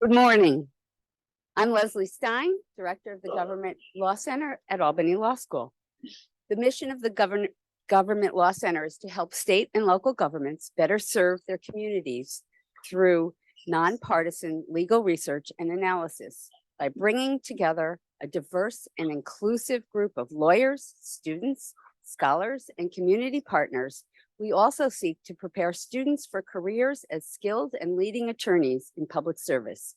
Good morning. I'm Leslie Stein, Director of the Government Law Center at Albany Law School. The mission of the Government Law Center is to help state and local governments better serve their communities through nonpartisan legal research and analysis by bringing together a diverse and inclusive group of lawyers, students, scholars, and community partners. We also seek to prepare students for careers as skilled and leading attorneys in public service,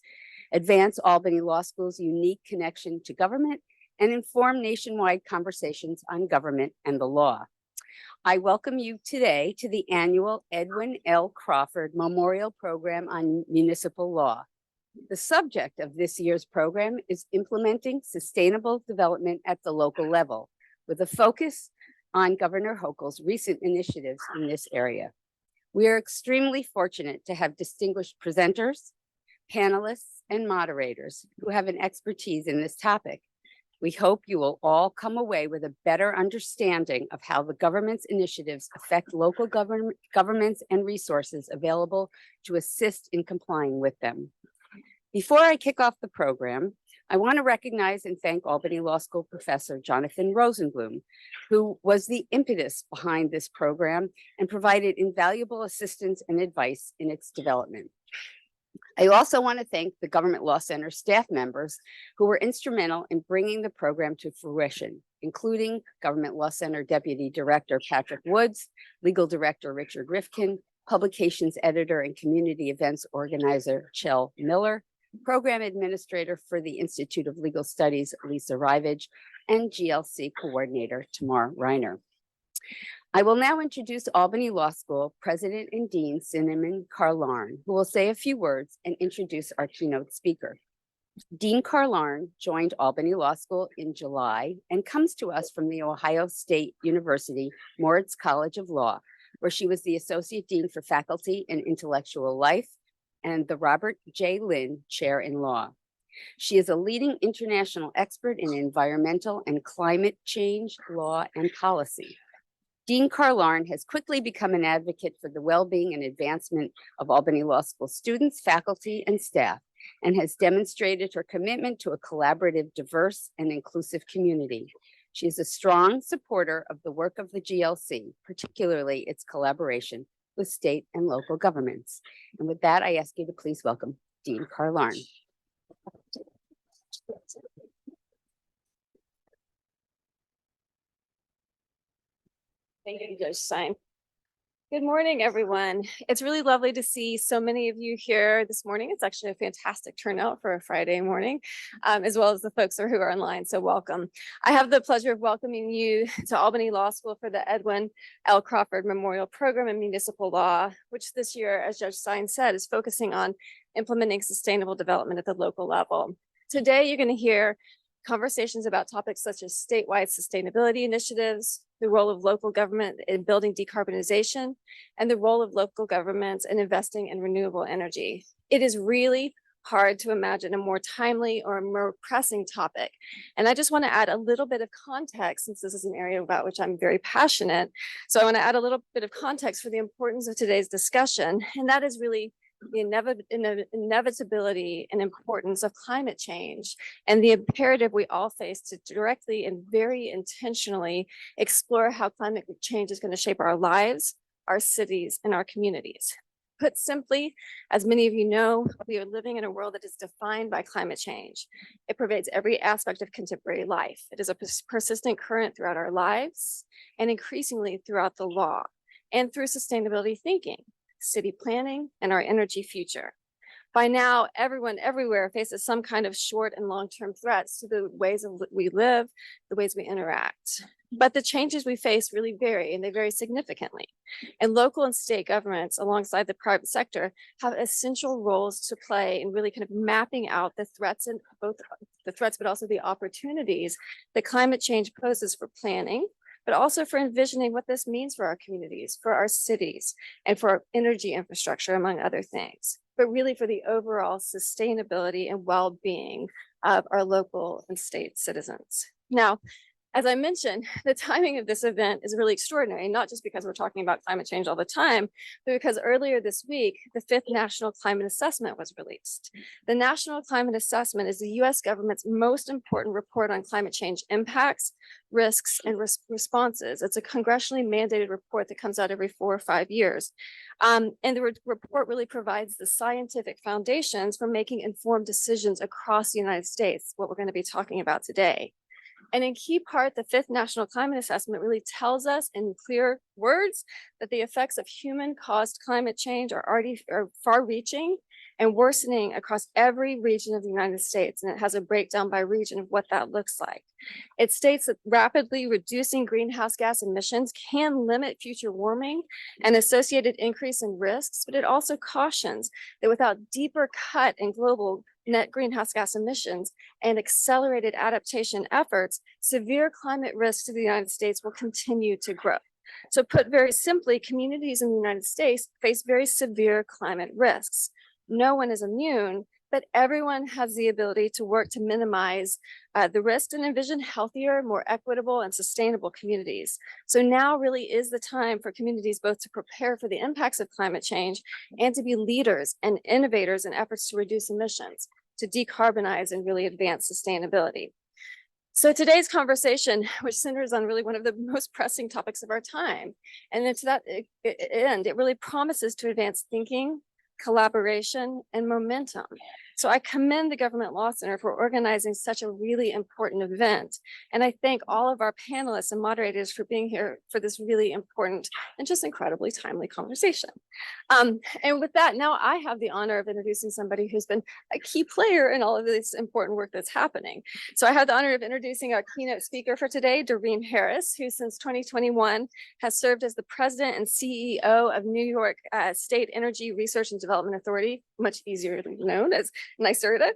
advance Albany Law School's unique connection to government, and inform nationwide conversations on government and the law. I welcome you today to the annual Edwin L. Crawford Memorial Program on Municipal Law. The subject of this year's program is implementing sustainable development at the local level, with a focus on Governor Hochul's recent initiatives in this area. We are extremely fortunate to have distinguished presenters, panelists, and moderators who have an expertise in this topic. We hope you will all come away with a better understanding of how the government's initiatives affect local governments and resources available to assist in complying with them. Before I kick off the program, I want to recognize and thank Albany Law School professor Jonathan Rosenblum, who was the impetus behind this program and provided invaluable assistance and advice in its development. I also want to thank the Government Law Center staff members who were instrumental in bringing the program to fruition, including Government Law Center Deputy Director Patrick Woods, Legal Director Richard Rifkin, Publications Editor and Community Events Organizer Chell Miller, Program Administrator for the Institute of Legal Studies, Lisa Rivage, and GLC Coordinator, Tamar Reiner. I will now introduce Albany Law School President and Dean Cinnamon Carlarn, who will say a few words and introduce our keynote speaker. Dean Carlarn joined Albany Law School in July and comes to us from the Ohio State University Moritz College of Law, where she was the Associate Dean for Faculty and Intellectual Life and the Robert J. Lynn Chair in Law. She is a leading international expert in environmental and climate change law and policy. Dean Carlarn has quickly become an advocate for the well-being and advancement of Albany Law School students, faculty, and staff, and has demonstrated her commitment to a collaborative, diverse, and inclusive community. She is a strong supporter of the work of the GLC, particularly its collaboration with state and local governments. And with that, I ask you to please welcome Dean Carlarn. Thank you, Judge Stein. Good morning, everyone. It's really lovely to see so many of you here this morning. It's actually a fantastic turnout for a Friday morning, as well as the folks who are online, so welcome. I have the pleasure of welcoming you to Albany Law School for the Edwin L. Crawford Memorial Program in Municipal Law, which this year, as Judge Stein said, is focusing on implementing sustainable development at the local level. Today, you're going to hear conversations about topics such as statewide sustainability initiatives, the role of local government in building decarbonization, and the role of local governments in investing in renewable energy. It is really hard to imagine a more timely or a more pressing topic. And I just want to add a little bit of context, since this is an area about which I'm very passionate. So I want to add a little bit of context for the importance of today's discussion, and that is really the inevitability and importance of climate change and the imperative we all face to directly and very intentionally explore how climate change is going to shape our lives, our cities, and our communities. Put simply, as many of you know, we are living in a world that is defined by climate change. It pervades every aspect of contemporary life. It is a persistent current throughout our lives and increasingly throughout the law and through sustainability thinking, city planning, and our energy future. By now, everyone everywhere faces some kind of short and long-term threats to the ways we live, the ways we interact. But the changes we face really vary, and they vary significantly. And local and state governments, alongside the private sector, have essential roles to play in really kind of mapping out the threats, and both the threats, but also the opportunities that climate change poses for planning, but also for envisioning what this means for our communities, for our cities, and for our energy infrastructure, among other things, but really for the overall sustainability and well-being of our local and state citizens. Now, As I mentioned, the timing of this event is really extraordinary, not just because we're talking about climate change all the time, but because earlier this week, the 5th National Climate Assessment was released. The National Climate Assessment is the US government's most important report on climate change impacts, risks, and responses. It's a congressionally mandated report that comes out every 4 or 5 years. And the report really provides the scientific foundations for making informed decisions across the United States, what we're going to be talking about today. And in key part, the 5th National Climate Assessment really tells us in clear words that the effects of human-caused climate change are far-reaching and worsening across every region of the United States. And it has a breakdown by region of what that looks like. It states that rapidly reducing greenhouse gas emissions can limit future warming and associated increase in risks, but it also cautions that without deeper cut in global net greenhouse gas emissions and accelerated adaptation efforts, severe climate risks to the United States will continue to grow. So put very simply, communities in the United States face very severe climate risks. No one is immune, but everyone has the ability to work to minimize the risk and envision healthier, more equitable, and sustainable communities. So now really is the time for communities both to prepare for the impacts of climate change and to be leaders and innovators in efforts to reduce emissions, to decarbonize and really advance sustainability. So today's conversation, which centers on really one of the most pressing topics of our time, and then to that end, it really promises to advance thinking, collaboration, and momentum. So I commend the Government Law Center for organizing such a really important event. And I thank all of our panelists and moderators for being here for this really important and just incredibly timely conversation. And with that, now I have the honor of introducing somebody who's been a key player in all of this important work that's happening. So I have the honor of introducing our keynote speaker for today, Doreen Harris, who since 2021 has served as the president and CEO of New York State Energy Research and Development Authority, much easier known as NYSERDA.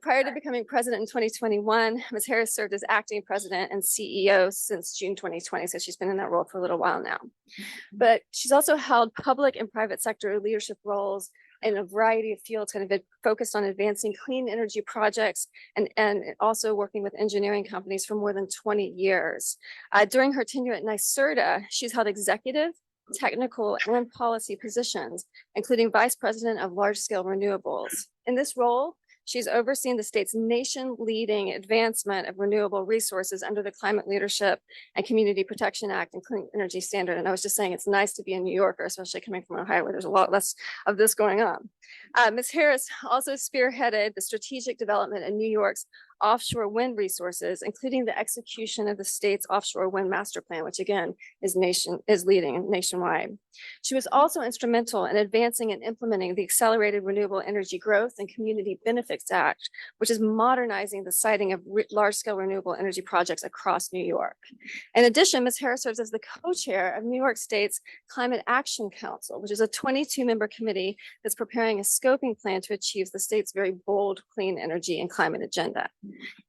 Prior to becoming president in 2021, Ms. Harris served as acting president and CEO since June 2020. So she's been in that role for a little while now. But she's also held public and private sector leadership roles in a variety of fields, kind of focused on advancing clean energy projects and also working with engineering companies for more than 20 years. During her tenure at NYSERDA, she's held executive, technical, and policy positions, including vice president of large-scale renewables. In this role, she's overseen the state's nation-leading advancement of renewable resources under the Climate Leadership and Community Protection Act and Clean Energy Standard. And I was just saying, it's nice to be a New Yorker, especially coming from Ohio, where there's a lot less of this going on. Ms. Harris also spearheaded the strategic development in New York's offshore wind resources, including the execution of the state's offshore wind master plan, which again is leading nationwide. She was also instrumental in advancing and implementing the Accelerated Renewable Energy Growth and Community Benefits Act, which is modernizing the siting of large-scale renewable energy projects across New York. In addition, Ms. Harris serves as the co-chair of New York State's Climate Action Council, which is a 22-member committee that's preparing a scoping plan to achieve the state's very bold clean energy and climate agenda.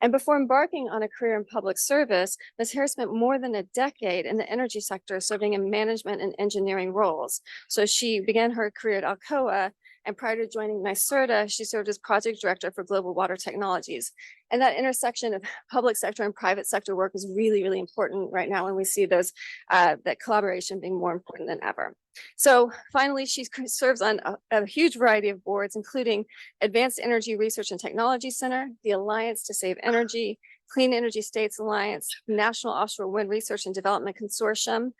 And before embarking on a career in public service, Ms. Harris spent more than a decade in the energy sector, serving in management and engineering roles. So she began her career at Alcoa, and prior to joining NYSERDA, she served as project director for global water technologies. And that intersection of public sector and private sector work is really, really important right now when we see those that collaboration being more important than ever. So finally, she serves on a huge variety of boards, including Advanced Energy Research and Technology Center, the Alliance to Save Energy, Clean Energy States Alliance, National Offshore Wind Research and Development Consortium,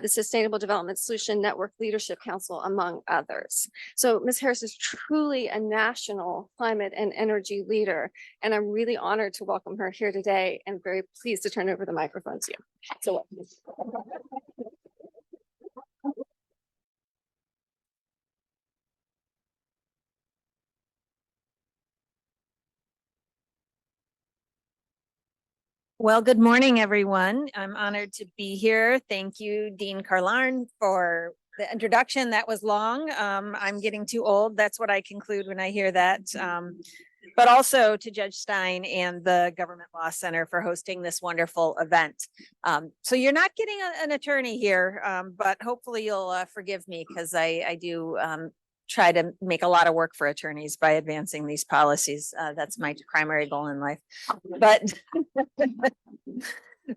the Sustainable Development Solution Network Leadership Council, among others. So Ms. Harris is truly a national climate and energy leader, and I'm really honored to welcome her here today and very pleased to turn over the microphone to you. So well, good morning, everyone. I'm honored to be here. Thank you, Dean Carlarn, for the introduction. That was long. I'm getting too old. That's what I conclude when I hear that. But also to Judge Stein and the Government Law Center for hosting this wonderful event. So you're not getting an attorney here, but hopefully you'll forgive me because I do try to make a lot of work for attorneys by advancing these policies. That's my primary goal in life. But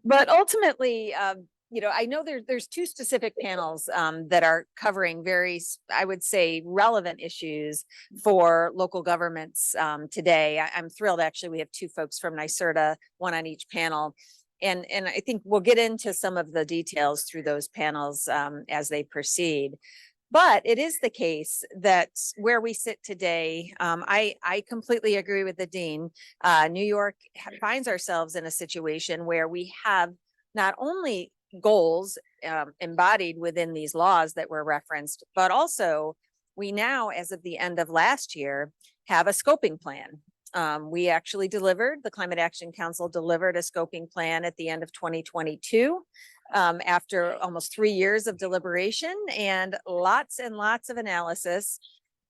But ultimately, I know there's two specific panels that are covering very, I would say, relevant issues for local governments today. I'm thrilled, actually, we have two folks from NYSERDA, one on each panel. And I think we'll get into some of the details through those panels as they proceed. But it is the case that where we sit today, I completely agree with the dean. New York finds ourselves in a situation where we have not only goals embodied within these laws that were referenced, but also we now, as of the end of last year, have a scoping plan. We actually delivered, the Climate Action Council delivered a scoping plan at the end of 2022. After almost 3 years of deliberation and lots of analysis.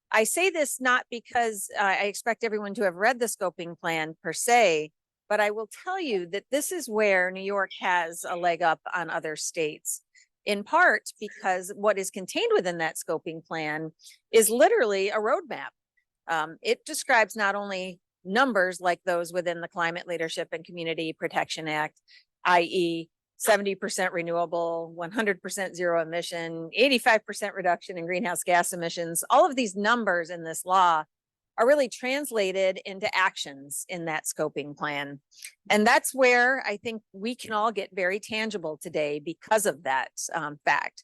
I say this not because I expect everyone to have read the scoping plan per se, but I will tell you that this is where New York has a leg up on other states, in part because what is contained within that scoping plan is literally a roadmap. It describes not only numbers like those within the Climate Leadership and Community Protection Act, i.e., 70% renewable, 100% zero emission, 85% reduction in greenhouse gas emissions. All of these numbers in this law are really translated into actions in that scoping plan. And that's where I think we can all get very tangible today because of that fact.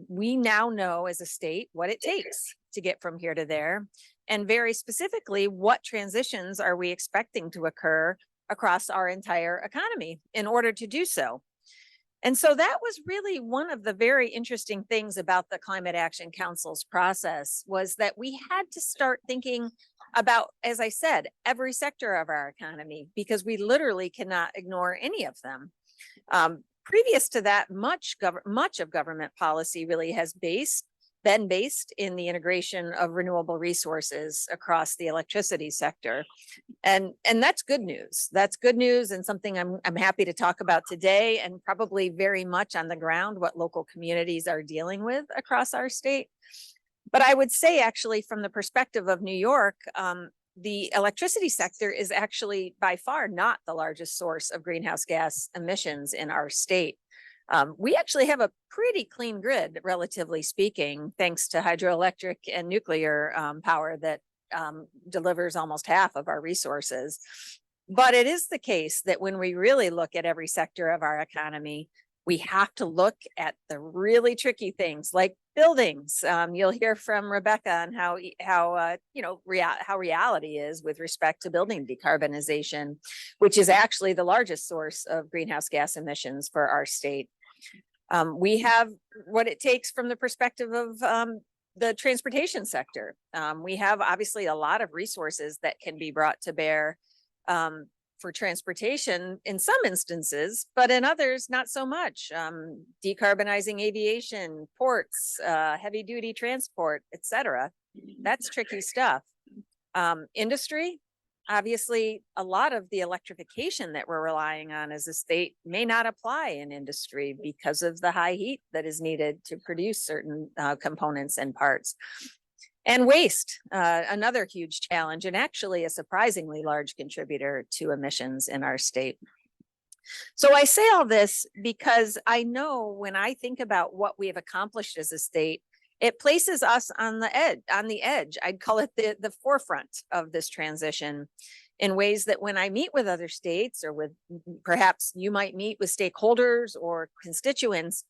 We now know as a state what it takes to get from here to there. And very specifically, what transitions are we expecting to occur across our entire economy in order to do so? And so that was really one of the very interesting things about the Climate Action Council's process, was that we had to start thinking about, as I said, every sector of our economy, because we literally cannot ignore any of them. Previous to that, much of government policy really has been based in the integration of renewable resources across the electricity sector. And that's good news. That's good news, and something I'm happy to talk about today, and probably very much on the ground what local communities are dealing with across our state. But I would say, actually, from the perspective of New York, the electricity sector is actually by far not the largest source of greenhouse gas emissions in our state. We actually have a pretty clean grid, relatively speaking, thanks to hydroelectric and nuclear power that delivers almost half of our resources. But it is the case that when we really look at every sector of our economy, we have to look at the really tricky things like buildings. You'll hear from Rebecca on how reality is with respect to building decarbonization, which is actually the largest source of greenhouse gas emissions for our state. We have what it takes from the perspective of the transportation sector. We have obviously a lot of resources that can be brought to bear for transportation in some instances, but in others, not so much. Decarbonizing aviation, ports, heavy duty transport, etc. That's tricky stuff. Industry, obviously, a lot of the electrification that we're relying on as a state may not apply in industry because of the high heat that is needed to produce certain components and parts. And waste, another huge challenge, and actually a surprisingly large contributor to emissions in our state. So I say all this because I know when I think about what we have accomplished as a state, it places us on the edge. I'd call it the forefront of this transition, in ways that when I meet with other states, or with perhaps you might meet with stakeholders or constituents,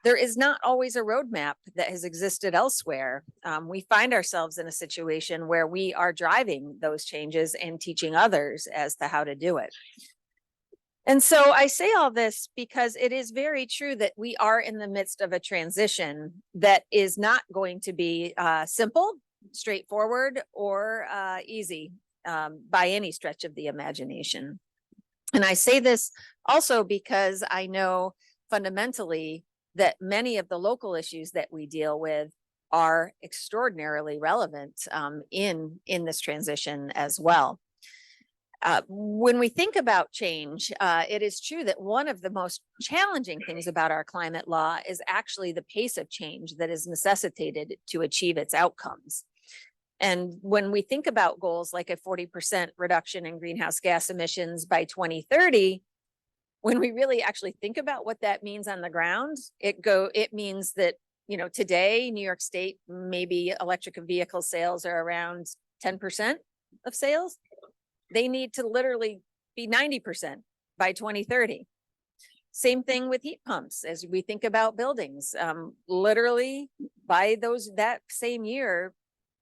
there is not always a roadmap that has existed elsewhere. We find ourselves in a situation where we are driving those changes and teaching others as to how to do it. And so I say all this because it is very true that we are in the midst of a transition that is not going to be simple, straightforward, or easy by any stretch of the imagination. And I say this also because I know fundamentally that many of the local issues that we deal with are extraordinarily relevant in this transition as well. When we think about change, it is true that one of the most challenging things about our climate law is actually the pace of change that is necessitated to achieve its outcomes. And when we think about goals like a 40% reduction in greenhouse gas emissions by 2030, when we really actually think about what that means on the ground, it means that, today, New York State, maybe electric vehicle sales are around 10% of sales. They need to literally be 90% by 2030. Same thing with heat pumps as we think about buildings. Literally by that same year,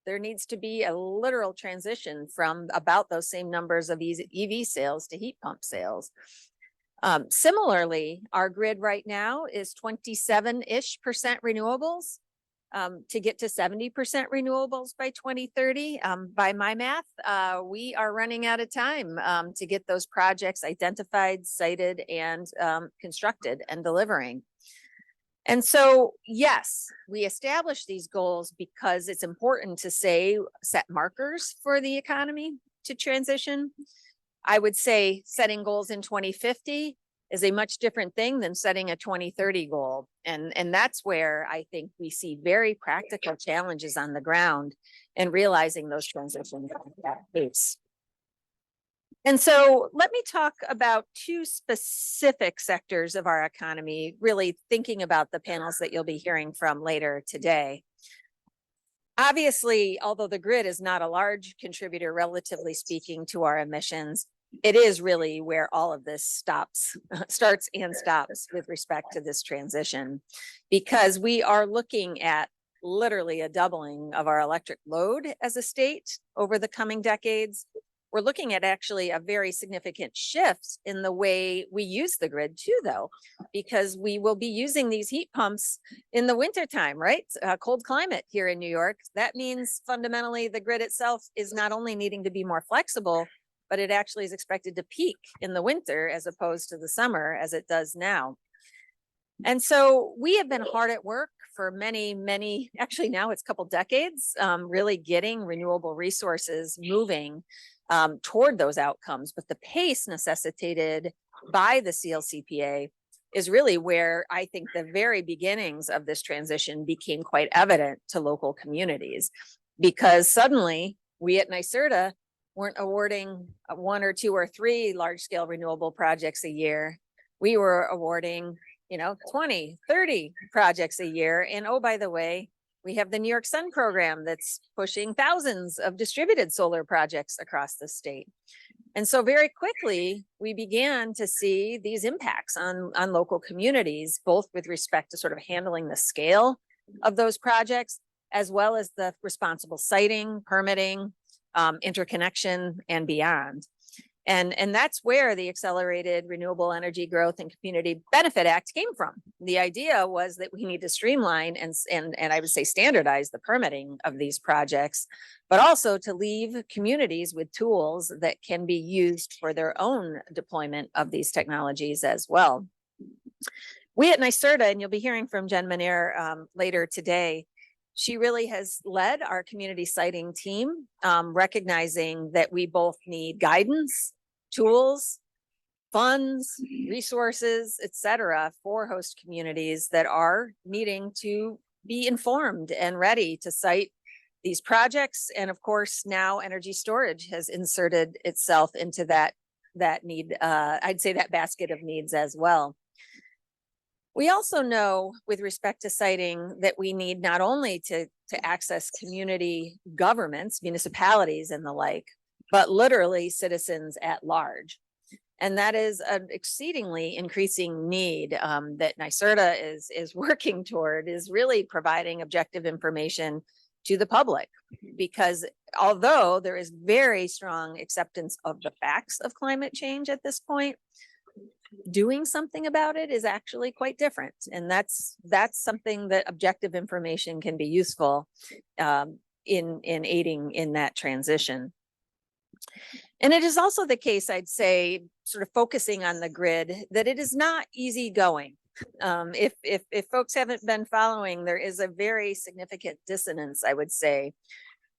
there needs to be a literal transition from about those same numbers of EV sales to heat pump sales. Similarly, our grid right now is 27-ish% renewables. To get to 70% renewables by 2030, by my math, we are running out of time to get those projects identified, cited, and constructed and delivering. And so, yes, we establish these goals because it's important to set markers for the economy to transition. I would say setting goals in 2050 is a much different thing than setting a 2030 goal. And that's where I think we see very practical challenges on the ground and realizing those transitions at that pace. And so let me talk about two specific sectors of our economy, really thinking about the panels that you'll be hearing from later today. Obviously, although the grid is not a large contributor, relatively speaking, to our emissions, it is really where all of this starts and stops with respect to this transition, because we are looking at literally a doubling of our electric load as a state over the coming decades. We're looking at actually a very significant shift in the way we use the grid too, though, because we will be using these heat pumps in the wintertime, right? Cold climate here in New York. That means fundamentally the grid itself is not only needing to be more flexible, but it actually is expected to peak in the winter as opposed to the summer as it does now. And so we have been hard at work for many, actually now it's a couple decades, really getting renewable resources moving toward those outcomes. But the pace necessitated by the CLCPA is really where I think the very beginnings of this transition became quite evident to local communities, because suddenly we at NYSERDA weren't awarding 1 or 2 or 3 large-scale renewable projects a year. We were awarding, 20, 30 projects a year. And oh, by the way, we have the New York Sun program that's pushing thousands of distributed solar projects across the state. And so very quickly, we began to see these impacts on local communities, both with respect to sort of handling the scale of those projects, as well as the responsible siting, permitting, interconnection, and beyond. And that's where the Accelerated Renewable Energy Growth and Community Benefit Act came from. The idea was that we need to streamline and I would say standardize the permitting of these projects, but also to leave communities with tools that can be used for their own deployment of these technologies as well. We at NYSERDA, and you'll be hearing from Jen Manier later today, she really has led our community siting team, recognizing that we both need guidance, tools, funds, resources, et cetera, for host communities that are needing to be informed and ready to site these projects. And of course, now energy storage has inserted itself into that need, I'd say that basket of needs as well. We also know with respect to siting that we need not only to access community governments, municipalities and the like, but literally citizens at large. And that is an exceedingly increasing need that NYSERDA is working toward, is really providing objective information to the public. Because although there is very strong acceptance of the facts of climate change at this point, doing something about it is actually quite different. And that's something that objective information can be useful in aiding in that transition. And it is also the case, I'd say, sort of focusing on the grid, that it is not easy going. If folks haven't been following, there is a very significant dissonance, I would say,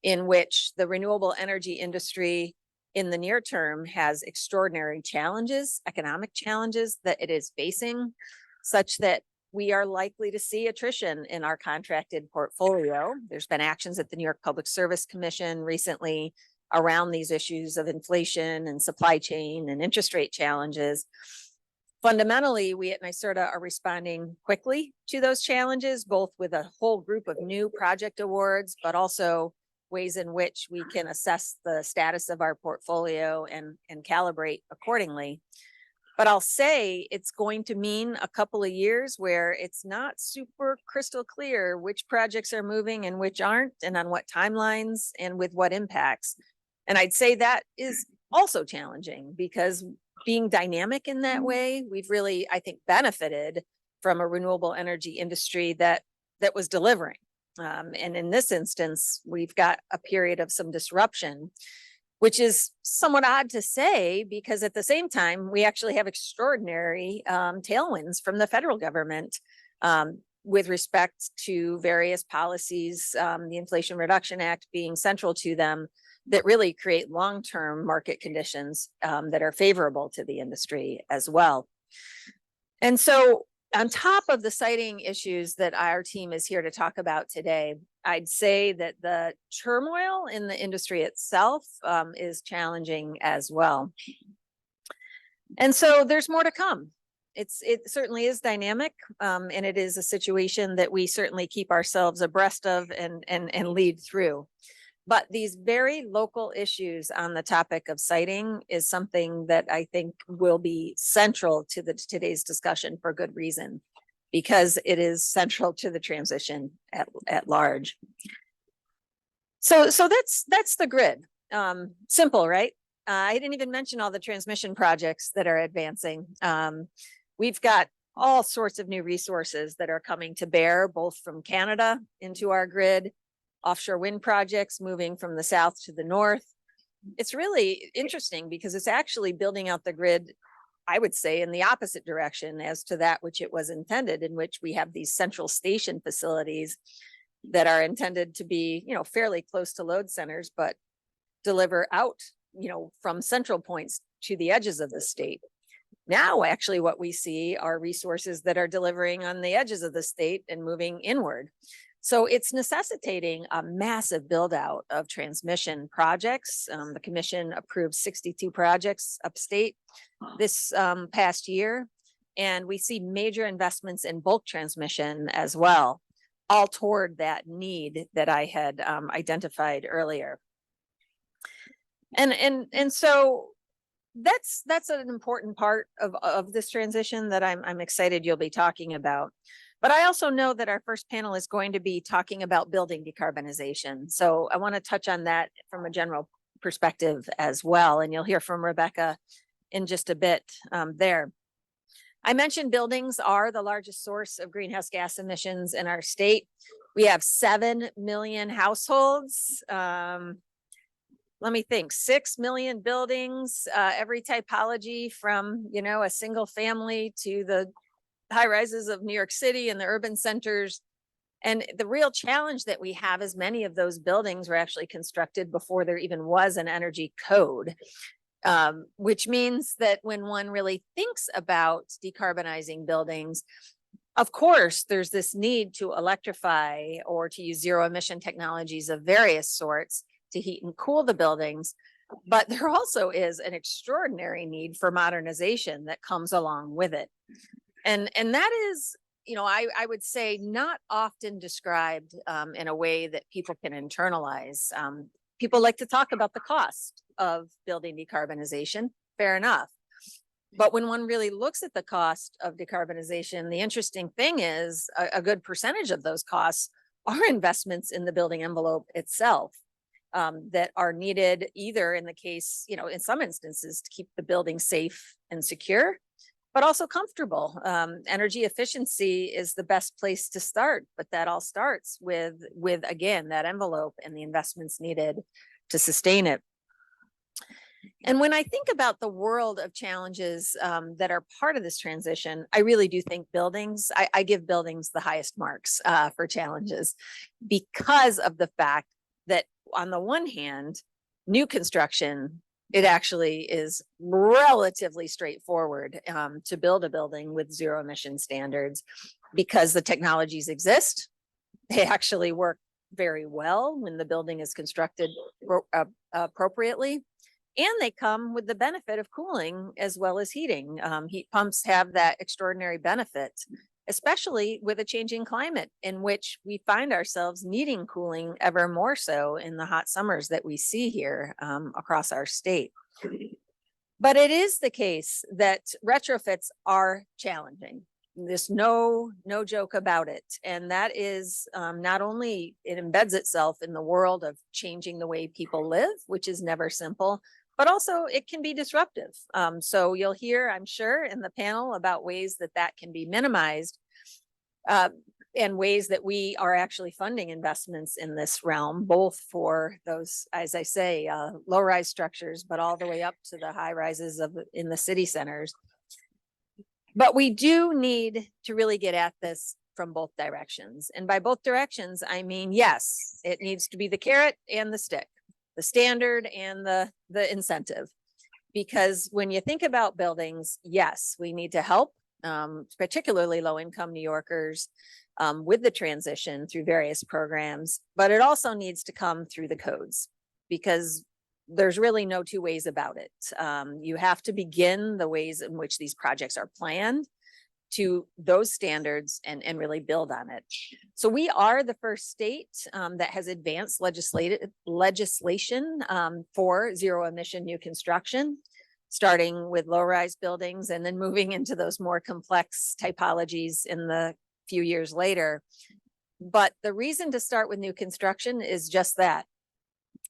in which the renewable energy industry in the near term has extraordinary challenges, economic challenges that it is facing, such that we are likely to see attrition in our contracted portfolio. There's been actions at the New York Public Service Commission recently around these issues of inflation and supply chain and interest rate challenges. Fundamentally, we at NYSERDA are responding quickly to those challenges, both with a whole group of new project awards, but also ways in which we can assess the status of our portfolio and calibrate accordingly. But I'll say it's going to mean a couple of years where it's not super crystal clear which projects are moving and which aren't, and on what timelines and with what impacts. And I'd say that is also challenging because being dynamic in that way, we've really, I think, benefited from a renewable energy industry that was delivering. And in this instance, we've got a period of some disruption, which is somewhat odd to say, because at the same time, we actually have extraordinary tailwinds from the federal government with respect to various policies, the Inflation Reduction Act being central to them, that really create long-term market conditions that are favorable to the industry as well. And so on top of the siting issues that our team is here to talk about today, I'd say that the turmoil in the industry itself is challenging as well. And so there's more to come. It certainly is dynamic, and it is a situation that we certainly keep ourselves abreast of and lead through. But these very local issues on the topic of siting is something that I think will be central to today's discussion for good reason, because it is central to the transition at large. So that's the grid. Simple, right? I didn't even mention all the transmission projects that are advancing. We've got all sorts of new resources that are coming to bear, both from Canada into our grid, offshore wind projects moving from the south to the north. It's really interesting because it's actually building out the grid, I would say, in the opposite direction as to that which it was intended, in which we have these central station facilities that are intended to be, fairly close to load centers, but deliver out, from central points to the edges of the state. Now, actually, what we see are resources that are delivering on the edges of the state and moving inward. So it's necessitating a massive build out of transmission projects. The commission approved 62 projects upstate this past year, and we see major investments in bulk transmission as well, all toward that need that I had identified earlier. And so that's an important part of this transition that I'm excited you'll be talking about. But I also know that our first panel is going to be talking about building decarbonization. So I want to touch on that from a general perspective as well. And you'll hear from Rebecca in just a bit there. I mentioned buildings are the largest source of greenhouse gas emissions in our state. We have 7 million households. Let me think, 6 million buildings, every typology from, a single family to the high rises of New York City and the urban centers. And the real challenge that we have is many of those buildings were actually constructed before there even was an energy code, which means that when one really thinks about decarbonizing buildings, of course, there's this need to electrify or to use zero emission technologies of various sorts to heat and cool the buildings. But there also is an extraordinary need for modernization that comes along with it. And that is, I would say not often described in a way that people can internalize. People like to talk about the cost of building decarbonization, fair enough. But when one really looks at the cost of decarbonization, the interesting thing is a good percentage of those costs are investments in the building envelope itself that are needed either in the case, in some instances to keep the building safe and secure, but also comfortable. Energy efficiency is the best place to start, but that all starts with again, that envelope and the investments needed to sustain it. And when I think about the world of challenges that are part of this transition, I really do think buildings, I give buildings the highest marks for challenges because of the fact that on the one hand, new construction, it actually is relatively straightforward to build a building with zero emission standards because the technologies exist. They actually work very well when the building is constructed appropriately. And they come with the benefit of cooling as well as heating. Heat pumps have that extraordinary benefit, especially with a changing climate in which we find ourselves needing cooling ever more so in the hot summers that we see here across our state. But it is the case that retrofits are challenging. There's no joke about it. And that is not only it embeds itself in the world of changing the way people live, which is never simple, but also it can be disruptive. So you'll hear, I'm sure, in the panel about ways that that can be minimized and ways that we are actually funding investments in this realm, both for those, as I say, low-rise structures, but all the way up to the high rises in the city centers. But we do need to really get at this from both directions. And by both directions, I mean, yes, it needs to be the carrot and the stick, the standard and the incentive. Because when you think about buildings, yes, we need to help, particularly low-income New Yorkers, with the transition through various programs, but it also needs to come through the codes, because there's really no two ways about it. You have to begin the ways in which these projects are planned to those standards and really build on it. So we are the first state that has advanced legislation for zero emission new construction, starting with low-rise buildings and then moving into those more complex typologies in the few years later. But the reason to start with new construction is just that.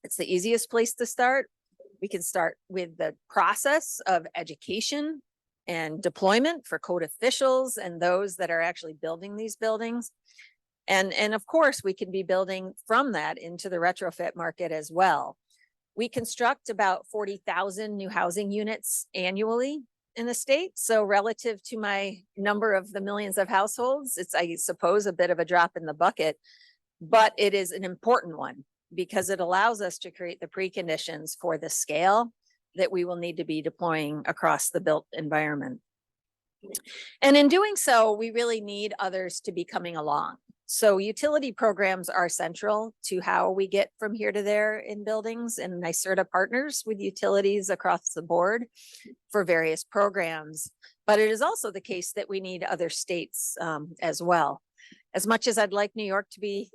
It's the easiest place to start. We can start with the process of education and deployment for code officials and those that are actually building these buildings. And of course, we can be building from that into the retrofit market as well. We construct about 40,000 new housing units annually in the state. So relative to my number of the millions of households, it's, I suppose, a bit of a drop in the bucket, but it is an important one because it allows us to create the preconditions for the scale that we will need to be deploying across the built environment. And in doing so, we really need others to be coming along. So utility programs are central to how we get from here to there in buildings, and NYSERDA partners with utilities across the board for various programs. But it is also the case that we need other states as well. As much as I'd like New York to be,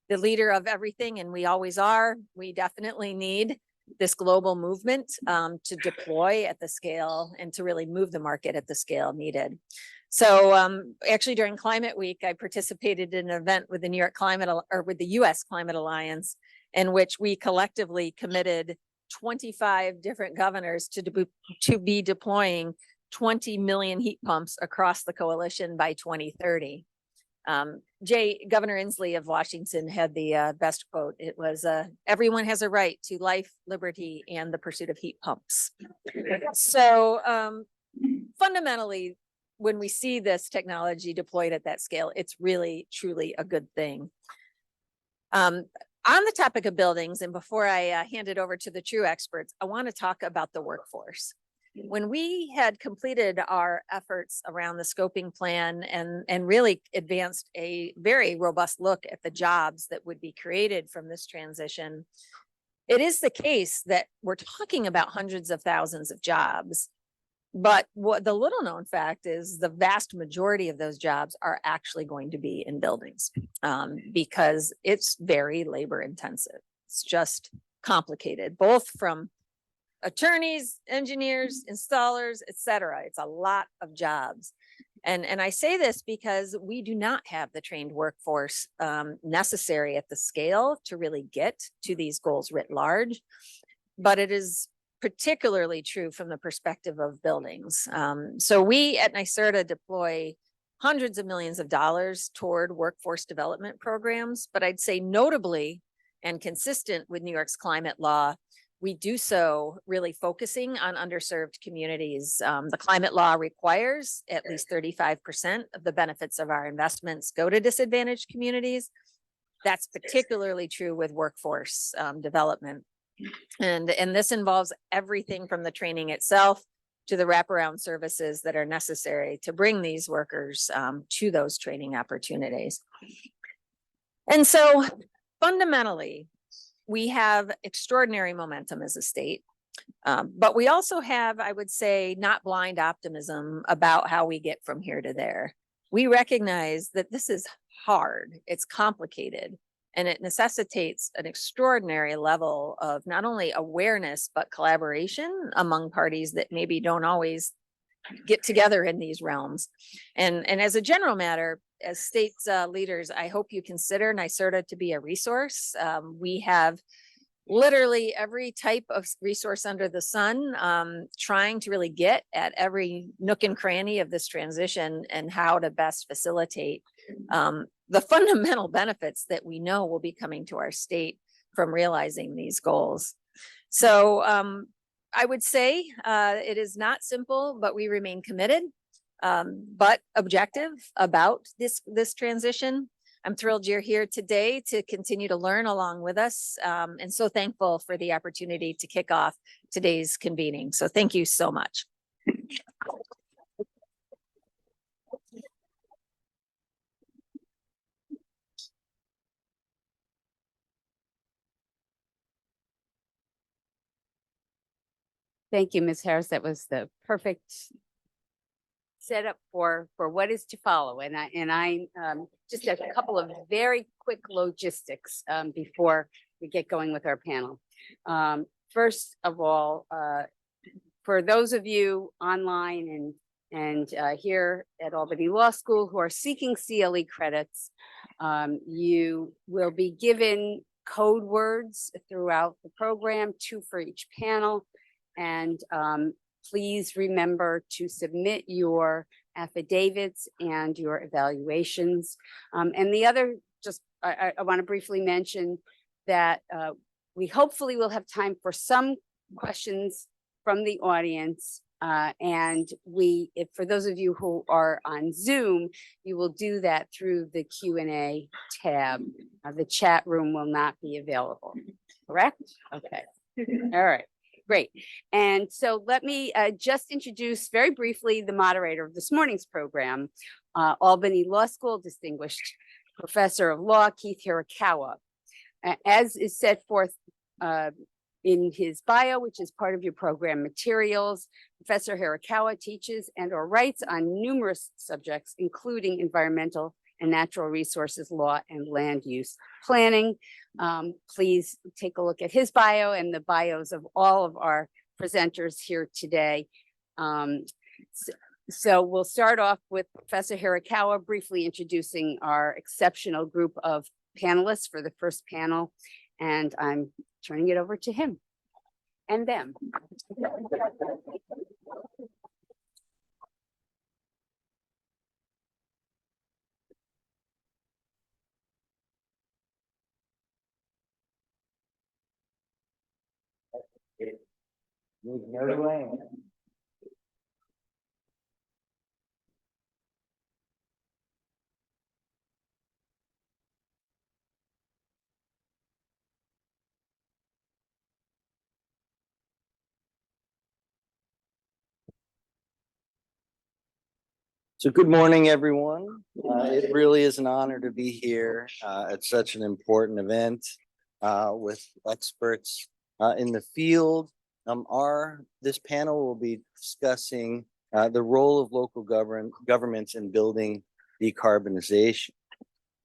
the leader of everything, and we always are, we definitely need this global movement to deploy at the scale and to really move the market at the scale needed. So actually during Climate Week, I participated in an event with the New York Climate or with the US Climate Alliance, in which we collectively committed 25 different governors to be deploying 20 million heat pumps across the coalition by 2030. Governor Inslee of Washington had the best quote. It was, everyone has a right to life, liberty, and the pursuit of heat pumps. So fundamentally, when we see this technology deployed at that scale, it's really, truly a good thing. On the topic of buildings, and before I hand it over to the true experts, I want to talk about the workforce. When we had completed our efforts around the scoping plan and really advanced a very robust look at the jobs that would be created from this transition, it is the case that we're talking about hundreds of thousands of jobs. But what the little known fact is the vast majority of those jobs are actually going to be in buildings because it's very labor intensive. It's just complicated, both from attorneys, engineers, installers, etc. It's a lot of jobs. And I say this because we do not have the trained workforce necessary at the scale to really get to these goals writ large, but it is particularly true from the perspective of buildings. So we at NYSERDA deploy hundreds of millions of dollars toward workforce development programs, but I'd say notably and consistent with New York's climate law, we do so really focusing on underserved communities. The climate law requires at least 35% of the benefits of our investments go to disadvantaged communities. That's particularly true with workforce development. And this involves everything from the training itself to the wraparound services that are necessary to bring these workers to those training opportunities. And so fundamentally, we have extraordinary momentum as a state. But we also have, I would say, not blind optimism about how we get from here to there. We recognize that this is hard, it's complicated, and it necessitates an extraordinary level of not only awareness, but collaboration among parties that maybe don't always get together in these realms. And as a general matter, as state leaders, I hope you consider NYSERDA to be a resource. We have literally every type of resource under the sun, trying to really get at every nook and cranny of this transition and how to best facilitate the fundamental benefits that we know will be coming to our state from realizing these goals. So I would say it is not simple, but we remain committed, but objective about this transition. I'm thrilled you're here today to continue to learn along with us, and so thankful for the opportunity to kick off today's convening. So thank you so much. Thank you, Ms. Harris. That was the perfect setup for what is to follow. And I just a couple of very quick logistics before we get going with our panel. First of all, for those of you online and here at Albany Law School who are seeking CLE credits, you will be given code words throughout the program, 2 for each panel. And please remember to submit your affidavits and your evaluations. And the other, just I want to briefly mention that we hopefully will have time for some questions from the audience. And if for those of you who are on Zoom, you will do that through the Q&A tab. The chat room will not be available, correct? Okay, all right. Great. And so let me just introduce very briefly the moderator of this morning's program, Albany Law School Distinguished Professor of Law, Keith Hirakawa. As is set forth in his bio, which is part of your program materials, Professor Hirakawa teaches and/or writes on numerous subjects, including environmental and natural resources law and land use planning. Please take a look at his bio and the bios of all of our presenters here today. So we'll start off with Professor Hirakawa briefly introducing our exceptional group of panelists for the first panel, and I'm turning it over to him and them. So good morning, everyone. It really is an honor to be here at such an important event with experts in the field. This panel will be discussing the role of local governments in building decarbonization.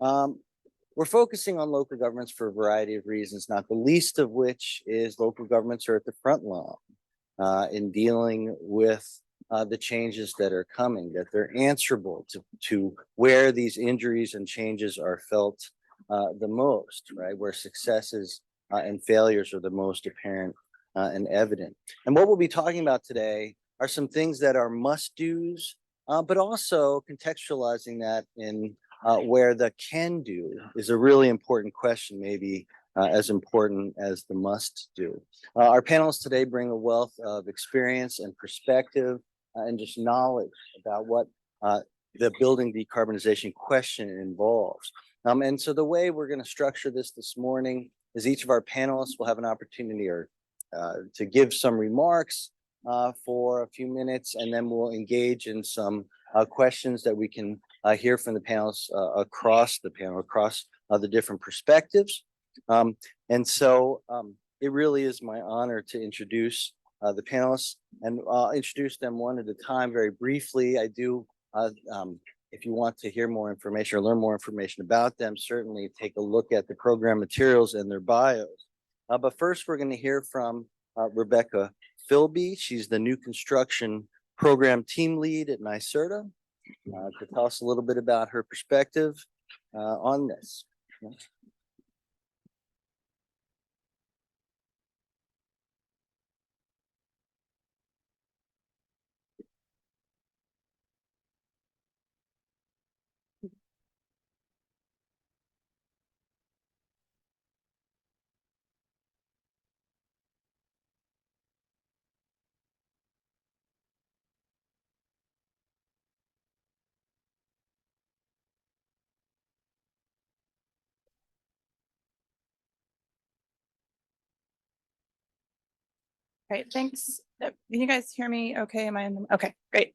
We're focusing on local governments for a variety of reasons, not the least of which is local governments are at the front line in dealing with the changes that are coming, that they're answerable to where these injuries and changes are felt the most, right? Where successes and failures are the most apparent and evident. And what we'll be talking about today are some things that are must-dos, but also contextualizing that in where the can-do is a really important question, maybe as important as the must-do. Our panelists today bring a wealth of experience and perspective and just knowledge about what the building decarbonization question involves. And so the way we're going to structure this morning is each of our panelists will have an opportunity to give some remarks for a few minutes, and then we'll engage in some questions that we can hear from the panelists across the panel, across the different perspectives. And so it really is my honor to introduce the panelists, and I'll introduce them one at a time very briefly. I do, if you want to hear more information or learn more information about them, certainly take a look at the program materials and their bios. But first, we're going to hear from Rebecca Philby. She's the new construction program team lead at NYSERDA, to tell us a little bit about her perspective on this. Great, thanks. Can you guys hear me? Okay, am I in the, okay, great.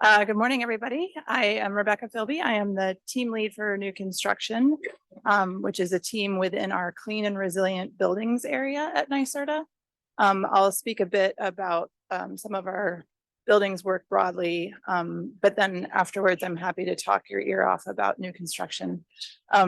Good morning, everybody. I am Rebecca Philby. I am the team lead for new construction, which is a team within our clean and resilient buildings area at NYSERDA. I'll speak a bit about some of our buildings work broadly, but then afterwards, I'm happy to talk your ear off about new construction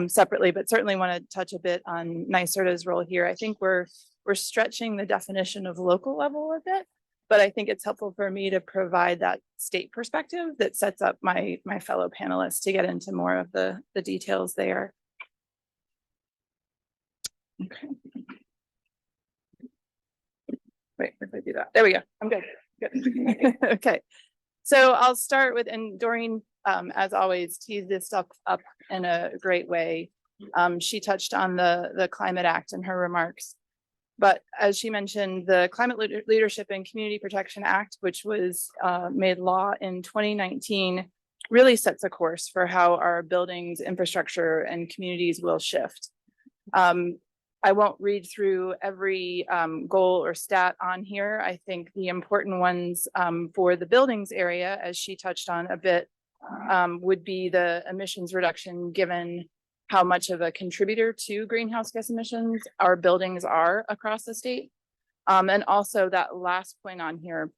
separately, but certainly want to touch a bit on NYSERDA's role here. I think we're stretching the definition of local level a bit, but I think it's helpful for me to provide that state perspective that sets up my fellow panelists to get into more of the details there. Okay. Wait, if I do that, there we go. I'm good. Good. Okay. So I'll start with, and Doreen, as always, teased this stuff up in a great way. She touched on the Climate Act in her remarks. But as she mentioned, the Climate Leadership and Community Protection Act, which was made law in 2019, really sets a course for how our buildings, infrastructure, and communities will shift. I won't read through every goal or stat on here. I think the important ones for the buildings area, as she touched on a bit, would be the emissions reduction, given how much of a contributor to greenhouse gas emissions our buildings are across the state. And also that last point on here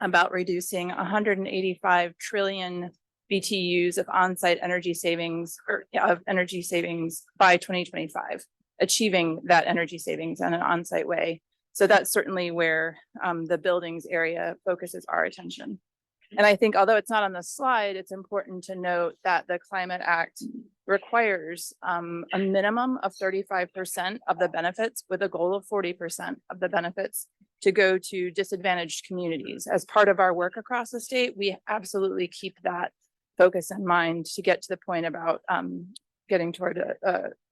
about reducing 185 trillion BTUs of on-site energy savings by 2025, achieving that energy savings in an on-site way. So that's certainly where the buildings area focuses our attention. And I think, although it's not on the slide, it's important to note that the Climate Act requires a minimum of 35% of the benefits, with a goal of 40% of the benefits to go to disadvantaged communities. As part of our work across the state, we absolutely keep that focus in mind to get to the point about getting toward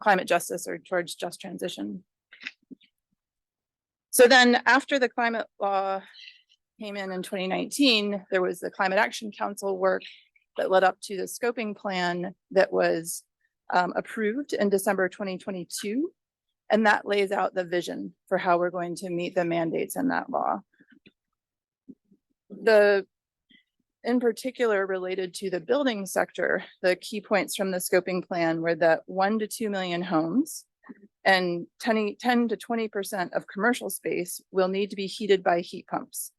climate justice or towards just transition. So then after the climate law came in 2019, there was the Climate Action Council work that led up to the scoping plan that was approved in December 2022. And that lays out the vision for how we're going to meet the mandates in that law. In particular, related to the building sector, the key points from the scoping plan were that 1 to 2 million homes and 10 to 20% of commercial space will need to be heated by heat pumps.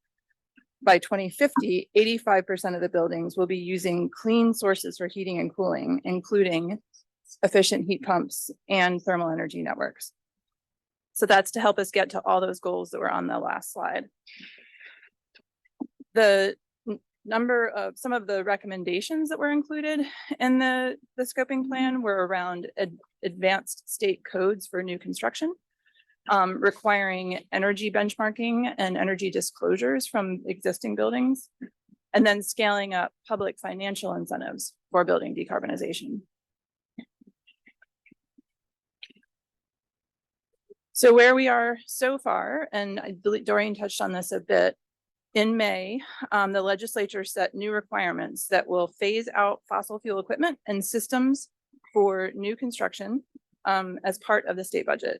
By 2050, 85% of the buildings will be using clean sources for heating and cooling, including efficient heat pumps and thermal energy networks. So that's to help us get to all those goals that were on the last slide. The number of some of the recommendations that were included in the scoping plan were around advanced state codes for new construction, requiring energy benchmarking and energy disclosures from existing buildings, and then scaling up public financial incentives for building decarbonization. So where we are so far, and I believe Doreen touched on this a bit, in May, the legislature set new requirements that will phase out fossil fuel equipment and systems for new construction as part of the state budget.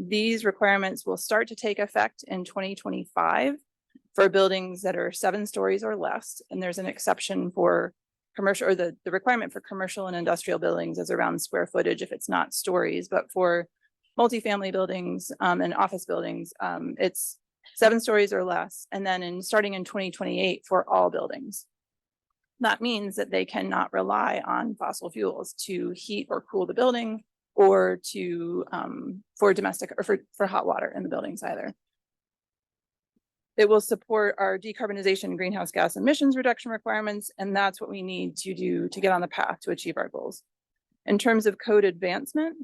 These requirements will start to take effect in 2025 for buildings that are 7 stories or less. And there's an exception for commercial, or the requirement for commercial and industrial buildings is around square footage if it's not stories, but for multifamily buildings and office buildings, it's 7 stories or less, and then starting in 2028 for all buildings. That means that they cannot rely on fossil fuels to heat or cool the building, or to for domestic or for hot water in the buildings either. It will support our decarbonization greenhouse gas emissions reduction requirements, and that's what we need to do to get on the path to achieve our goals. In terms of code advancement,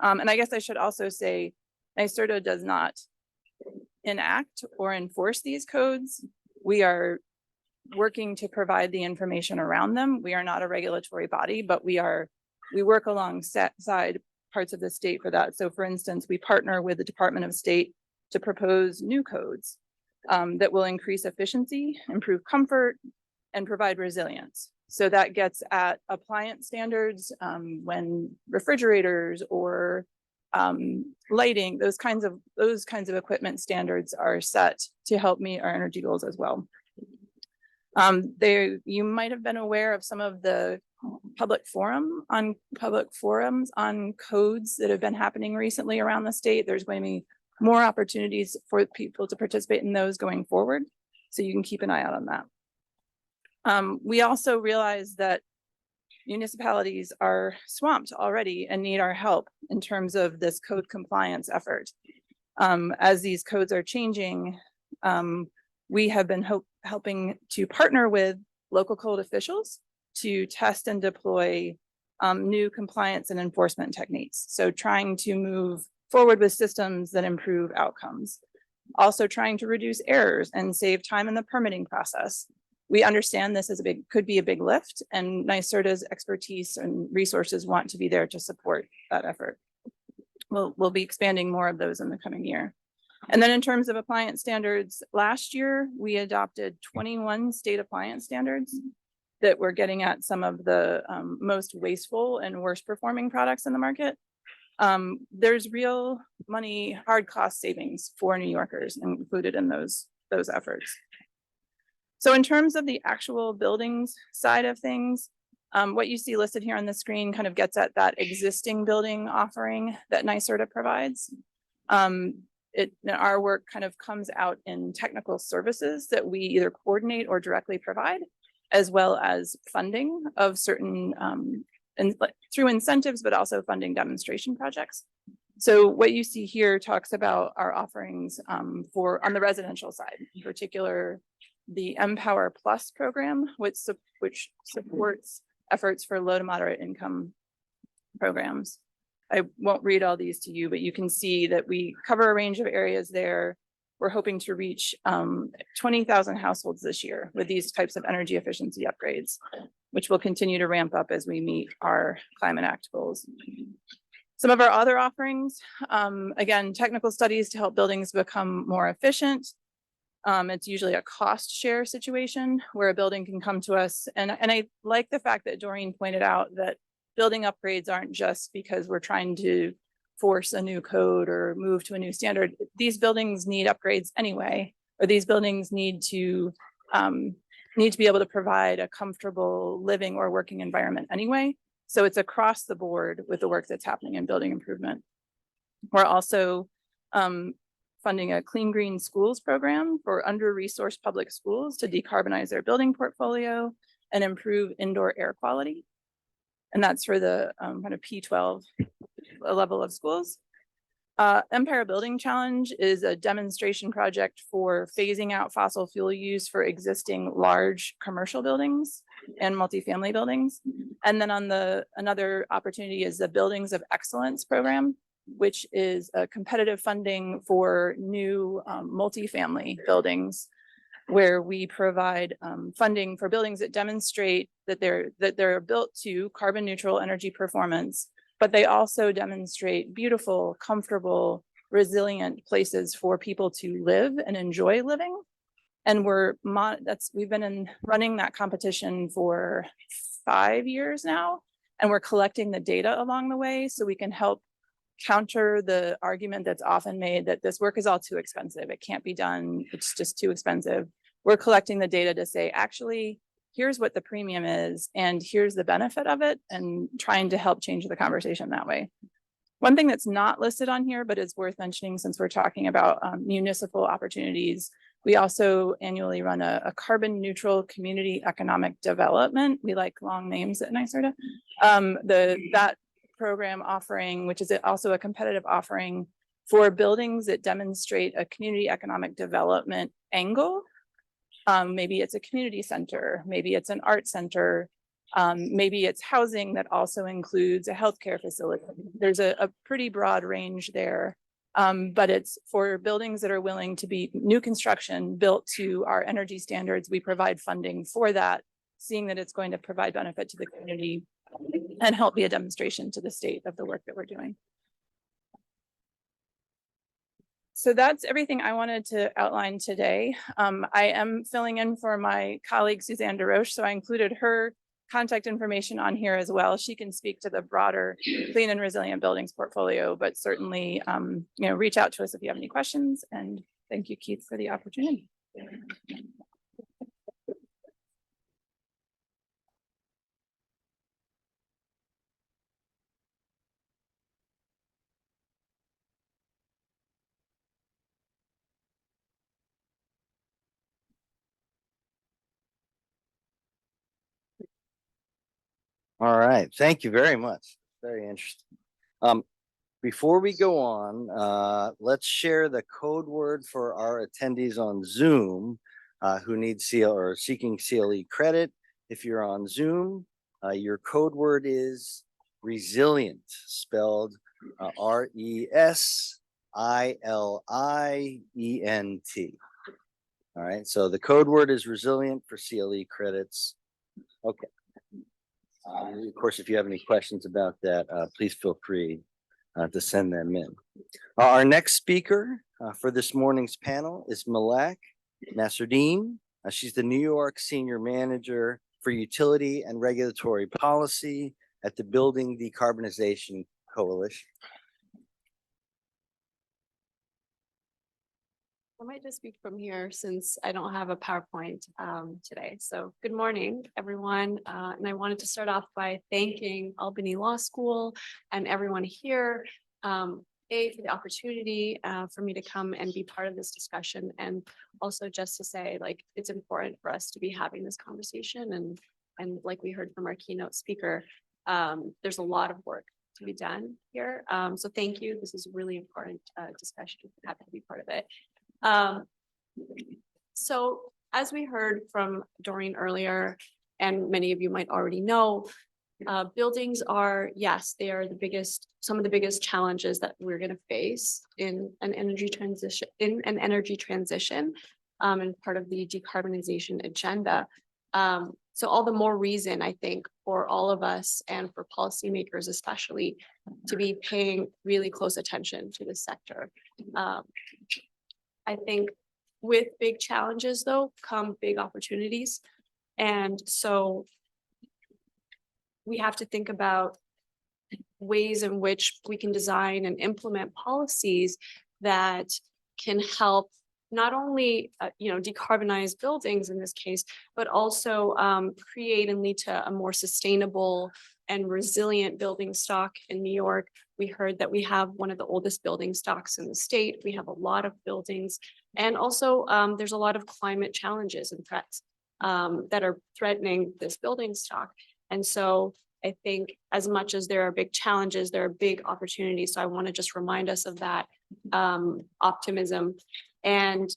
and I guess I should also say, NYSERDA does not enact or enforce these codes. We are working to provide the information around them. We are not a regulatory body, but we work alongside parts of the state for that. So for instance, we partner with the Department of State to propose new codes that will increase efficiency, improve comfort, and provide resilience. So that gets at appliance standards when refrigerators or lighting, those kinds of equipment standards are set to help meet our energy goals as well. You might have been aware of some of the public forums on codes that have been happening recently around the state. There's going to be more opportunities for people to participate in those going forward, so you can keep an eye out on that. We also realize that municipalities are swamped already and need our help in terms of this code compliance effort. As these codes are changing, we have been helping to partner with local code officials to test and deploy new compliance and enforcement techniques. So trying to move forward with systems that improve outcomes. Also trying to reduce errors and save time in the permitting process. We understand this could be a big lift, and NYSERDA's expertise and resources want to be there to support that effort. We'll be expanding more of those in the coming year. And then in terms of appliance standards, last year we adopted 21 state appliance standards that were getting at some of the most wasteful and worst performing products in the market. There's real money, hard cost savings for New Yorkers included in those efforts. So in terms of the actual buildings side of things, what you see listed here on the screen kind of gets at that existing building offering that NYSERDA provides. Our work kind of comes out in technical services that we either coordinate or directly provide, as well as funding of certain through incentives, but also funding demonstration projects. So what you see here talks about our offerings on the residential side, in particular, the Empower Plus program, which supports efforts for low to moderate income programs. I won't read all these to you, but you can see that we cover a range of areas there. We're hoping to reach 20,000 households this year with these types of energy efficiency upgrades, which will continue to ramp up as we meet our Climate Act goals. Some of our other offerings, again, technical studies to help buildings become more efficient. It's usually a cost share situation where a building can come to us. And I like the fact that Doreen pointed out that building upgrades aren't just because we're trying to force a new code or move to a new standard. These buildings need upgrades anyway, or these buildings need to be able to provide a comfortable living or working environment anyway. So it's across the board with the work that's happening in building improvement. We're also funding a Clean Green Schools program for under-resourced public schools to decarbonize their building portfolio and improve indoor air quality. And that's for the kind of P12 level of schools. Empire Building Challenge is a demonstration project for phasing out fossil fuel use for existing large commercial buildings and multifamily buildings. And then another opportunity is the Buildings of Excellence program, which is a competitive funding for new multifamily buildings, where we provide funding for buildings that demonstrate that they're built to carbon neutral energy performance, but they also demonstrate beautiful, comfortable, resilient places for people to live and enjoy living. And we've been running that competition for 5 years now, and we're collecting the data along the way so we can help counter the argument that's often made that this work is all too expensive. It can't be done. It's just too expensive. We're collecting the data to say, actually, here's what the premium is, and here's the benefit of it, and trying to help change the conversation that way. One thing that's not listed on here, but is worth mentioning since we're talking about municipal opportunities, we also annually run a carbon neutral community economic development. We like long names at NYSERDA. That program offering, which is also a competitive offering for buildings that demonstrate a community economic development angle. Maybe it's a community center, maybe it's an art center, maybe it's housing that also includes a healthcare facility. There's a pretty broad range there. But it's for buildings that are willing to be new construction built to our energy standards. We provide funding for that, seeing that it's going to provide benefit to the community and help be a demonstration to the state of the work that we're doing. So that's everything I wanted to outline today. I am filling in for my colleague Suzanne DeRoche, so I included her contact information on here as well. She can speak to the broader clean and resilient buildings portfolio, but certainly reach out to us if you have any questions. And thank you, Keith, for the opportunity. All right, thank you very much. Very interesting. Before we go on, let's share the code word for our attendees on Zoom who need CL or seeking CLE credit. If you're on Zoom, your code word is resilient, spelled RESILIENT. All right, so the code word is resilient for CLE credits. Okay. Of course, if you have any questions about that, please feel free to send them in. Our next speaker for this morning's panel is Malak Nasruddin. She's the New York Senior Manager for Utility and Regulatory Policy at the Building Decarbonization Coalition. I might just speak from here since I don't have a PowerPoint today. So good morning, everyone. And I wanted to start off by thanking Albany Law School and everyone here, for the opportunity for me to come and be part of this discussion. And also just to say, like, it's important for us to be having this conversation. And like we heard from our keynote speaker, there's a lot of work to be done here. So thank you. This is a really important discussion. Happy to be part of it. So as we heard from Doreen earlier, and many of you might already know, buildings are, yes, they are some of the biggest challenges that we're going to face in an energy transition, and part of the decarbonization agenda. So all the more reason, I think, for all of us and for policymakers especially to be paying really close attention to this sector. I think with big challenges, though, come big opportunities. And so we have to think about ways in which we can design and implement policies that can help not only, decarbonize buildings in this case, but also create and lead to a more sustainable and resilient building stock in New York. We heard that we have one of the oldest building stocks in the state. We have a lot of buildings. And also there's a lot of climate challenges and threats that are threatening this building stock. And so I think as much as there are big challenges, there are big opportunities. So I want to just remind us of that optimism and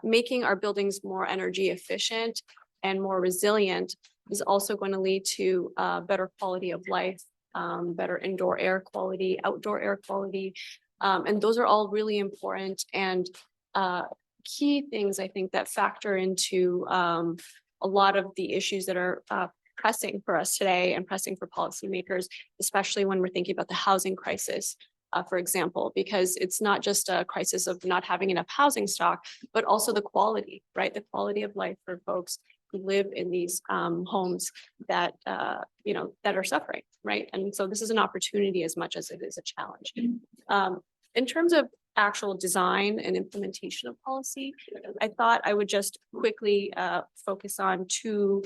making our buildings more energy efficient and more resilient is also going to lead to better quality of life, better indoor air quality, outdoor air quality. And those are all really important and key things, I think, that factor into a lot of the issues that are pressing for us today and pressing for policymakers, especially when we're thinking about the housing crisis, for example, because it's not just a crisis of not having enough housing stock, but also the quality, right? The quality of life for folks who live in these homes that, that are suffering, right? And so this is an opportunity as much as it is a challenge. In terms of actual design and implementation of policy, I thought I would just quickly focus on two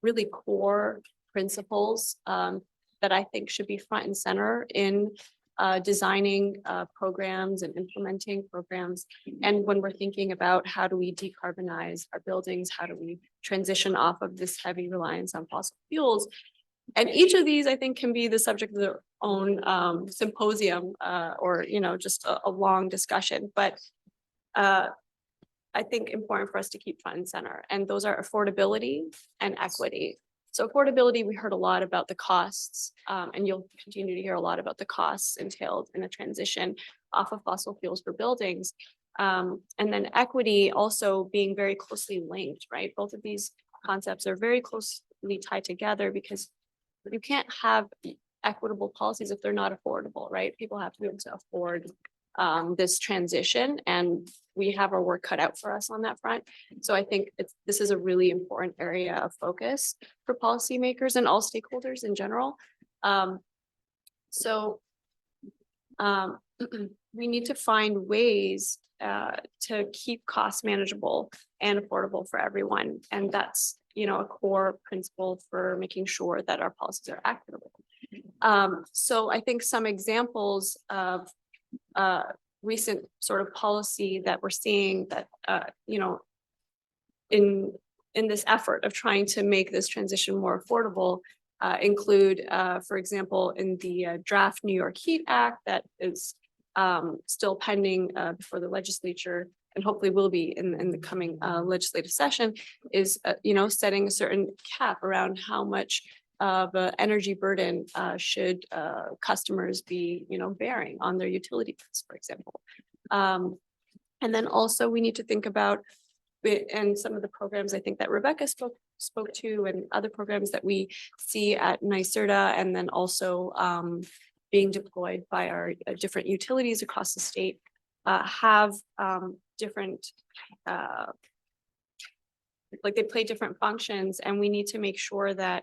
really core principles that I think should be front and center in designing programs and implementing programs. And when we're thinking about how do we decarbonize our buildings, how do we transition off of this heavy reliance on fossil fuels? And each of these, I think, can be the subject of their own symposium or, just a long discussion. But I think important for us to keep front and center, and those are affordability and equity. So affordability, we heard a lot about the costs, and you'll continue to hear a lot about the costs entailed in a transition off of fossil fuels for buildings. And then equity also being very closely linked, right? Both of these concepts are very closely tied together because you can't have equitable policies if they're not affordable, right? People have to be able to afford this transition, and we have our work cut out for us on that front. So I think this is a really important area of focus for policymakers and all stakeholders in general. We need to find ways to keep costs manageable and affordable for everyone. And that's, a core principle for making sure that our policies are equitable. So I think some examples of recent sort of policy that we're seeing that, in this effort of trying to make this transition more affordable include, for example, in the draft New York Heat Act that is still pending before the legislature and hopefully will be in the coming legislative session is, setting a certain cap around how much of an energy burden should customers be, bearing on their utility bills, for example. And then also we need to think about and some of the programs I think that Rebecca spoke to and other programs that we see at NYSERDA and then also being deployed by our different utilities across the state have different they play different functions, and we need to make sure that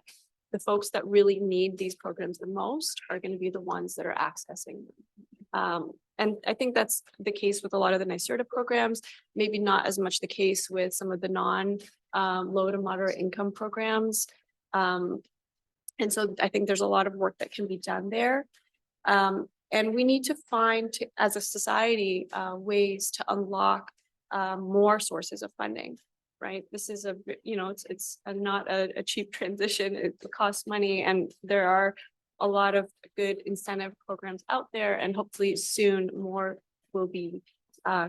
the folks that really need these programs the most are going to be the ones that are accessing them. And I think that's the case with a lot of the NYSERDA programs, maybe not as much the case with some of the low to moderate income programs. And so I think there's a lot of work that can be done there. And we need to find, as a society, ways to unlock more sources of funding. Right. This is it's not a cheap transition. It costs money, and there are a lot of good incentive programs out there, and hopefully soon more will be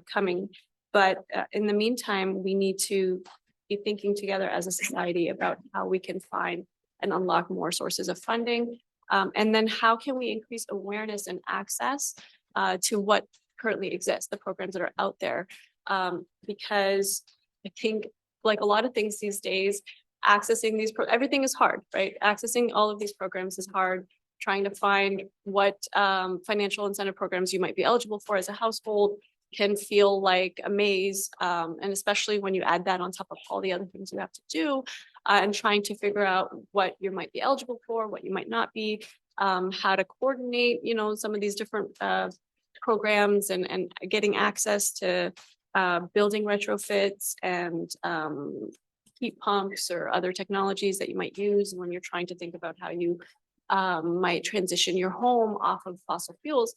coming. But in the meantime, we need to be thinking together as a society about how we can find and unlock more sources of funding. And then how can we increase awareness and access to what currently exists, the programs that are out there? Because I think, like a lot of things these days, accessing these everything is hard, right? Accessing all of these programs is hard. Trying to find what financial incentive programs you might be eligible for as a household can feel like a maze. And especially when you add that on top of all the other things you have to do, and trying to figure out what you might be eligible for, what you might not be, how to coordinate, some of these different programs and getting access to building retrofits and heat pumps or other technologies that you might use when you're trying to think about how you might transition your home off of fossil fuels.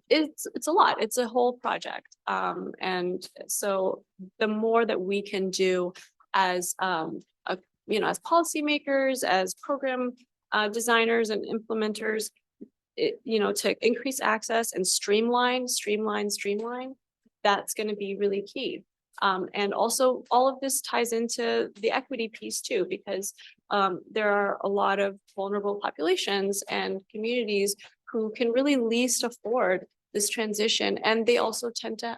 It's a lot. It's a whole project. And so the more that we can do as as policymakers, as program designers and implementers, to increase access and streamline, that's going to be really key. And also all of this ties into the equity piece too, because there are a lot of vulnerable populations and communities who can really least afford this transition. And they also tend to,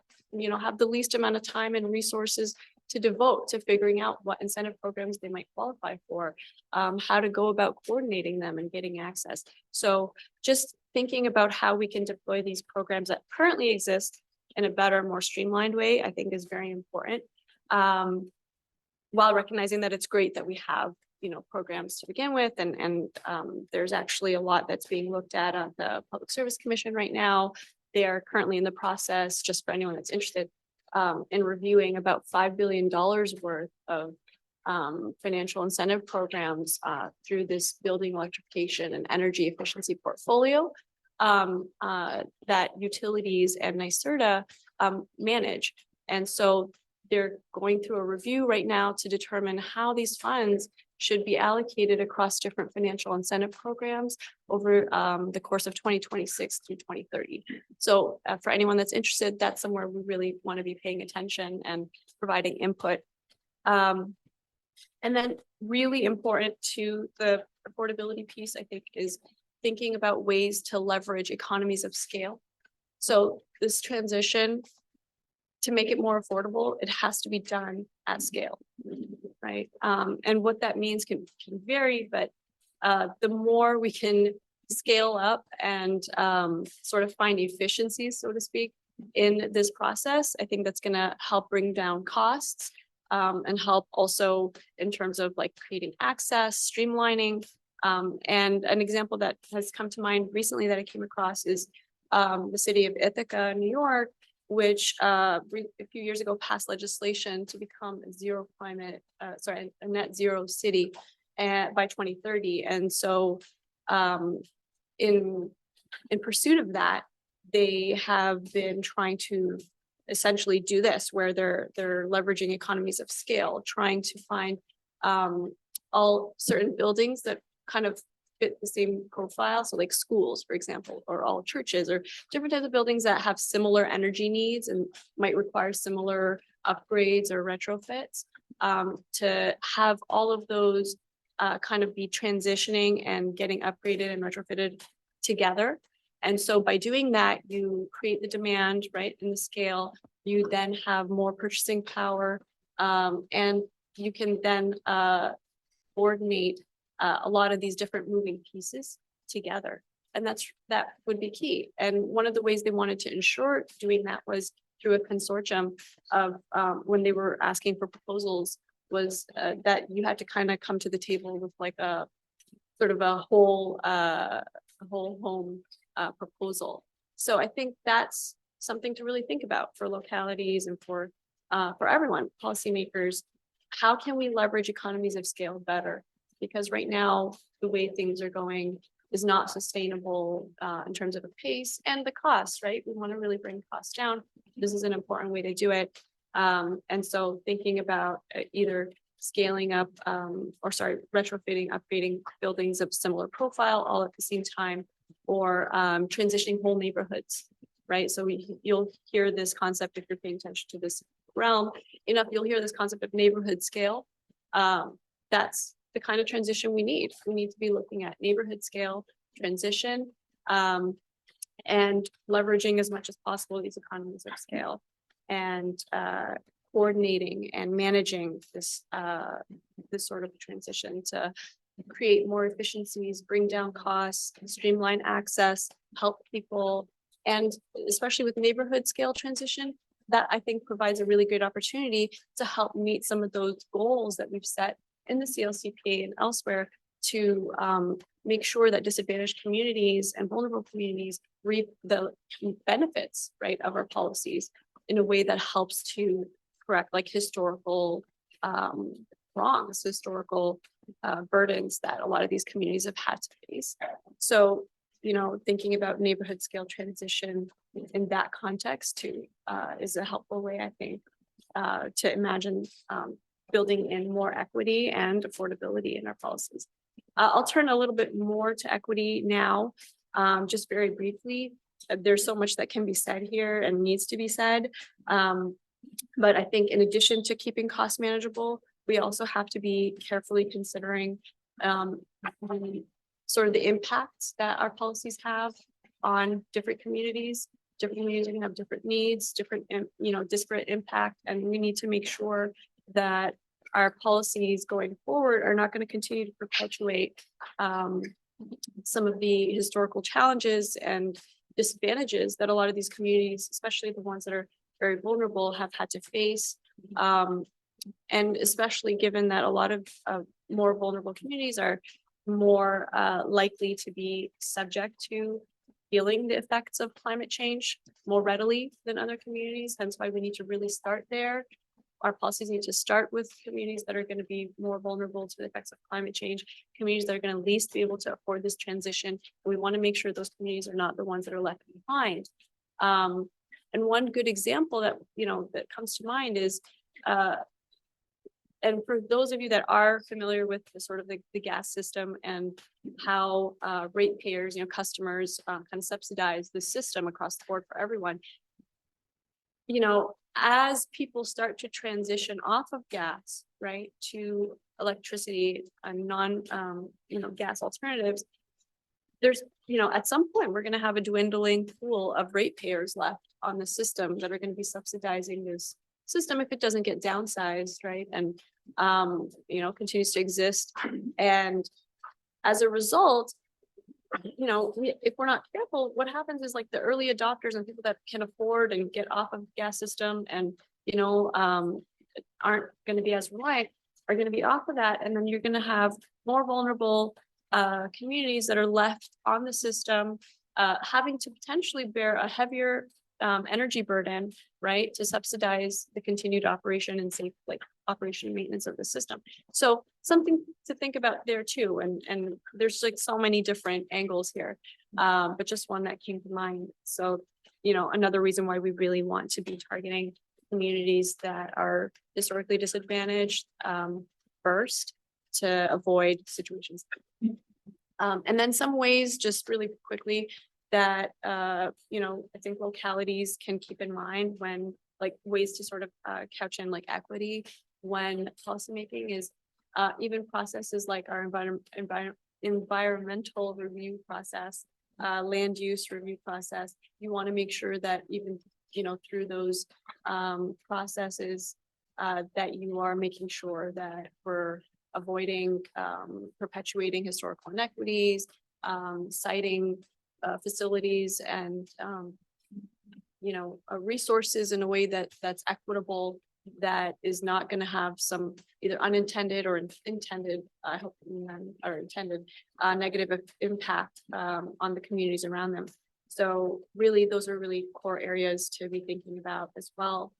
have the least amount of time and resources to devote to figuring out what incentive programs they might qualify for, how to go about coordinating them and getting access. So just thinking about how we can deploy these programs that currently exist in a better, more streamlined way, I think is very important. While recognizing that it's great that we have, programs to begin with, and there's actually a lot that's being looked at the Public Service Commission right now. They are currently in the process, just for anyone that's interested, in reviewing about $5 billion worth of financial incentive programs through this building electrification and energy efficiency portfolio. that utilities and NYSERDA manage. And so they're going through a review right now to determine how these funds should be allocated across different financial incentive programs over the course of 2026 through 2030. So for anyone that's interested, that's somewhere we really want to be paying attention and providing input. And then really important to the affordability piece, I think, is thinking about ways to leverage economies of scale. So this transition, to make it more affordable, it has to be done at scale, right? And what that means can vary, but the more we can scale up and sort of find efficiencies, so to speak, in this process, I think that's going to help bring down costs and help also in terms of like creating access, streamlining. And an example that has come to mind recently that I came across is the city of Ithaca, New York, which a few years ago passed legislation to become a net zero city by 2030. And so in pursuit of that, they have been trying to essentially do this, where they're leveraging economies of scale, trying to find all certain buildings that kind of fit the same profile. So like schools, for example, or all churches, or different types of buildings that have similar energy needs and might require similar upgrades or retrofits, to have all of those kind of be transitioning and getting upgraded and retrofitted together. And so by doing that, you create the demand, right, in the scale. You then have more purchasing power, and you can then coordinate a lot of these different moving pieces together. And that would be key. And one of the ways they wanted to ensure doing that was through a consortium of when they were asking for proposals, was that you had to kind of come to the table with like a sort of a whole home proposal. So I think that's something to really think about for localities and for everyone, policymakers. How can we leverage economies of scale better? Because right now, the way things are going is not sustainable in terms of the pace and the cost, right? We want to really bring costs down. This is an important way to do it. And so thinking about either scaling up retrofitting, upgrading buildings of similar profile all at the same time, or transitioning whole neighborhoods, right? So you'll hear this concept, if you're paying attention to this realm enough, you'll hear this concept of neighborhood scale. That's the kind of transition we need. We need to be looking at neighborhood scale transition and leveraging as much as possible these economies of scale, and coordinating and managing this sort of transition to create more efficiencies, bring down costs, streamline access, help people, and especially with neighborhood scale transition, that I think provides a really good opportunity to help meet some of those goals that we've set in the CLCPA and elsewhere to make sure that disadvantaged communities and vulnerable communities reap the benefits, right, of our policies in a way that helps to correct like historical wrongs, historical burdens that a lot of these communities have had to face. So, you know, thinking about neighborhood scale transition in that context too is a helpful way, I think, to imagine building in more equity and affordability in our policies. I'll turn a little bit more to equity now, just very briefly. There's so much that can be said here and needs to be said. But I think in addition to keeping costs manageable, we also have to be carefully considering sort of the impacts that our policies have on different communities. Different communities are going to have different needs, different, disparate impact, and we need to make sure that our policies going forward are not going to continue to perpetuate some of the historical challenges and disadvantages that a lot of these communities, especially the ones that are very vulnerable, have had to face. And especially given that a lot of more vulnerable communities are more likely to be subject to feeling the effects of climate change more readily than other communities. Hence why we need to really start there our policies need to start with communities that are going to be more vulnerable to the effects of climate change, communities that are going to least be able to afford this transition. And we want to make sure those communities are not the ones that are left behind. And one good example that, that comes to mind is, and for those of you that are familiar with the sort of the gas system and how ratepayers, customers kind of subsidize the system across the board for everyone, as people start to transition off of gas, right, to electricity and gas alternatives, there's, at some point, we're going to have a dwindling pool of ratepayers left on the system that are going to be subsidizing this system if it doesn't get downsized, right, and continues to exist. And as a result, if we're not careful, what happens is like the early adopters and people that can afford and get off of gas system and aren't going to be as reliant are going to be off of that, and then you're going to have more vulnerable communities that are left on the system, having to potentially bear a heavier energy burden, right, to subsidize the continued operation and safe operation and maintenance of the system. So something to think about there too. And there's like so many different angles here, but just one that came to mind. So, another reason why we really want to be targeting communities that are historically disadvantaged first to avoid situations. And then some ways, just really quickly, that I think localities can keep in mind when ways to sort of couch in equity when policymaking is even processes like our environmental review process, land use review process. You want to make sure that even through those processes that you are making sure that we're avoiding perpetuating historical inequities, citing facilities and resources in a way that's equitable, that is not going to have some either unintended or intended, I hope none are intended, negative impact on the communities around them. So really, those are really core areas to be thinking about as well.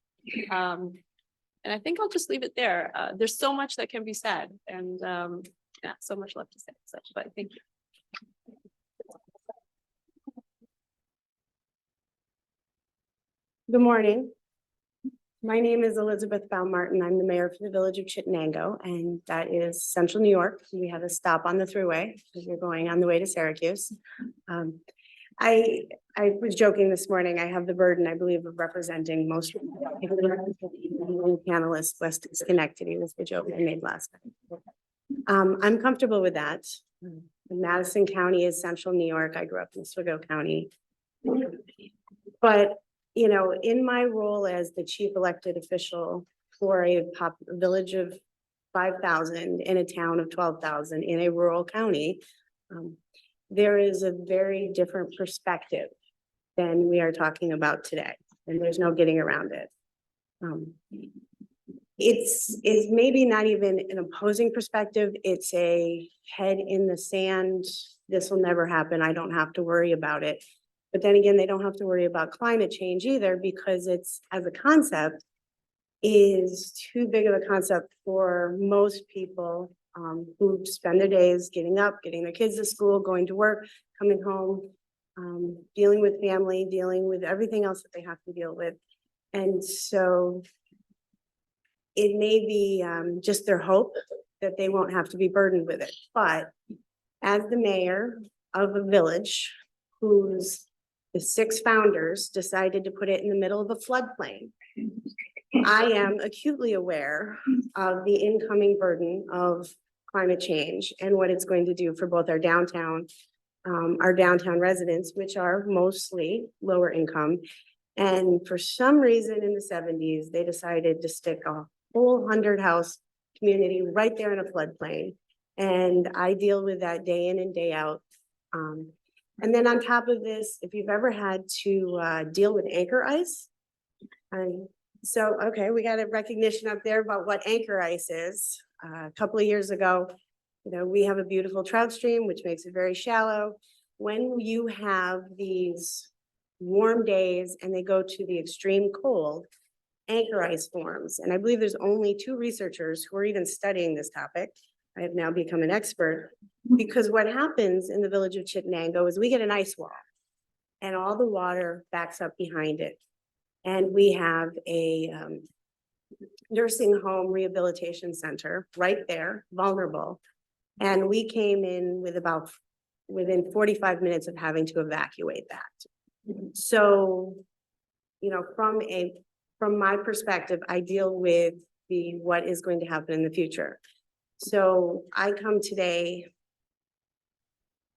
And I think I'll just leave it there. There's so much that can be said, and so much left to say. So, but thank you. Good morning. My name is Elizabeth Baumgarten. I'm the mayor for the village of Chittenango, and that is central New York. We have a stop on the thruway if you're going on the way to Syracuse. I was joking this morning. I have the burden, I believe, of representing most panelists west of Schenectady was the joke I made last night. I'm comfortable with that. Madison County is central New York. I grew up in Oswego County. But in my role as the chief elected official for a village of 5,000 in a town of 12,000 in a rural county, there is a very different perspective than we are talking about today, and there's no getting around it. It's maybe not even an opposing perspective. It's a head in the sand. This will never happen. I don't have to worry about it. But then again, they don't have to worry about climate change either, because it's, as a concept, is too big of a concept for most people who spend their days getting up, getting their kids to school, going to work, coming home, dealing with family, dealing with everything else that they have to deal with. And so it may be just their hope that they won't have to be burdened with it. But as the mayor of a village whose the 6 founders decided to put it in the middle of a floodplain, I am acutely aware of the incoming burden of climate change and what it's going to do for both our downtown residents, which are mostly lower income. And for some reason in the 70s, they decided to stick a whole 100-house community right there in a floodplain. And I deal with that day in and day out. And then on top of this, if you've ever had to deal with anchor ice, okay, we got a recognition up there about what anchor ice is. A couple of years ago, we have a beautiful trout stream, which makes it very shallow. When you have these warm days and they go to the extreme cold, anchor ice forms. And I believe there's only 2 researchers who are even studying this topic. I have now become an expert because what happens in the village of Chittenango is we get an ice wall and all the water backs up behind it. And we have a nursing home rehabilitation center right there, vulnerable. And we came in with within 45 minutes of having to evacuate that. So, you know, from my perspective, I deal with what is going to happen in the future. So I come today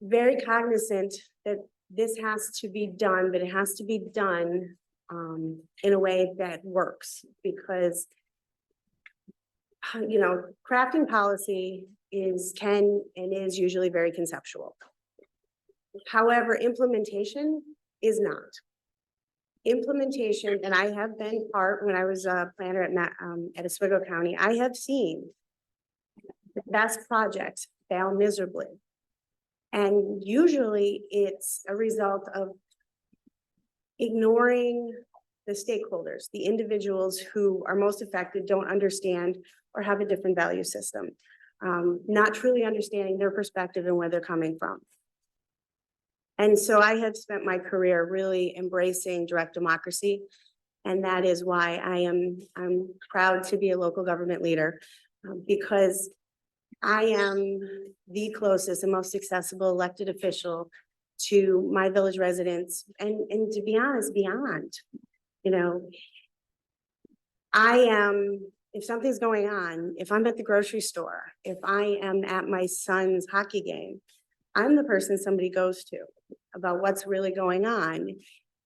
very cognizant that this has to be done, but it has to be done in a way that works, because you know, crafting policy can and is usually very conceptual. However, implementation is not. Implementation, and I have been part when I was a planner at Oswego County, I have seen the best projects fail miserably. And usually it's a result of ignoring the stakeholders, the individuals who are most affected, don't understand or have a different value system, not truly understanding their perspective and where they're coming from. And so I have spent my career really embracing direct democracy. And that is why I'm proud to be a local government leader, because I am the closest and most accessible elected official to my village residents. And to be honest, beyond, you know, I am, if something's going on, if I'm at the grocery store, if I am at my son's hockey game, I'm the person somebody goes to about what's really going on.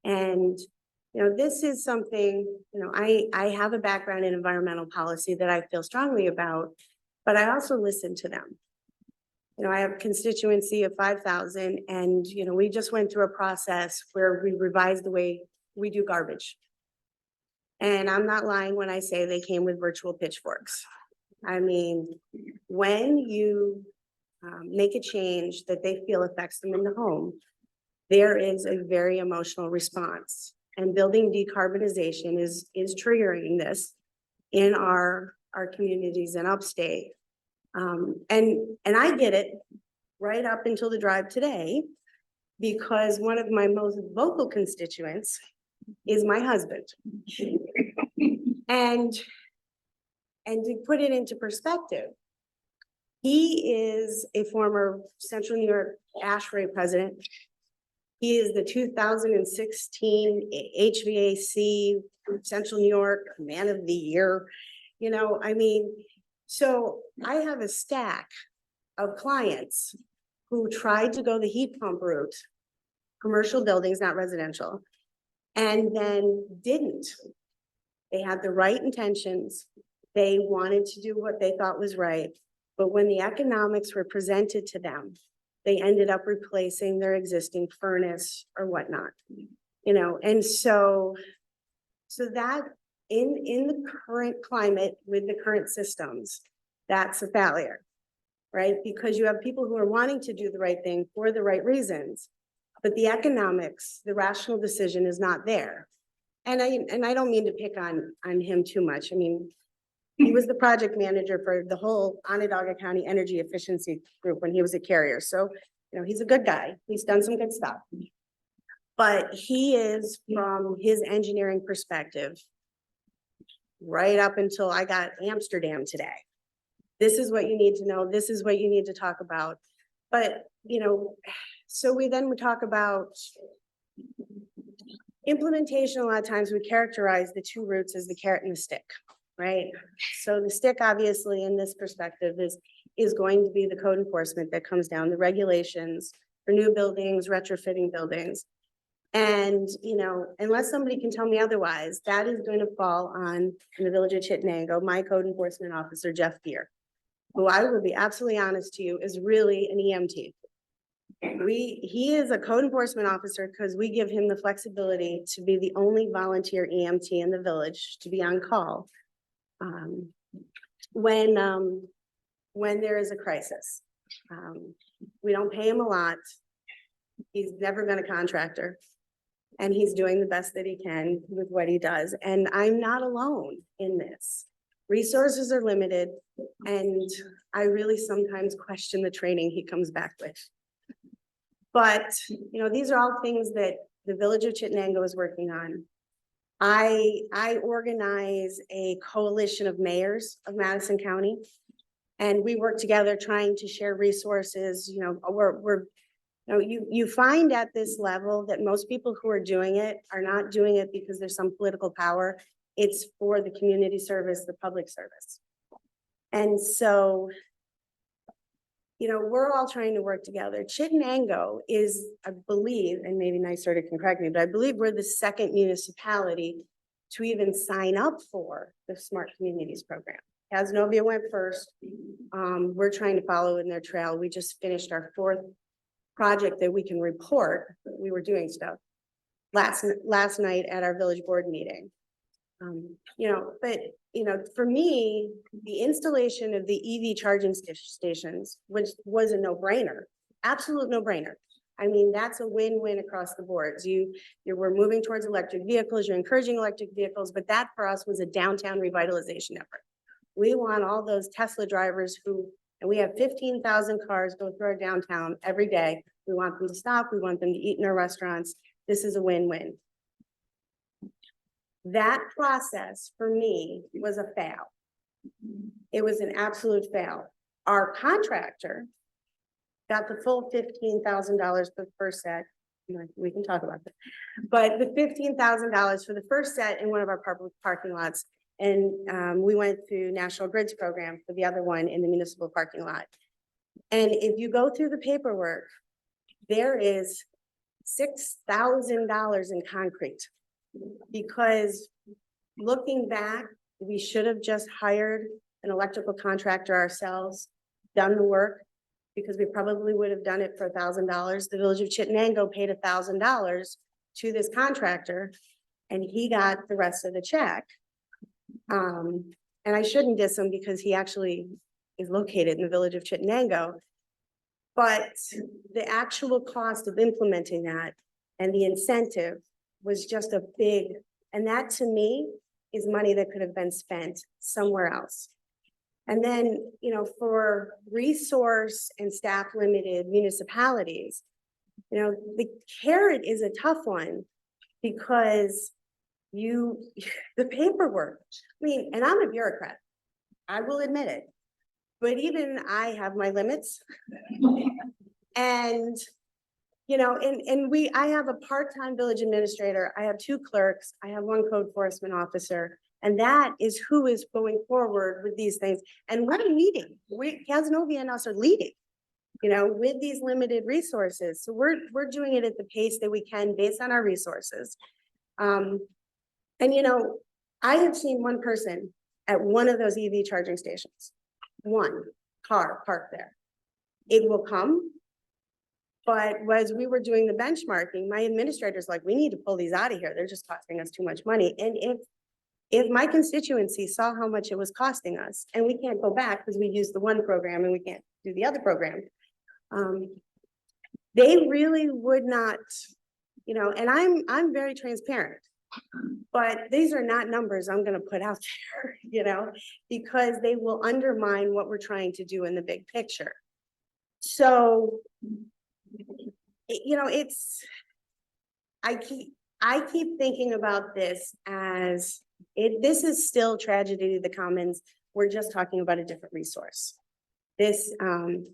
And, you know, this is something, you know, I have a background in environmental policy that I feel strongly about, but I also listen to them. You know, I have a constituency of 5,000 and, you know, we just went through a process where we revised the way we do garbage. And I'm not lying when I say they came with virtual pitchforks. I mean, when you make a change that they feel affects them in the home, there is a very emotional response. And building decarbonization is triggering this in our communities in upstate. And I get it right up until the drive today, because one of my most vocal constituents is my husband. And to put it into perspective, he is a former Central New York ASHRAE president. He is the 2016 HVAC Central New York Man of the Year. You know, I mean, so I have a stack of clients who tried to go the heat pump route, commercial buildings, not residential, and then didn't. They had the right intentions. They wanted to do what they thought was right. But when the economics were presented to them, they ended up replacing their existing furnace or whatnot, you know, and so that in the current climate with the current systems, that's a failure, right? Because you have people who are wanting to do the right thing for the right reasons, but the economics, the rational decision is not there. And I don't mean to pick on him too much. I mean, he was the project manager for the whole Onondaga County Energy Efficiency Group when he was a carrier. So, you know, he's a good guy. He's done some good stuff. But he is, from his engineering perspective, right up until I got Amsterdam today. This is what you need to know. This is what you need to talk about. But, you know, so we talk about implementation. A lot of times we characterize the two routes as the carrot and the stick. Right. So the stick, obviously, in this perspective is going to be the code enforcement that comes down, the regulations for new buildings, retrofitting buildings. And, you know, unless somebody can tell me otherwise, that is going to fall on, in the village of Chittenango, my code enforcement officer, Jeff Gear, who I will be absolutely honest to you is really an EMT. He is a code enforcement officer because we give him the flexibility to be the only volunteer EMT in the village to be on call. When there is a crisis. We don't pay him a lot. He's never been a contractor. And he's doing the best that he can with what he does. And I'm not alone in this. Resources are limited, and I really sometimes question the training he comes back with. But, these are all things that the Village of Chittenango is working on. I organize a coalition of mayors of Madison County. And we work together trying to share resources, you find at this level that most people who are doing it are not doing it because there's some political power. It's for the community service, the public service. And so, we're all trying to work together. Chittenango is, I believe, and maybe NYSERDA can correct me, but I believe we're the second municipality to even sign up for the Smart Communities program. Casnovia went first. We're trying to follow in their trail. We just finished our 4th project that we can report. We were doing stuff last night at our village board meeting. For me, the installation of the EV charging stations, which was a no-brainer, absolute no-brainer. I mean, that's a win-win across the boards. We're moving towards electric vehicles, you're encouraging electric vehicles, but that for us was a downtown revitalization effort. We want all those Tesla drivers and we have 15,000 cars go through our downtown every day. We want them to stop. We want them to eat in our restaurants. This is a win-win. That process for me was a fail. It was an absolute fail. Our contractor got the full $15,000 for the first set. We can talk about that. But the $15,000 for the first set in one of our public parking lots. And we went through National Grid's program for the other one in the municipal parking lot. And if you go through the paperwork, there is $6,000 in concrete. Because looking back, we should have just hired an electrical contractor ourselves, done the work, because we probably would have done it for $1,000. The Village of Chittenango paid $1,000 to this contractor, and he got the rest of the check. And I shouldn't diss him because he actually is located in the Village of Chittenango. But the actual cost of implementing that and the incentive was just a big, and that to me is money that could have been spent somewhere else. And then, for resource and staff limited municipalities, the carrot is a tough one because the paperwork, and I'm a bureaucrat, I will admit it, but even I have my limits. And I have a part-time village administrator. I have 2 clerks. I have 1 code enforcement officer. And that is who is going forward with these things. And we're leading. Casnovia and us are leading, with these limited resources. So we're doing it at the pace that we can based on our resources. And I have seen one person at one of those EV charging stations, 1 car parked there. It will come. But as we were doing the benchmarking, my administrator's like, we need to pull these out of here. They're just costing us too much money. And if my constituency saw how much it was costing us, and we can't go back because we used the one program and we can't do the other program, they really would not, and I'm very transparent, but these are not numbers I'm going to put out there, because they will undermine what we're trying to do in the big picture. So, I keep thinking about this as this is still tragedy of the commons. We're just talking about a different resource. And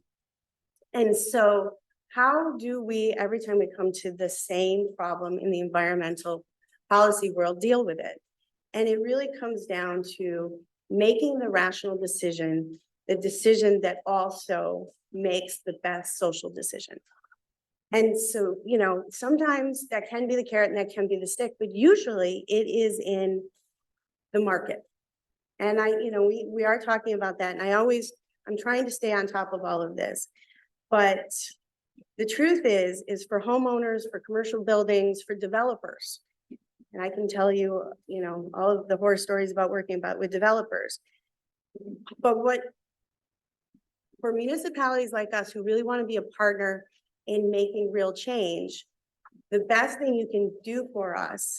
so how do we, every time we come to the same problem in the environmental policy world, deal with it? And it really comes down to making the rational decision, the decision that also makes the best social decision. And so, sometimes that can be the carrot and that can be the stick, but usually it is in the market. And we are talking about that. And I'm trying to stay on top of all of this, but the truth is for homeowners, for commercial buildings, for developers. And I can tell you, all of the horror stories about working with developers, but for municipalities like us who really want to be a partner in making real change, the best thing you can do for us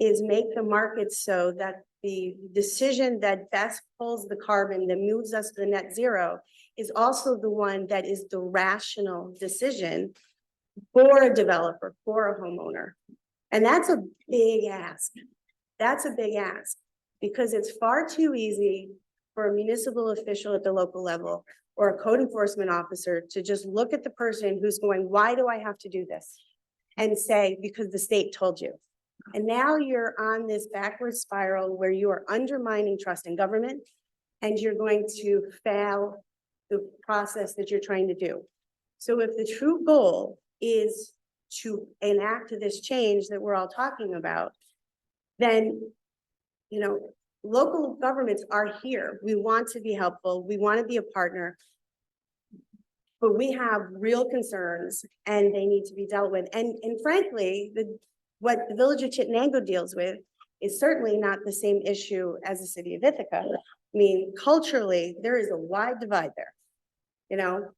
is make the market so that the decision that best pulls the carbon, that moves us to the net zero, is also the one that is the rational decision for a developer, for a homeowner. And that's a big ask. That's a big ask, because it's far too easy for a municipal official at the local level or a code enforcement officer to just look at the person who's going, why do I have to do this? And say, because the state told you. And now you're on this backward spiral where you are undermining trust in government, and you're going to fail the process that you're trying to do. So if the true goal is to enact this change that we're all talking about, then, you know, local governments are here. We want to be helpful. We want to be a partner. But we have real concerns and they need to be dealt with. And frankly, what the village of Chittenango deals with is certainly not the same issue as the city of Ithaca. I mean, culturally, there is a wide divide there. You know,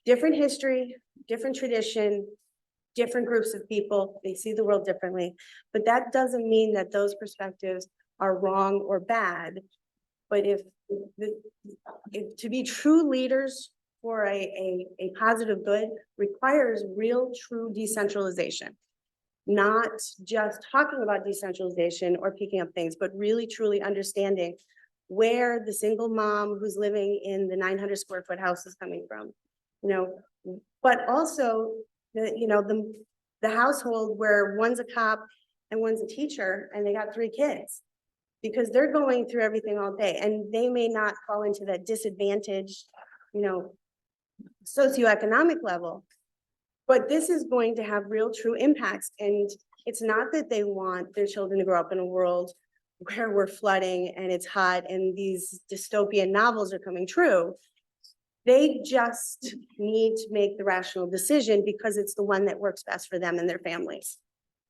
different history, different tradition, different groups of people, they see the world differently. But that doesn't mean that those perspectives are wrong or bad. But if to be true leaders for a positive good requires real, true decentralization. Not just talking about decentralization or picking up things, but really, truly understanding where the single mom who's living in the 900 square foot house is coming from, you know, but also the household where one's a cop and one's a teacher and they got 3 kids, because they're going through everything all day and they may not fall into that disadvantaged, you know, socioeconomic level. But this is going to have real true impacts. And it's not that they want their children to grow up in a world where we're flooding and it's hot and these dystopian novels are coming true. They just need to make the rational decision because it's the one that works best for them and their families.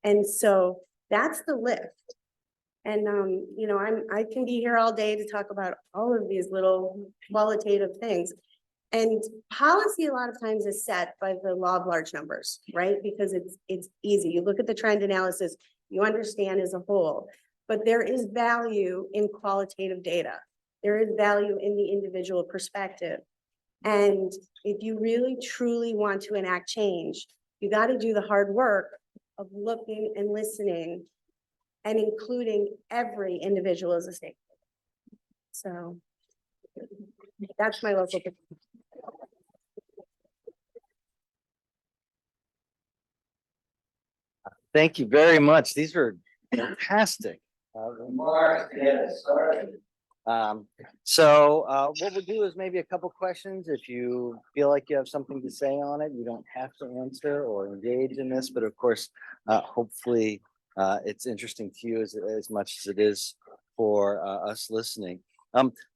And so that's the lift. And, you know, I can be here all day to talk about all of these little qualitative things. And policy a lot of times is set by the law of large numbers, right? Because it's easy. You look at the trend analysis, you understand as a whole, but there is value in qualitative data. There is value in the individual perspective. And if you really truly want to enact change, you got to do the hard work of looking and listening and including every individual as a stakeholder. So that's my local. Thank you very much. These were fantastic remarks. Yes, sorry. So what we'll do is maybe a couple questions. If you feel like you have something to say on it, you don't have to answer or engage in this, but of course, hopefully it's interesting to you as much as it is for us listening.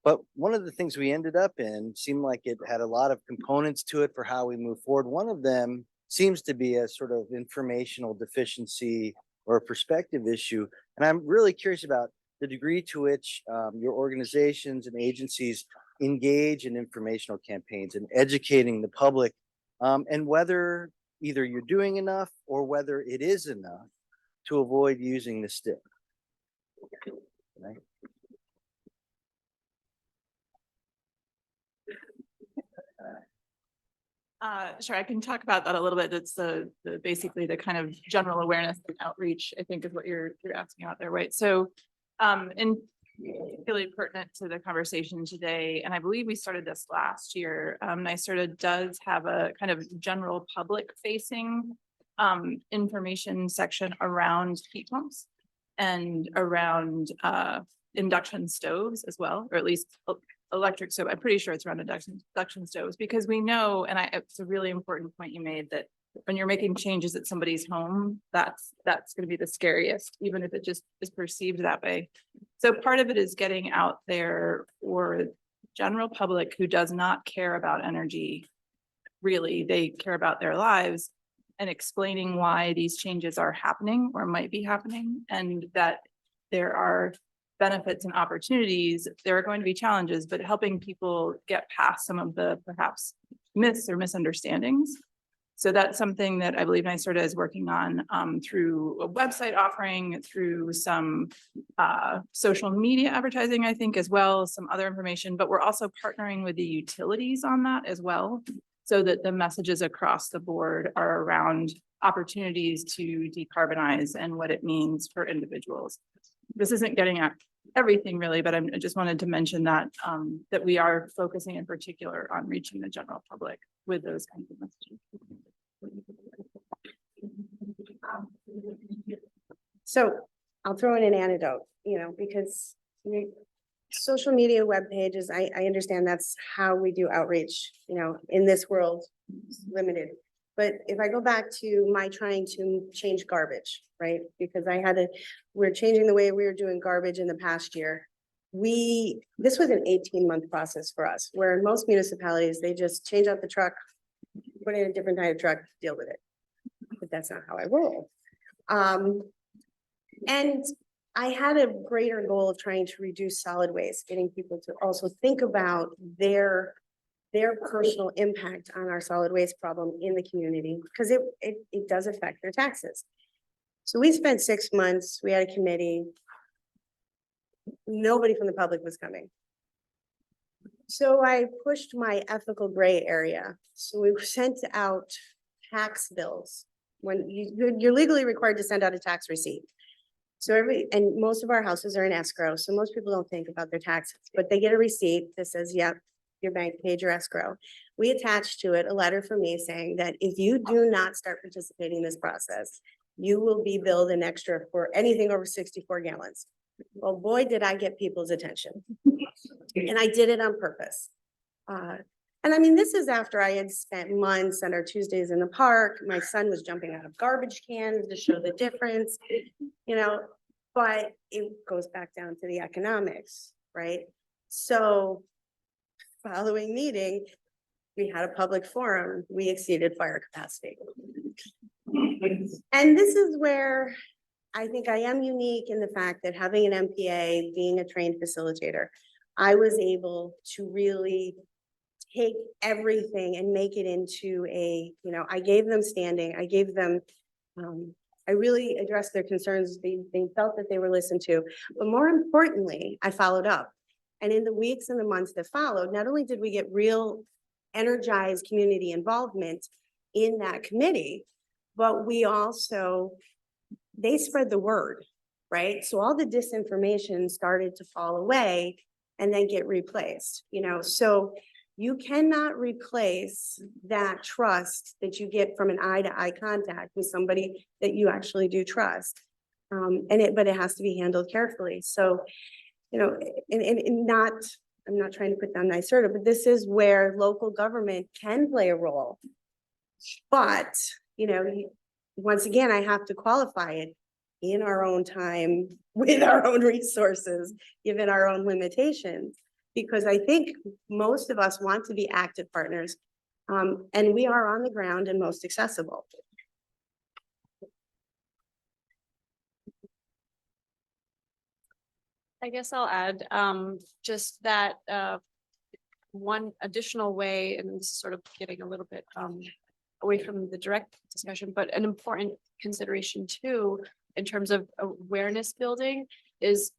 But one of the things we ended up in seemed like it had a lot of components to it for how we move forward. One of them seems to be a sort of informational deficiency or a perspective issue. And I'm really curious about the degree to which your organizations and agencies engage in informational campaigns and educating the public, and whether either you're doing enough or whether it is enough to avoid using the stick. Right? Sure, I can talk about that a little bit. That's basically the kind of general awareness and outreach, I think, is what you're asking out there, right? So, and really pertinent to the conversation today, and I believe we started this last year. NYSERDA does have a kind of general public facing information section around heat pumps and around induction stoves as well, or at least electric stove. I'm pretty sure it's around induction stoves, because we know, and it's a really important point you made, that when you're making changes at somebody's home, that's going to be the scariest, even if it just is perceived that way. So part of it is getting out there for general public who does not care about energy. Really, they care about their lives, and explaining why these changes are happening or might be happening, and that there are benefits and opportunities. There are going to be challenges, but helping people get past some of the perhaps myths or misunderstandings So that's something that I believe NYSERDA is working on through a website offering, through some social media advertising, I think, as well, some other information, but we're also partnering with the utilities on that as well, so that the messages across the board are around opportunities to decarbonize and what it means for individuals. This isn't getting at everything really, but I just wanted to mention that that we are focusing in particular on reaching the general public with those kinds of messages. So I'll throw in an anecdote, because social media web pages, I understand that's how we do outreach, in this world, it's limited. But if I go back to my trying to change garbage, right? Because we're changing the way we were doing garbage in the past year. This was an 18-month process for us, where in most municipalities, they just change out the truck, put in a different type of truck, deal with it. But that's not how I roll. And I had a greater goal of trying to reduce solid waste, getting people to also think about their personal impact on our solid waste problem in the community, because it does affect their taxes. So we spent 6 months, we had a committee. Nobody from the public was coming. So I pushed my ethical gray area. So we sent out tax bills when you're legally required to send out a tax receipt. So and most of our houses are in escrow. So most people don't think about their taxes, but they get a receipt that says, yep, your bank paid your escrow. We attached to it a letter from me saying that if you do not start participating in this process, you will be billed an extra for anything over 64 gallons. Well, boy, did I get people's attention. And I did it on purpose. And I mean, this is after I had spent months on our Tuesdays in the park. My son was jumping out of garbage cans to show the difference, but it goes back down to the economics, right? So following meeting, we had a public forum, we exceeded fire capacity. And this is where I think I am unique in the fact that having an MPA, being a trained facilitator, I was able to really take everything and make it into I gave them standing, I gave them, I really addressed their concerns. They felt that they were listened to, but more importantly, I followed up. And in the weeks and the months that followed, not only did we get real energized community involvement in that committee, but we also, they spread the word, right? So all the disinformation started to fall away and then get replaced, so you cannot replace that trust that you get from an eye-to-eye contact with somebody that you actually do trust. But it has to be handled carefully. So, I'm not trying to put down NYSERDA, but this is where local government can play a role. But, once again, I have to qualify it in our own time, with our own resources, given our own limitations. Because I think most of us want to be active partners, and we are on the ground and most accessible. I guess I'll add just that one additional way, and this is sort of getting a little bit away from the direct discussion, but an important consideration too, in terms of awareness building is,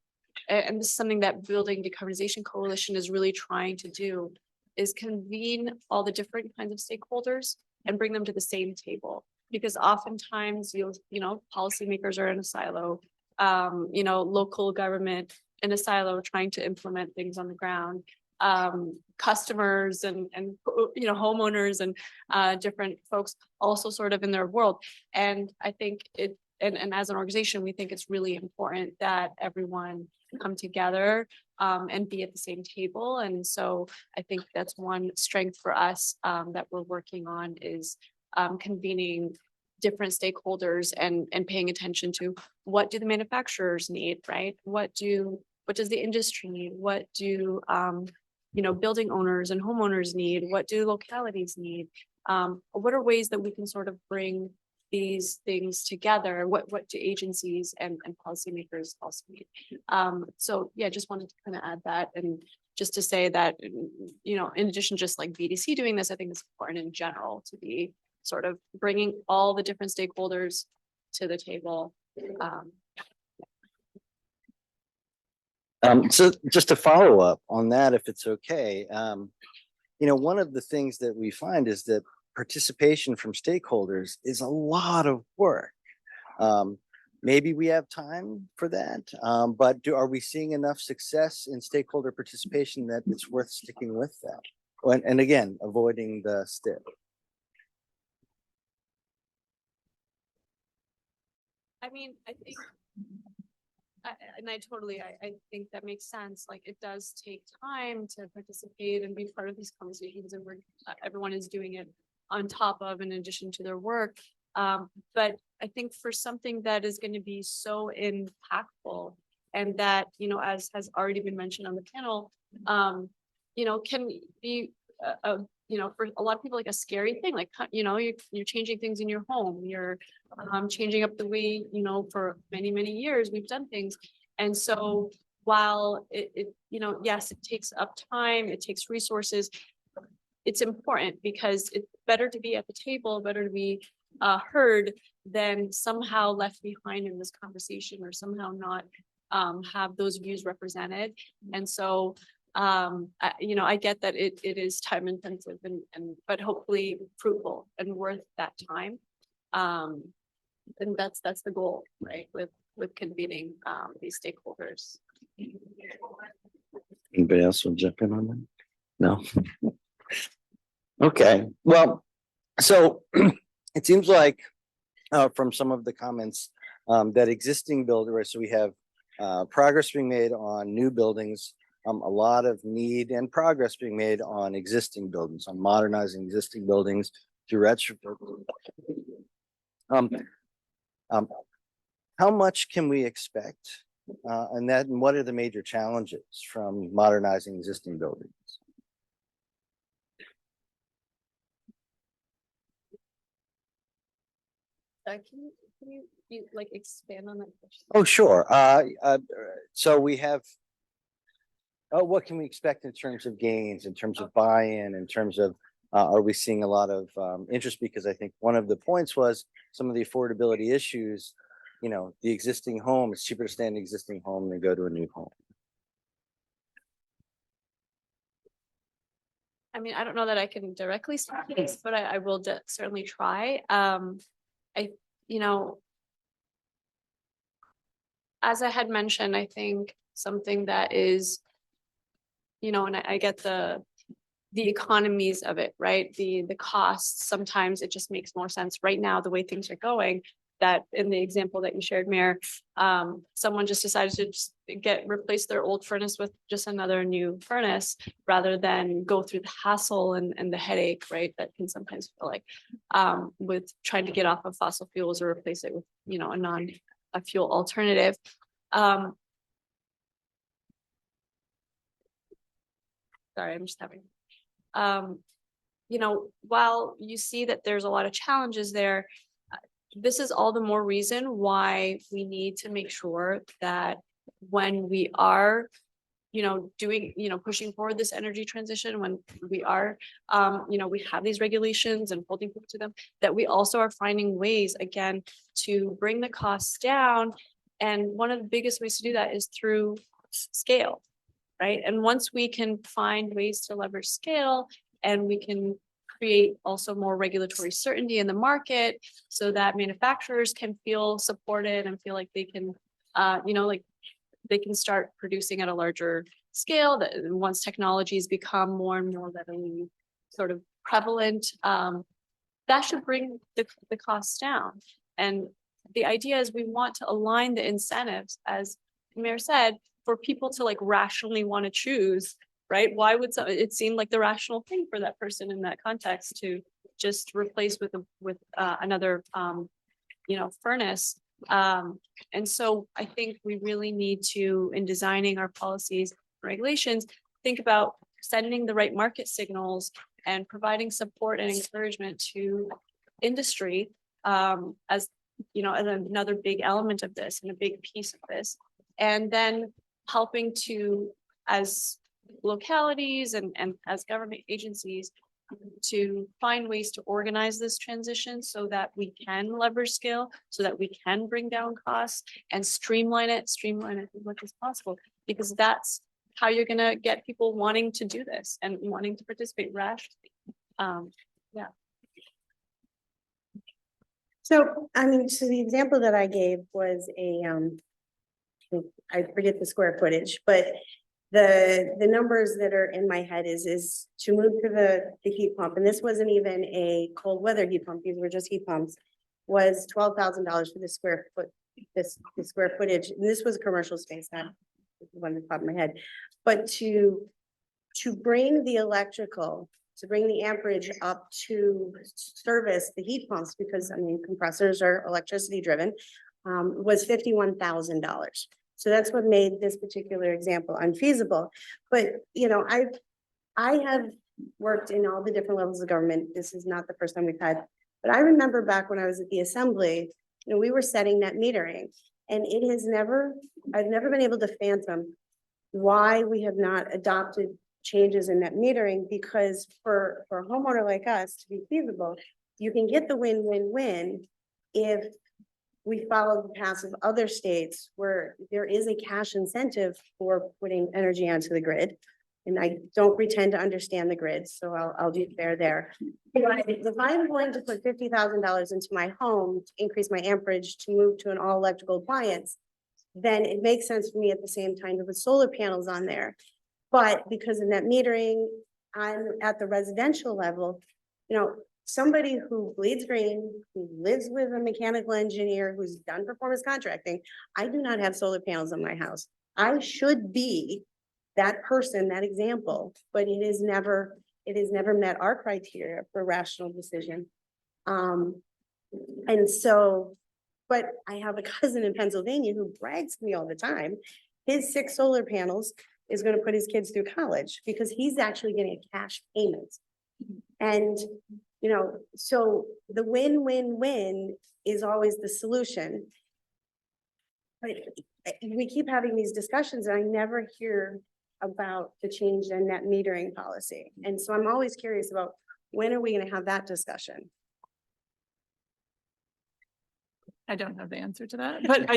and this is something that Building Decarbonization Coalition is really trying to do, is convene all the different kinds of stakeholders and bring them to the same table. Because oftentimes policymakers are in a silo, local government in a silo trying to implement things on the ground, customers and homeowners and different folks also sort of in their world. And I think and as an organization, we think it's really important that everyone come together and be at the same table. And so I think that's one strength for us that we're working on is convening different stakeholders and paying attention to what do the manufacturers need, right? What does the industry need? What do building owners and homeowners need? What do localities need? What are ways that we can sort of bring these things together? What do agencies and policymakers also need? So yeah, just wanted to kind of add that, and just to say that, in addition, just like BDC doing this, I think it's important in general to be sort of bringing all the different stakeholders to the table. So just to follow up on that, if it's okay, one of the things that we find is that participation from stakeholders is a lot of work. Maybe we have time for that, but are we seeing enough success in stakeholder participation that it's worth sticking with that? And again, avoiding the stick. I mean, I think, I think that makes sense. Like, it does take time to participate and be part of these conversations, and everyone is doing it on top of, in addition to their work. But I think for something that is going to be so impactful, and that, as has already been mentioned on the panel, can be for a lot of people, like a scary thing, like, you're changing things in your home, you're changing up the way, for many, many years we've done things. And so while yes, it takes up time, it takes resources, it's important because it's better to be at the table, better to be heard than somehow left behind in this conversation, or somehow not have those views represented. And so I get that it is time intensive, but hopefully fruitful and worth that time. And that's the goal, right? With convening these stakeholders. Anybody else will jump in on that? No. Okay, well, so it seems like from some of the comments that existing builders, so we have progress being made on new buildings, a lot of need and progress being made on existing buildings, on modernizing existing buildings to retrofit. How much can we expect? And what are the major challenges from modernizing existing buildings? Can you like expand on that question? Oh, sure. So we have, what can we expect in terms of gains, in terms of buy-in, in terms of, are we seeing a lot of interest? Because I think one of the points was some of the affordability issues, the existing home, it's cheaper to stay in the existing home than go to a new home. I mean, I don't know that I can directly speak to this, but I will certainly try. As I had mentioned, I think something that is, and I get the economies of it, right? The costs, sometimes it just makes more sense right now, the way things are going, that in the example that you shared, Mayor, someone just decided to just replace their old furnace with just another new furnace, rather than go through the hassle and the headache, right? That can sometimes feel like with trying to get off of fossil fuels or replace it with, a fuel alternative. Sorry, I'm just having, while you see that there's a lot of challenges there, this is all the more reason why we need to make sure that when we are, doing, pushing forward this energy transition, when we are, we have these regulations and holding people to them, that we also are finding ways, again, to bring the costs down. And one of the biggest ways to do that is through scale, right? And once we can find ways to leverage scale, and we can create also more regulatory certainty in the market, so that manufacturers can feel supported and feel like they can, they can start producing at a larger scale, that once technologies become more and more readily sort of prevalent, that should bring the costs down. And the idea is we want to align the incentives, as the Mayor said, for people to like rationally want to choose, right? Why would it seem like the rational thing for that person in that context to just replace with another furnace? And so I think we really need to, in designing our policies and regulations, think about sending the right market signals and providing support and encouragement to industry, as another big element of this and a big piece of this, and then helping to, as localities and as government agencies, to find ways to organize this transition so that we can leverage scale, so that we can bring down costs and streamline it as much as possible, because that's how you're gonna get people wanting to do this and wanting to participate rationally. Yeah. So, I mean, so the example that I gave was I forget the square footage, but the numbers that are in my head is to move to the heat pump, and this wasn't even a cold weather heat pump, these were just heat pumps, was $12,000 for the square foot, the square footage, and this was a commercial space, not one at the top of my head, but to bring the electrical, to bring the amperage up to service the heat pumps, because I mean, compressors are electricity driven, was $51,000. So that's what made this particular example unfeasible. But, you know, I have worked in all the different levels of government. This is not the first time we've had, but I remember back when I was at the assembly, you know, we were setting net metering, and I've never been able to fathom why we have not adopted changes in net metering, because for a homeowner like us to be feasible, you can get the win-win-win if we follow the paths of other states where there is a cash incentive for putting energy onto the grid. And I don't pretend to understand the grid, so I'll be fair there. But if I'm going to put $50,000 into my home to increase my amperage to move to an all electrical appliance, then it makes sense for me at the same time to put solar panels on there. But because of net metering, I'm at the residential level, you know, somebody who bleeds green, who lives with a mechanical engineer, who's done performance contracting, I do not have solar panels on my house. I should be that person, that example, but it has never met our criteria for rational decision. And so, but I have a cousin in Pennsylvania who brags to me all the time. His 6 solar panels is going to put his kids through college because he's actually getting a cash payment. And, you know, so the win-win-win is always the solution. But we keep having these discussions and I never hear about the change in net metering policy. And so I'm always curious about when are we going to have that discussion? I don't have the answer to that, but I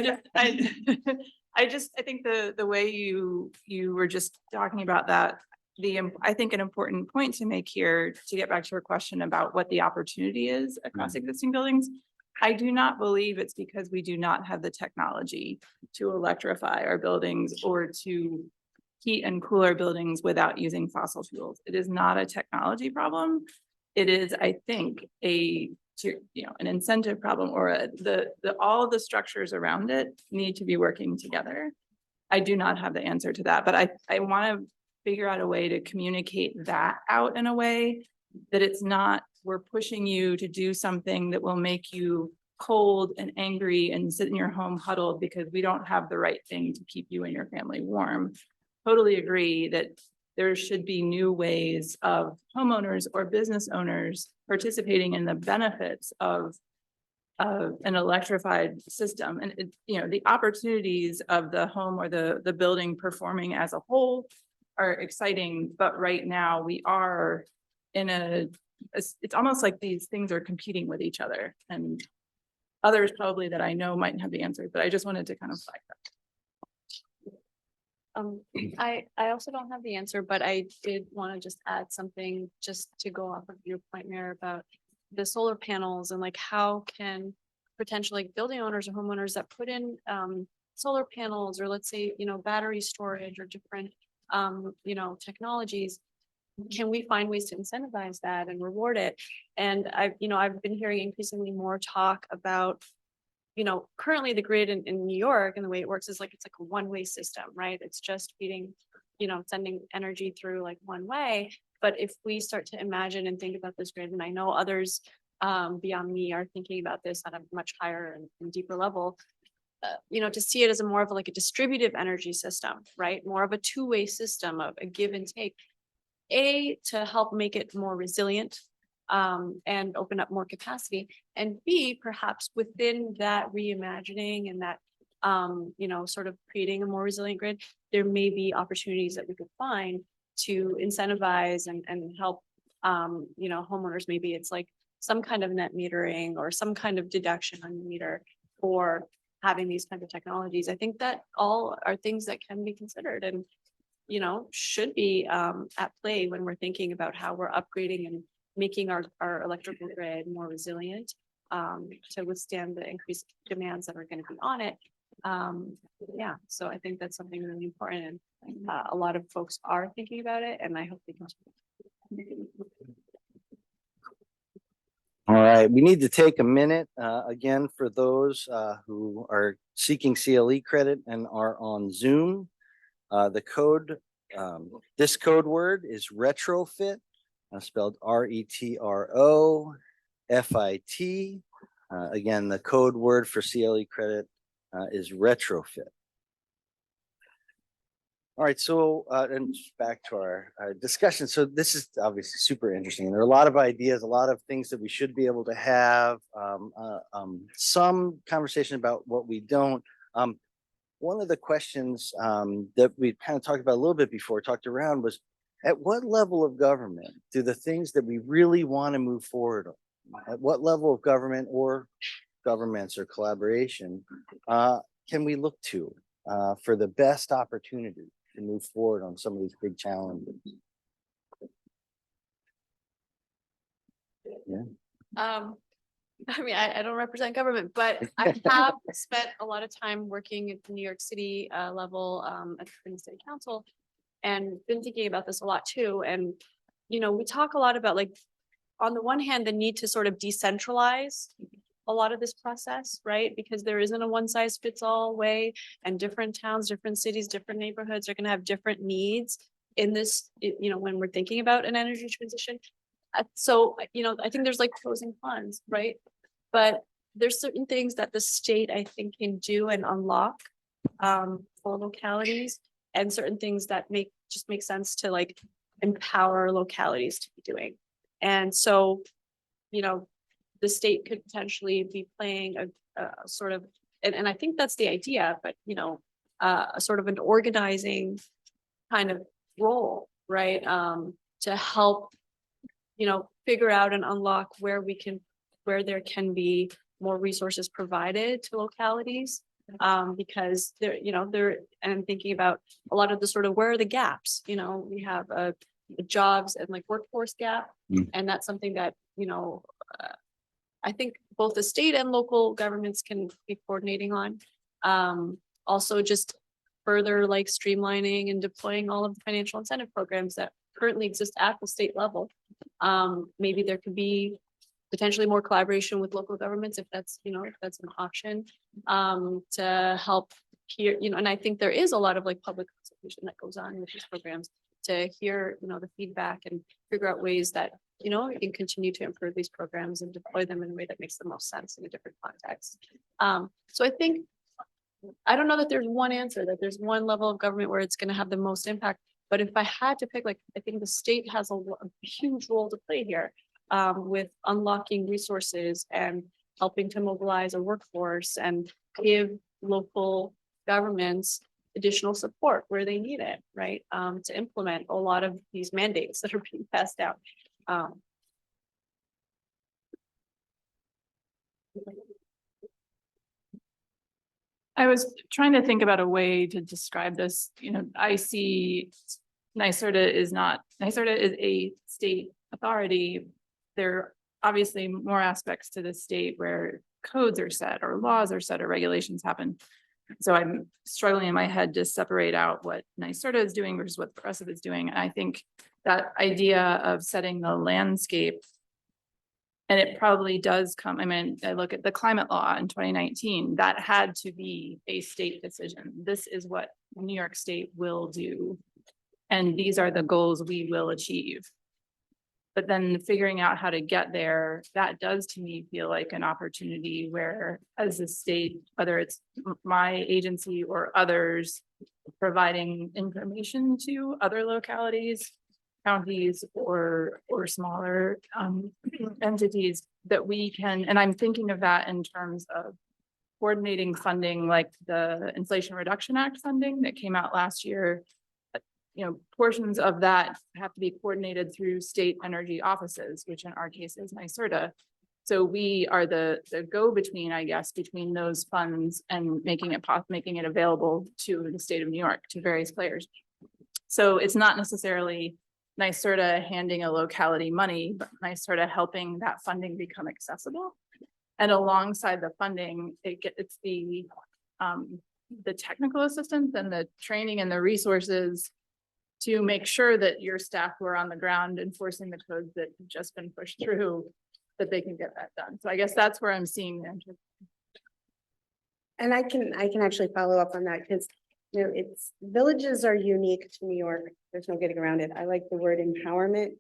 think the way you were just talking about that, I think an important point to make here, to get back to your question about what the opportunity is across existing buildings. I do not believe it's because we do not have the technology to electrify our buildings or to heat and cool our buildings without using fossil fuels. It is not a technology problem. It is, I think, an incentive problem, or all of the structures around it need to be working together. I do not have the answer to that, but I want to figure out a way to communicate that out in a way that it's not, we're pushing you to do something that will make you cold and angry and sit in your home huddled because we don't have the right thing to keep you and your family warm. Totally agree that there should be new ways of homeowners or business owners participating in the benefits of an electrified system. And the opportunities of the home or the building performing as a whole are exciting, but right now we are in it's almost like these things are competing with each other, and others probably that I know mightn't have the answer, but I just wanted to kind of flag that. I also don't have the answer, but I did want to just add something just to go off of your point, Mayor, about the solar panels and like how can potentially building owners or homeowners that put in solar panels, or let's say, battery storage or different, technologies, can we find ways to incentivize that and reward it? And I've been hearing increasingly more talk about, currently the grid in New York and the way it works is it's like a one-way system, right? It's just feeding, sending energy through like one way. But if we start to imagine and think about this grid, and I know others beyond me are thinking about this at a much higher and deeper level, to see it as more of like a distributive energy system, right? More of a two-way system of a give and take, to help make it more resilient and open up more capacity, and B, perhaps within that reimagining and that, sort of creating a more resilient grid, there may be opportunities that we could find to incentivize and help homeowners, maybe it's like some kind of net metering or some kind of deduction on the meter for having these kinds of technologies. I think that all are things that can be considered and, should be at play when we're thinking about how we're upgrading and making our electrical grid more resilient to withstand the increased demands that are going to be on it. Yeah, so I think that's something really important and a lot of folks are thinking about it and I hope they continue. All right, we need to take a minute again for those who are seeking CLE credit and are on Zoom. The code, this code word is retrofit, spelled RETROFIT. Again, the code word for CLE credit is retrofit. All right, so and back to our discussion. So this is obviously super interesting. And there are a lot of ideas, a lot of things that we should be able to have, some conversation about what we don't. One of the questions that we kind of talked about a little bit before, talked around, was at what level of government do the things that we really want to move forward on, at what level of government or governments or collaboration can we look to for the best opportunity to move forward on some of these big challenges? Yeah. I mean, I don't represent government, but I have spent a lot of time working at the New York City level at the City Council and been thinking about this a lot too. And, we talk a lot about like, on the one hand, the need to sort of decentralize a lot of this process, right? Because there isn't a one size fits all way and different towns, different cities, different neighborhoods are going to have different needs in this, when we're thinking about an energy transition. So, I think there's like pros and cons, right? But there's certain things that the state, I think, can do and unlock for localities and certain things that make sense to like empower localities to be doing. And so, the state could potentially be playing a sort of, and I think that's the idea, but, a sort of an organizing kind of role, right? To help, figure out and unlock where there can be more resources provided to localities. Because and I'm thinking about a lot of the sort of, where are the gaps? We have a jobs and like workforce gap. And that's something that, I think both the state and local governments can be coordinating on. Also just further like streamlining and deploying all of the financial incentive programs that currently exist at the state level. Maybe there could be potentially more collaboration with local governments if that's, if that's an option, to help hear, and I think there is a lot of like public consultation that goes on with these programs to hear, the feedback and figure out ways that, we can continue to improve these programs and deploy them in a way that makes the most sense in a different context. So I think, I don't know that there's one answer, that there's one level of government where it's going to have the most impact. But if I had to pick, like, I think the state has a huge role to play here with unlocking resources and helping to mobilize a workforce and give local governments additional support where they need it, right? To implement a lot of these mandates that are being passed out. I was trying to think about a way to describe this. I see NYSERDA is a state authority. There are obviously more aspects to the state where codes are set or laws are set or regulations happen. So I'm struggling in my head to separate out what NYSERDA is doing versus what the rest of it is doing. And I think that idea of setting the landscape, and it probably does come, I mean, I look at the climate law in 2019, that had to be a state decision. This is what New York State will do. And these are the goals we will achieve. But then figuring out how to get there, that does to me feel like an opportunity where, as a state, whether it's my agency or others, providing information to other localities, counties, or smaller entities, that we can, and I'm thinking of that in terms of coordinating funding, like the Inflation Reduction Act funding that came out last year. portions of that have to be coordinated through state energy offices, which in our case is NYSERDA. So we are the go-between, I guess, between those funds and making it available to the state of New York, to various players. So it's not necessarily NYSERDA handing a locality money, but NYSERDA helping that funding become accessible. And alongside the funding, it's the technical assistance and the training and the resources to make sure that your staff who are on the ground enforcing the codes that have just been pushed through, that they can get that done. So I guess that's where I'm seeing the interest. And I can actually follow up on that because, villages are unique to New York. There's no getting around it. I like the word empowerment.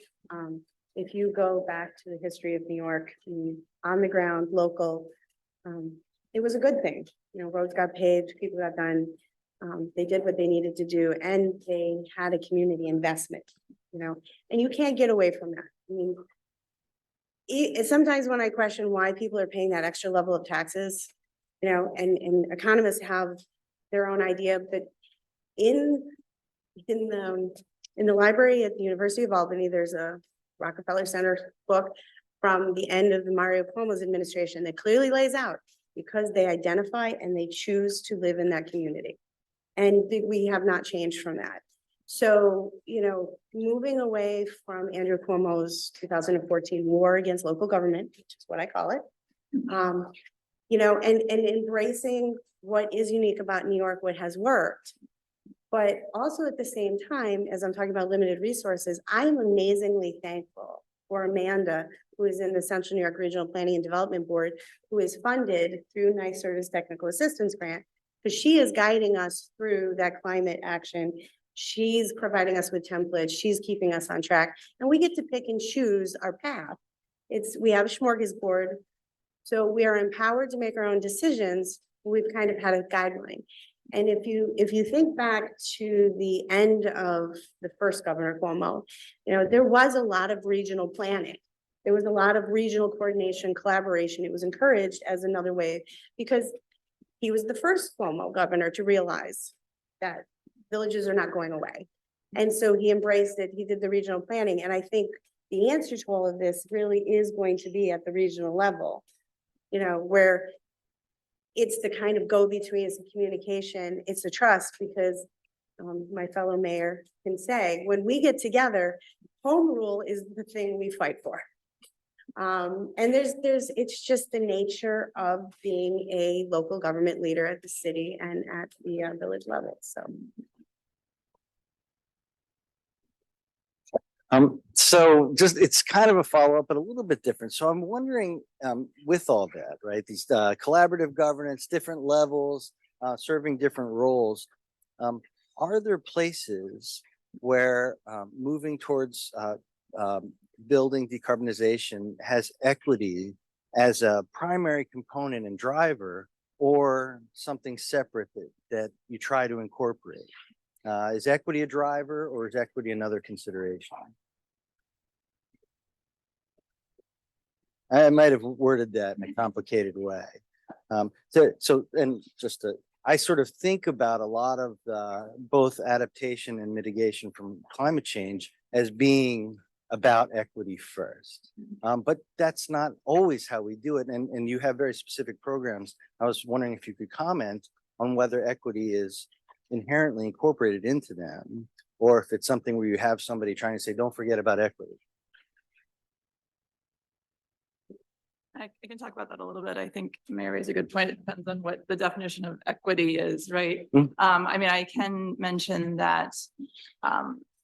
If you go back to the history of New York, on the ground, local, it was a good thing. Roads got paved, people got done. They did what they needed to do, and they had a community investment, and you can't get away from that. I mean, sometimes when I question why people are paying that extra level of taxes, and economists have their own idea, but in the library at the University of Albany, there's a Rockefeller Center book from the end of the Mario Cuomo's administration that clearly lays out because they identify and they choose to live in that community. And we have not changed from that. So, moving away from Andrew Cuomo's 2014 war against local government, which is what I call it, and embracing what is unique about New York, what has worked. But also at the same time, as I'm talking about limited resources, I'm amazingly thankful for Amanda, who is in the Central New York Regional Planning and Development Board, who is funded through NYSERDA's Technical Assistance Grant, because she is guiding us through that climate action. She's providing us with templates. She's keeping us on track, and we get to pick and choose our path. We have a smorgasbord, so we are empowered to make our own decisions. We've kind of had a guideline. And if you think back to the end of the first Governor Cuomo, there was a lot of regional planning. There was a lot of regional coordination, collaboration. It was encouraged as another way because he was the first Cuomo governor to realize that villages are not going away. And so he embraced it. He did the regional planning. And I think the answer to all of this really is going to be at the regional level, where it's the kind of go-between, it's the communication, it's the trust, because my fellow mayor can say, when we get together, home rule is the thing we fight for. And it's just the nature of being a local government leader at the city and at the village level, so. So just, it's kind of a follow-up, but a little bit different. So I'm wondering, with all that, right, these collaborative governance, different levels, serving different roles, are there places where moving towards building decarbonization has equity as a primary component and driver, or something separate that you try to incorporate? Is equity a driver, or is equity another consideration? I might have worded that in a complicated way. I sort of think about a lot of both adaptation and mitigation from climate change as being about equity first. But that's not always how we do it. And you have very specific programs. I was wondering if you could comment on whether equity is inherently incorporated into them, or if it's something where you have somebody trying to say, don't forget about equity. I can talk about that a little bit. I think Mayor raised a good point. It depends on what the definition of equity is, right? I can mention that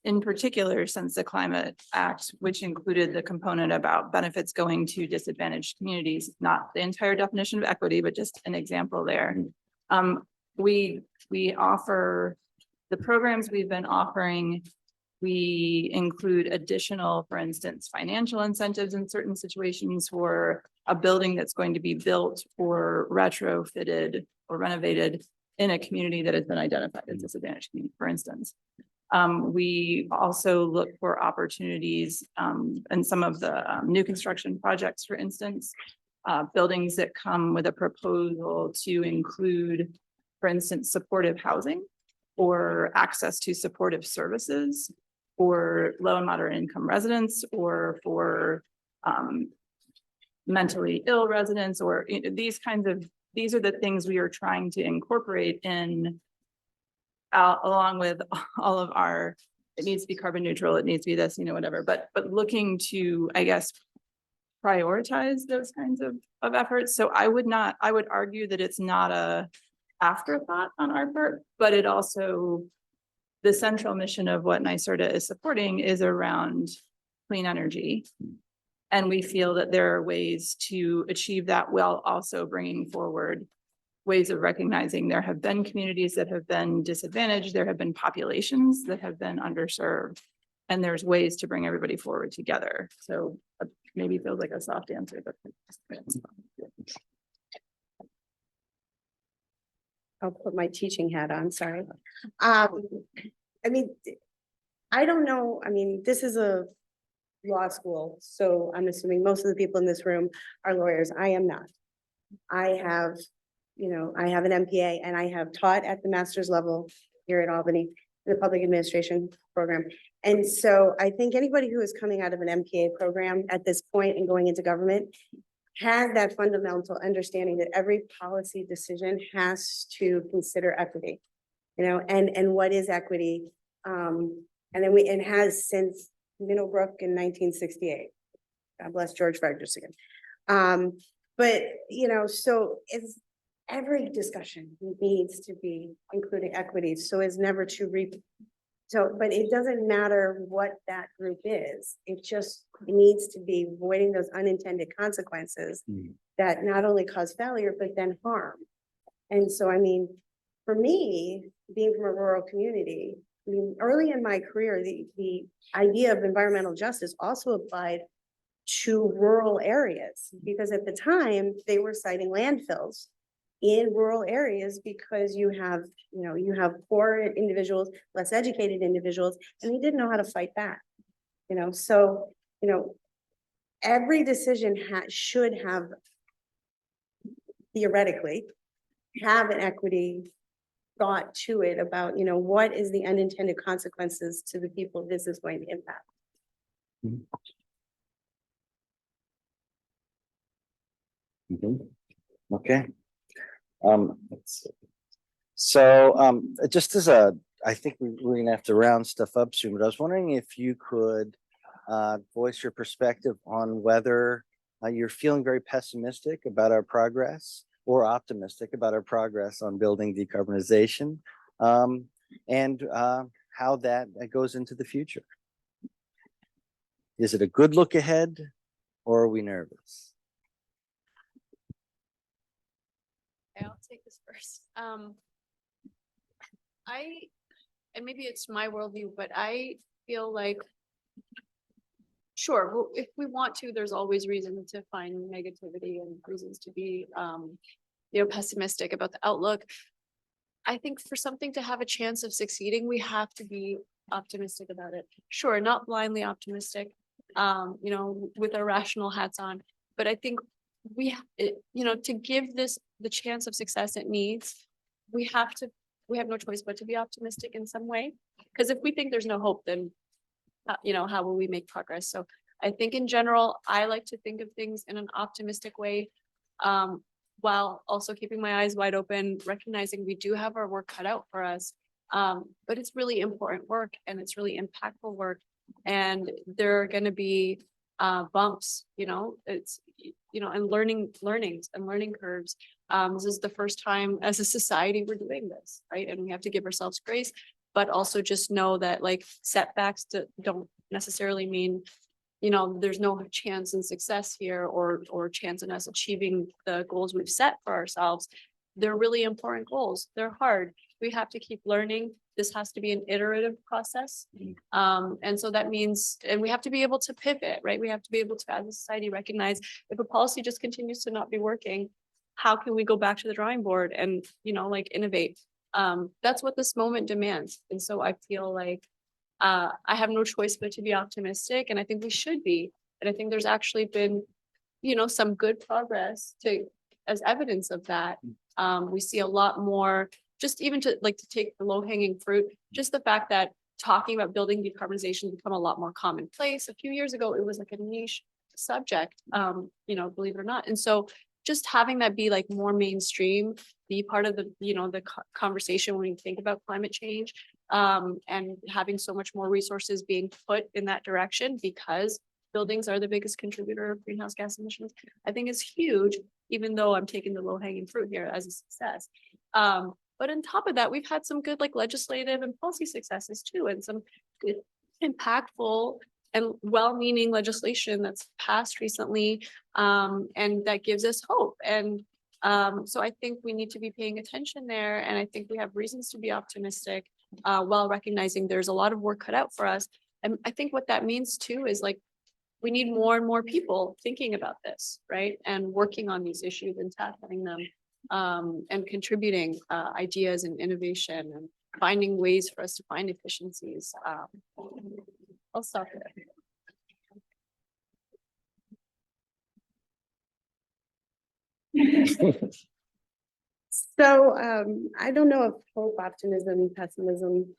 in particular, since the Climate Act, which included the component about benefits going to disadvantaged communities, not the entire definition of equity, but just an example there. We offer the programs we've been offering. We include additional, for instance, financial incentives in certain situations for a building that's going to be built or retrofitted or renovated in a community that has been identified as disadvantaged community, for instance. We also look for opportunities in some of the new construction projects, for instance, buildings that come with a proposal to include, for instance, supportive housing. or access to supportive services for low and moderate income residents, or for mentally ill residents, or these are the things we are trying to incorporate in along with all of our, it needs to be carbon neutral, it needs to be this, whatever, but looking to, I guess, prioritize those kinds of efforts. So I would argue that it's not a afterthought on our part, but it also, the central mission of what NYSERDA is supporting is around clean energy. And we feel that there are ways to achieve that while also bringing forward ways of recognizing there have been communities that have been disadvantaged, there have been populations that have been underserved, and there's ways to bring everybody forward together. So maybe feels like a soft answer, but. I'll put my teaching hat on, sorry. I mean, I don't know, this is a law school, so I'm assuming most of the people in this room are lawyers. I am not. I have an MPA, and I have taught at the master's level here at Albany, the public administration program. And so I think anybody who is coming out of an MPA program at this point and going into government has that fundamental understanding that every policy decision has to consider equity, and what is equity. And then it has since Middlebrook in 1968. God bless George Ferguson. But, so it's every discussion needs to be including equity, so as never to reap. So, but it doesn't matter what that group is. It just needs to be avoiding those unintended consequences that not only cause failure, but then harm. And so, for me, being from a rural community, early in my career, the idea of environmental justice also applied to rural areas, because at the time they were citing landfills in rural areas because you have poor individuals, less educated individuals, and they didn't know how to fight back. So, every decision should have, theoretically, have an equity thought to it about, what is the unintended consequences to the people this is going to impact. Okay. Let's see. So just as I think we're gonna have to round stuff up soon, but I was wondering if you could voice your perspective on whether you're feeling very pessimistic about our progress or optimistic about our progress on building decarbonization, and how that goes into the future. Is it a good look ahead, or are we nervous? Okay, I'll take this first. And maybe it's my worldview, but I feel like, sure, if we want to, there's always reason to find negativity and reasons to be, pessimistic about the outlook. I think for something to have a chance of succeeding, we have to be optimistic about it. Sure, not blindly optimistic, with our rational hats on, but I think to give this the chance of success it needs, we have no choice but to be optimistic in some way. Because if we think there's no hope, then how will we make progress? So I think in general, I like to think of things in an optimistic way, while also keeping my eyes wide open, recognizing we do have our work cut out for us. But it's really important work, and it's really impactful work, and there are going to be bumps, and learning curves. This is the first time as a society we're doing this, right? And we have to give ourselves grace, but also just know that setbacks don't necessarily mean, there's no chance in success here or chance in us achieving the goals we've set for ourselves. They're really important goals. They're hard. We have to keep learning. This has to be an iterative process. And so that means, and we have to be able to pivot, right? We have to be able to, as a society, recognize if a policy just continues to not be working, how can we go back to the drawing board and, innovate? That's what this moment demands. And so I feel like I have no choice but to be optimistic, and I think we should be. And I think there's actually been, some good progress as evidence of that. We see a lot more just even to take the low hanging fruit, just the fact that talking about building decarbonization has become a lot more commonplace. A few years ago, it was like a niche subject, believe it or not. And so just having that be like more mainstream, be part of the, the conversation when we think about climate change, and having so much more resources being put in that direction because buildings are the biggest contributor of greenhouse gas emissions, I think is huge, even though I'm taking the low hanging fruit here as a success. But on top of that, we've had some good legislative and policy successes too, and some good, impactful and well-meaning legislation that's passed recently, and that gives us hope. And so I think we need to be paying attention there, and I think we have reasons to be optimistic, while recognizing there's a lot of work cut out for us. And I think what that means too is we need more and more people thinking about this, right? And working on these issues and tackling them, and contributing ideas and innovation and finding ways for us to find efficiencies. I'll stop there. So I don't know if hope, optimism, pessimism.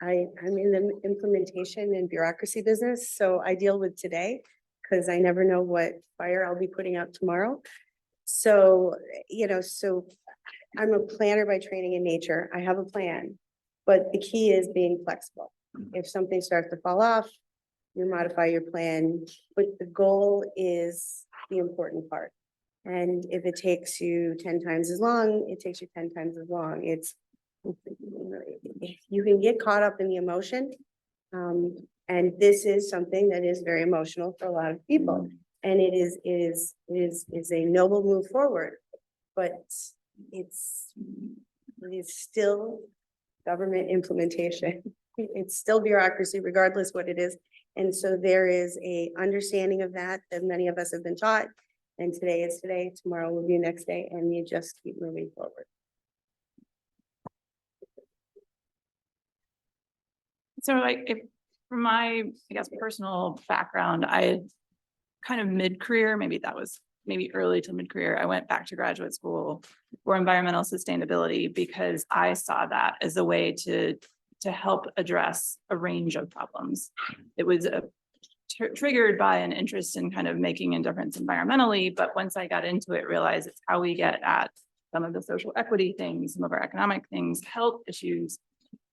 I'm in the implementation and bureaucracy business, so I deal with today because I never know what fire I'll be putting out tomorrow. So, so I'm a planner by training in nature. I have a plan, but the key is being flexible. If something starts to fall off, you modify your plan, but the goal is the important part. And if it takes you 10 times as long, it takes you 10 times as long. You can get caught up in the emotion. And this is something that is very emotional for a lot of people. And it is a noble move forward, but it is still government implementation. It's still bureaucracy, regardless what it is. And so there is a understanding of that many of us have been taught. And today is today, tomorrow will be next day, and you just keep moving forward. So from my, personal background, I kind of mid-career, maybe early to mid-career, I went back to graduate school for environmental sustainability because I saw that as a way to help address a range of problems. It was triggered by an interest in kind of making a difference environmentally, but once I got into it, realized it's how we get at some of the social equity things, some of our economic things, health issues.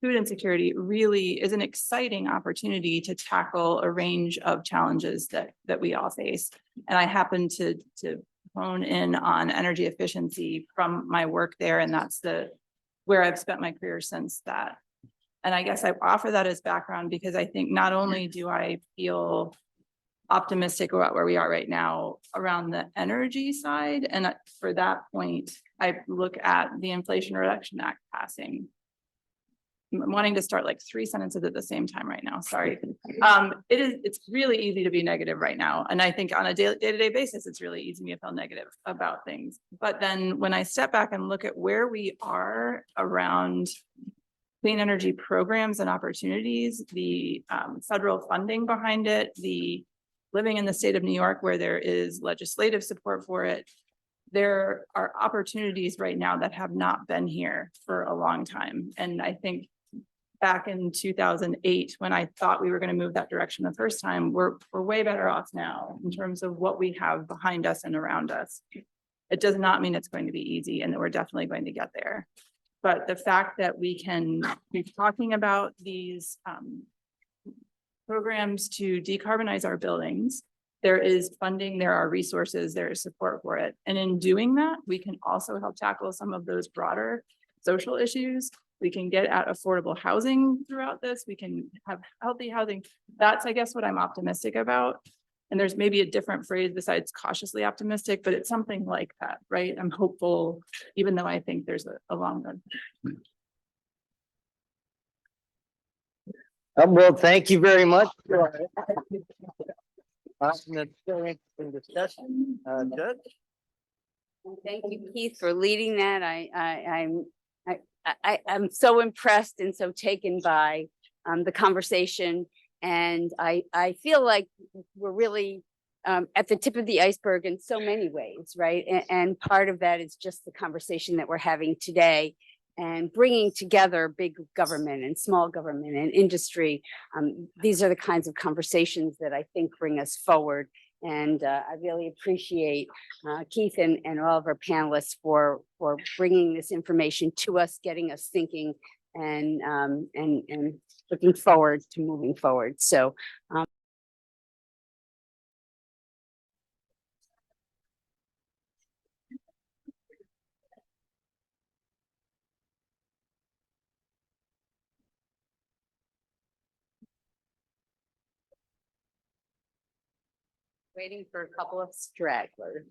Food insecurity really is an exciting opportunity to tackle a range of challenges that we all face. And I happen to hone in on energy efficiency from my work there, and that's where I've spent my career since that. And I guess I offer that as background because I think not only do I feel optimistic about where we are right now around the energy side, and for that point, I look at the Inflation Reduction Act passing. I'm wanting to start like 3 sentences at the same time right now. Sorry. It's really easy to be negative right now. And I think on a day-to-day basis, it's really easy to feel negative about things. But then when I step back and look at where we are around clean energy programs and opportunities, the federal funding behind it, the living in the state of New York where there is legislative support for it, there are opportunities right now that have not been here for a long time. And I think back in 2008, when I thought we were going to move that direction the first time, we're way better off now in terms of what we have behind us and around us. It does not mean it's going to be easy and that we're definitely going to get there. But the fact that we can be talking about these programs to decarbonize our buildings, there is funding, there are resources, there is support for it. And in doing that, we can also help tackle some of those broader social issues. We can get at affordable housing throughout this. We can have healthy housing. That's, I guess, what I'm optimistic about. And there's maybe a different phrase besides cautiously optimistic, but it's something like that, right? I'm hopeful, even though I think there's a long run. Well, thank you very much. Awesome, that's very interesting discussion. Judge? Thank you, Keith, for leading that. I'm so impressed and so taken by the conversation. And I feel like we're really at the tip of the iceberg in so many ways, right? And part of that is just the conversation that we're having today. and bringing together big government and small government and industry. These are the kinds of conversations that I think bring us forward. And I really appreciate Keith and all of our panelists for bringing this information to us, getting us thinking, and looking forward to moving forward. So waiting for a couple of stragglers.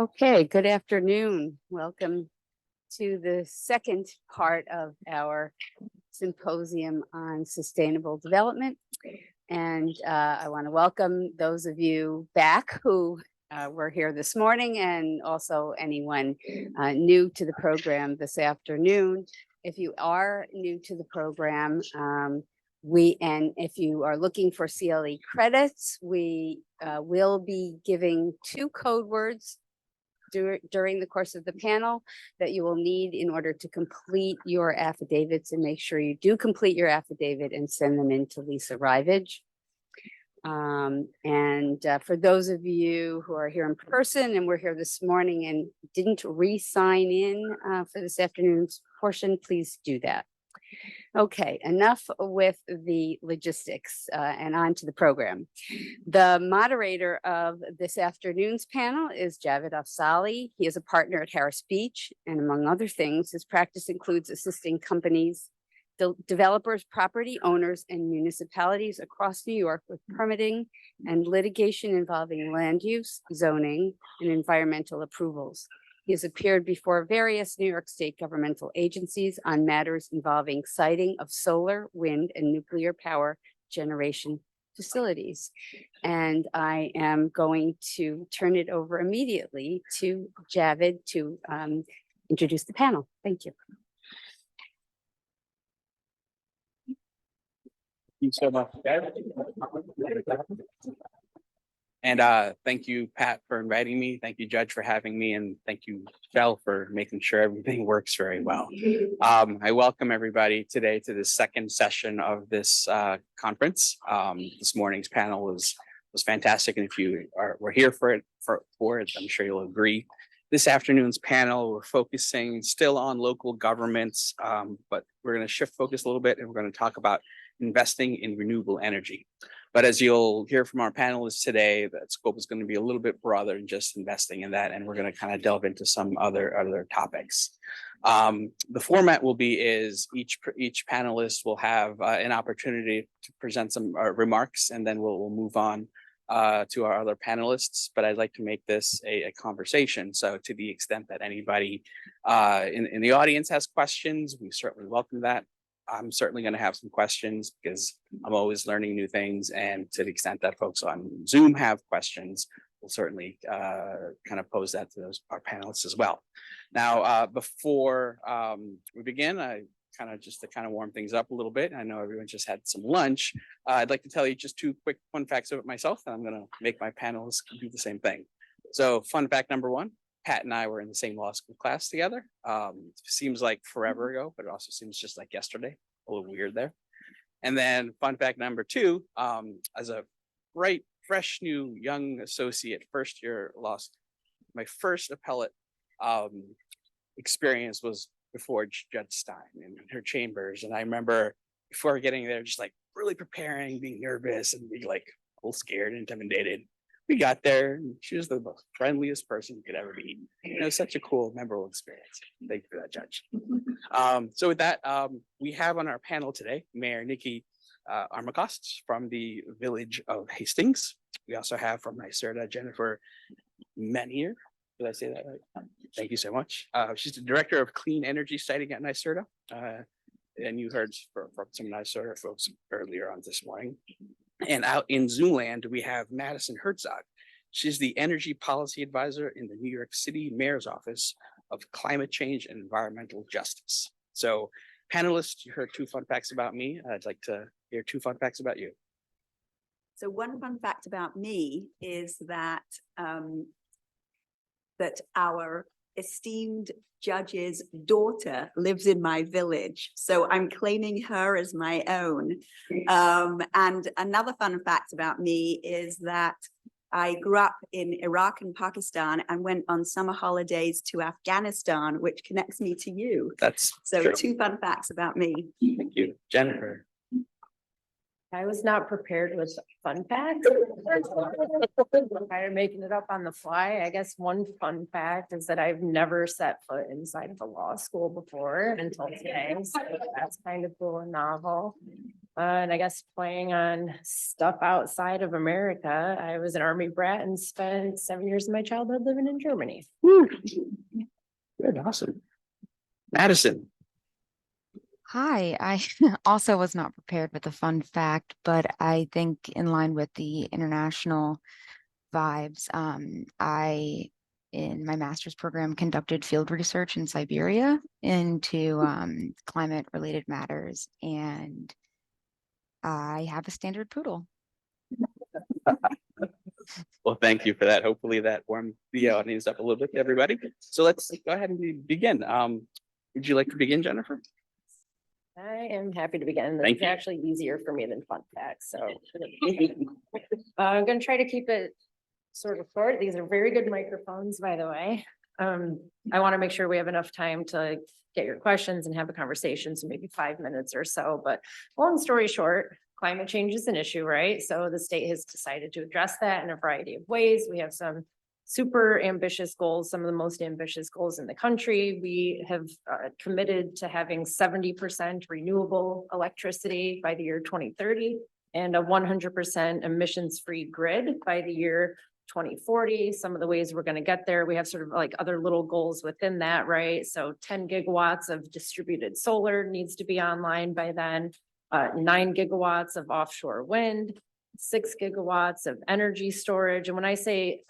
Okay, good afternoon. Welcome to the second part of our symposium on sustainable development. And I want to welcome those of you back who were here this morning, and also anyone new to the program this afternoon. If you are new to the program, and if you are looking for CLE credits, we will be giving 2 code words during the course of the panel that you will need in order to complete your affidavits, and make sure you do complete your affidavit and send them in to Lisa Rivage. For those of you who are here in person and were here this morning and didn't re-sign in for this afternoon's portion, please do that. Okay, enough with the logistics and on to the program. The moderator of this afternoon's panel is Javed Afzali. He is a partner at Harris Beach, and among other things, his practice includes assisting companies, developers, property owners, and municipalities across New York with permitting and litigation involving land use, zoning, and environmental approvals. He has appeared before various New York State governmental agencies on matters involving siting of solar, wind, and nuclear power generation facilities. And I am going to turn it over immediately to Javed to introduce the panel. Thank you. Thank you so much, Deb. And thank you, Pat, for inviting me. Thank you, Judge, for having me. And thank you, Shell, for making sure everything works very well. I welcome everybody today to the second session of this conference. This morning's panel was fantastic. And if you were here for it, I'm sure you'll agree. This afternoon's panel, we're focusing still on local governments, but we're going to shift focus a little bit, and we're going to talk about investing in renewable energy. But as you'll hear from our panelists today, that scope is going to be a little bit broader than just investing in that, and we're going to kind of delve into some other topics. The format will be each panelist will have an opportunity to present some remarks, and then we'll move on to our other panelists. But I'd like to make this a conversation. So to the extent that anybody in the audience has questions, we certainly welcome that. I'm certainly going to have some questions because I'm always learning new things. And to the extent that folks on Zoom have questions, we'll certainly kind of pose that to our panelists as well. Now, before we begin, I just to warm things up a little bit. I know everyone just had some lunch. I'd like to tell you just 2 quick fun facts about myself, and I'm going to make my panelists do the same thing. So fun fact number 1, Pat and I were in the same law school class together. Seems like forever ago, but it also seems just like yesterday. A little weird there. And then fun fact number 2, as a bright, fresh, new, young associate, first year law school, my first appellate experience was before Judge Stein in her chambers. And I remember before getting there, just like really preparing, being nervous and being like a little scared and intimidated. We got there and she was the most friendliest person you could ever meet. It was such a cool, memorable experience. Thank you for that, Judge. So with that, we have on our panel today, Mayor Nikki Armacost from the Village of Hastings. We also have from NYSERDA, Jennifer Manier. Did I say that right? Thank you so much. She's the Director of Clean Energy Siting at NYSERDA. And you heard from some NYSERDA folks earlier on this morning. And out in Zoomland, we have Madison Herzog. She's the Energy Policy Advisor in the New York City Mayor's Office of Climate Change and Environmental Justice. So panelists, you heard 2 fun facts about me. I'd like to hear 2 fun facts about you. So one fun fact about me is that that our esteemed judge's daughter lives in my village. So I'm claiming her as my own. And another fun fact about me is that I grew up in Iraq and Pakistan and went on summer holidays to Afghanistan, which connects me to you. That's So true. 2 fun facts about me. Thank you. Jennifer. I was not prepared with fun facts. Kind of making it up on the fly. I guess one fun fact is that I've never set foot inside of a law school before until today. So that's kind of cool and novel. And I guess playing on stuff outside of America, I was an Army brat and spent 7 years of my childhood living in Germany. Woo. Good, awesome. Madison. Hi, I also was not prepared with a fun fact, but I think in line with the international vibes, I, in my master's program, conducted field research in Siberia into climate-related matters, and I have a standard poodle. Well, thank you for that. Hopefully that warmed the audience up a little bit, everybody. So let's go ahead and begin. Would you like to begin, Jennifer? I am happy to begin. Thank It's you. actually easier for me than fun facts, so. I'm gonna try to keep it sort of short. These are very good microphones, by the way. I want to make sure we have enough time to get your questions and have a conversation, so maybe 5 minutes or so, but long story short, climate change is an issue, right? So the state has decided to address that in a variety of ways. We have some super ambitious goals, some of the most ambitious goals in the country. We have committed to having 70% renewable electricity by the year 2030 and a 100% emissions-free grid by the year 2040. Some of the ways we're going to get there, we have sort of like other little goals within that, right? So 10 gigawatts of distributed solar needs to be online by then, 9 gigawatts of offshore wind, 6 gigawatts of energy storage. And when I say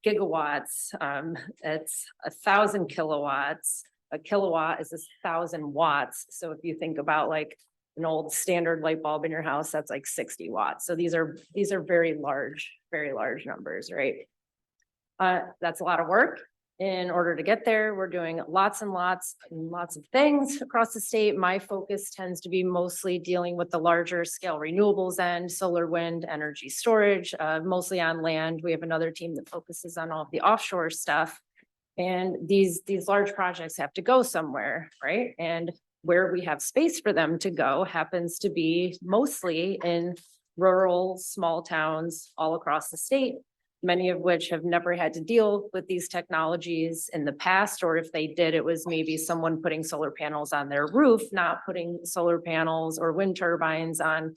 gigawatts, it's 1,000 kilowatts. A kilowatt is 1,000 watts. So if you think about like an old standard light bulb in your house, that's like 60 watts. So these are very large numbers, right? That's a lot of work. In order to get there, we're doing lots and lots of things across the state. My focus tends to be mostly dealing with the larger scale renewables end, solar, wind, energy storage, mostly on land. We have another team that focuses on all of the offshore stuff. And these large projects have to go somewhere, right? And where we have space for them to go happens to be mostly in rural, small towns all across the state, many of which have never had to deal with these technologies in the past, or if they did, it was maybe someone putting solar panels on their roof, not putting solar panels or wind turbines on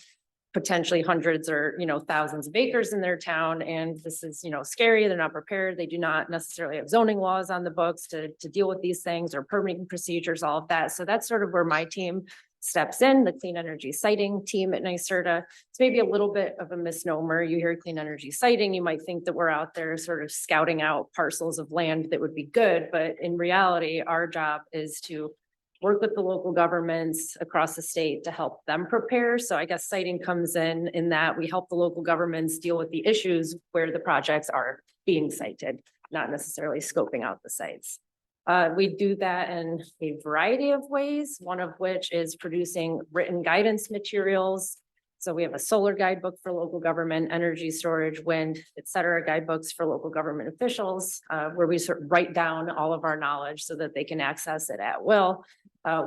potentially hundreds or, thousands of acres in their town. And this is, scary. They're not prepared. They do not necessarily have zoning laws on the books to deal with these things or permitting procedures, all of that. So that's sort of where my team steps in, the clean energy siting team at NYSERDA. It's maybe a little bit of a misnomer. You hear clean energy siting, you might think that we're out there sort of scouting out parcels of land that would be good, but in reality, our job is to work with the local governments across the state to help them prepare. So I guess siting comes in that we help the local governments deal with the issues where the projects are being sited, not necessarily scoping out the sites. We do that in a variety of ways, one of which is producing written guidance materials. So we have a solar guidebook for local government, energy storage, wind, et cetera, guidebooks for local government officials, where we sort of write down all of our knowledge so that they can access it at will.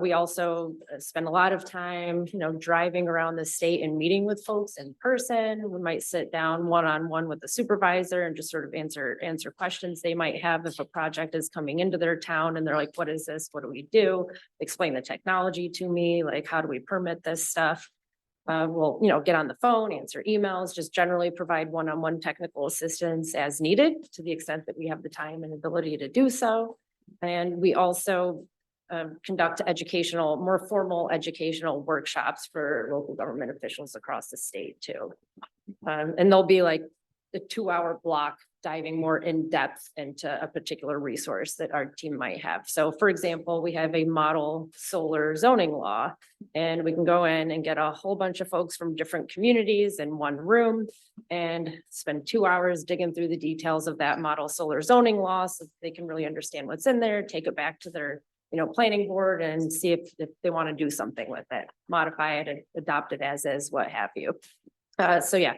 We also spend a lot of time, driving around the state and meeting with folks in person. We might sit down one-on-one with the supervisor and just sort of answer questions they might have if a project is coming into their town and they're like, what is this? What do we do? Explain the technology to me, like, how do we permit this stuff? We'll, get on the phone, answer emails, just generally provide one-on-one technical assistance as needed to the extent that we have the time and ability to do so. And we also conduct more formal educational workshops for local government officials across the state too. And there'll be like the 2-hour block diving more in depth into a particular resource that our team might have. So for example, we have a model solar zoning law, and we can go in and get a whole bunch of folks from different communities in one room and spend 2 hours digging through the details of that model solar zoning law so they can really understand what's in there, take it back to their planning board and see if they want to do something with it, modify it, and adopt it as is, what have you. So yeah,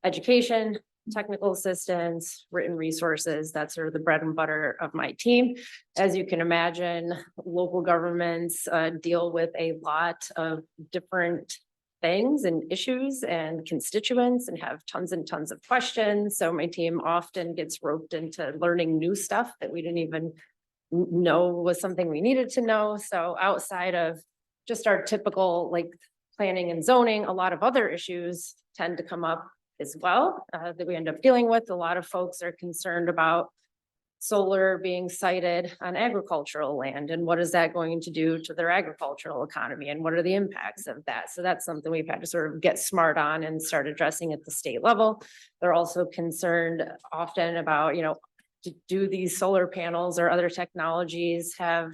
education, technical assistance, written resources, that's sort of the bread and butter of my team. As you can imagine, local governments deal with a lot of different things and issues and constituents and have tons and tons of questions. So my team often gets roped into learning new stuff that we didn't even know was something we needed to know. So outside of just our typical like planning and zoning, a lot of other issues tend to come up as well that we end up dealing with. A lot of folks are concerned about solar being sited on agricultural land and what is that going to do to their agricultural economy and what are the impacts of that. So that's something we've had to sort of get smart on and start addressing at the state level. They're also concerned often about, do these solar panels or other technologies have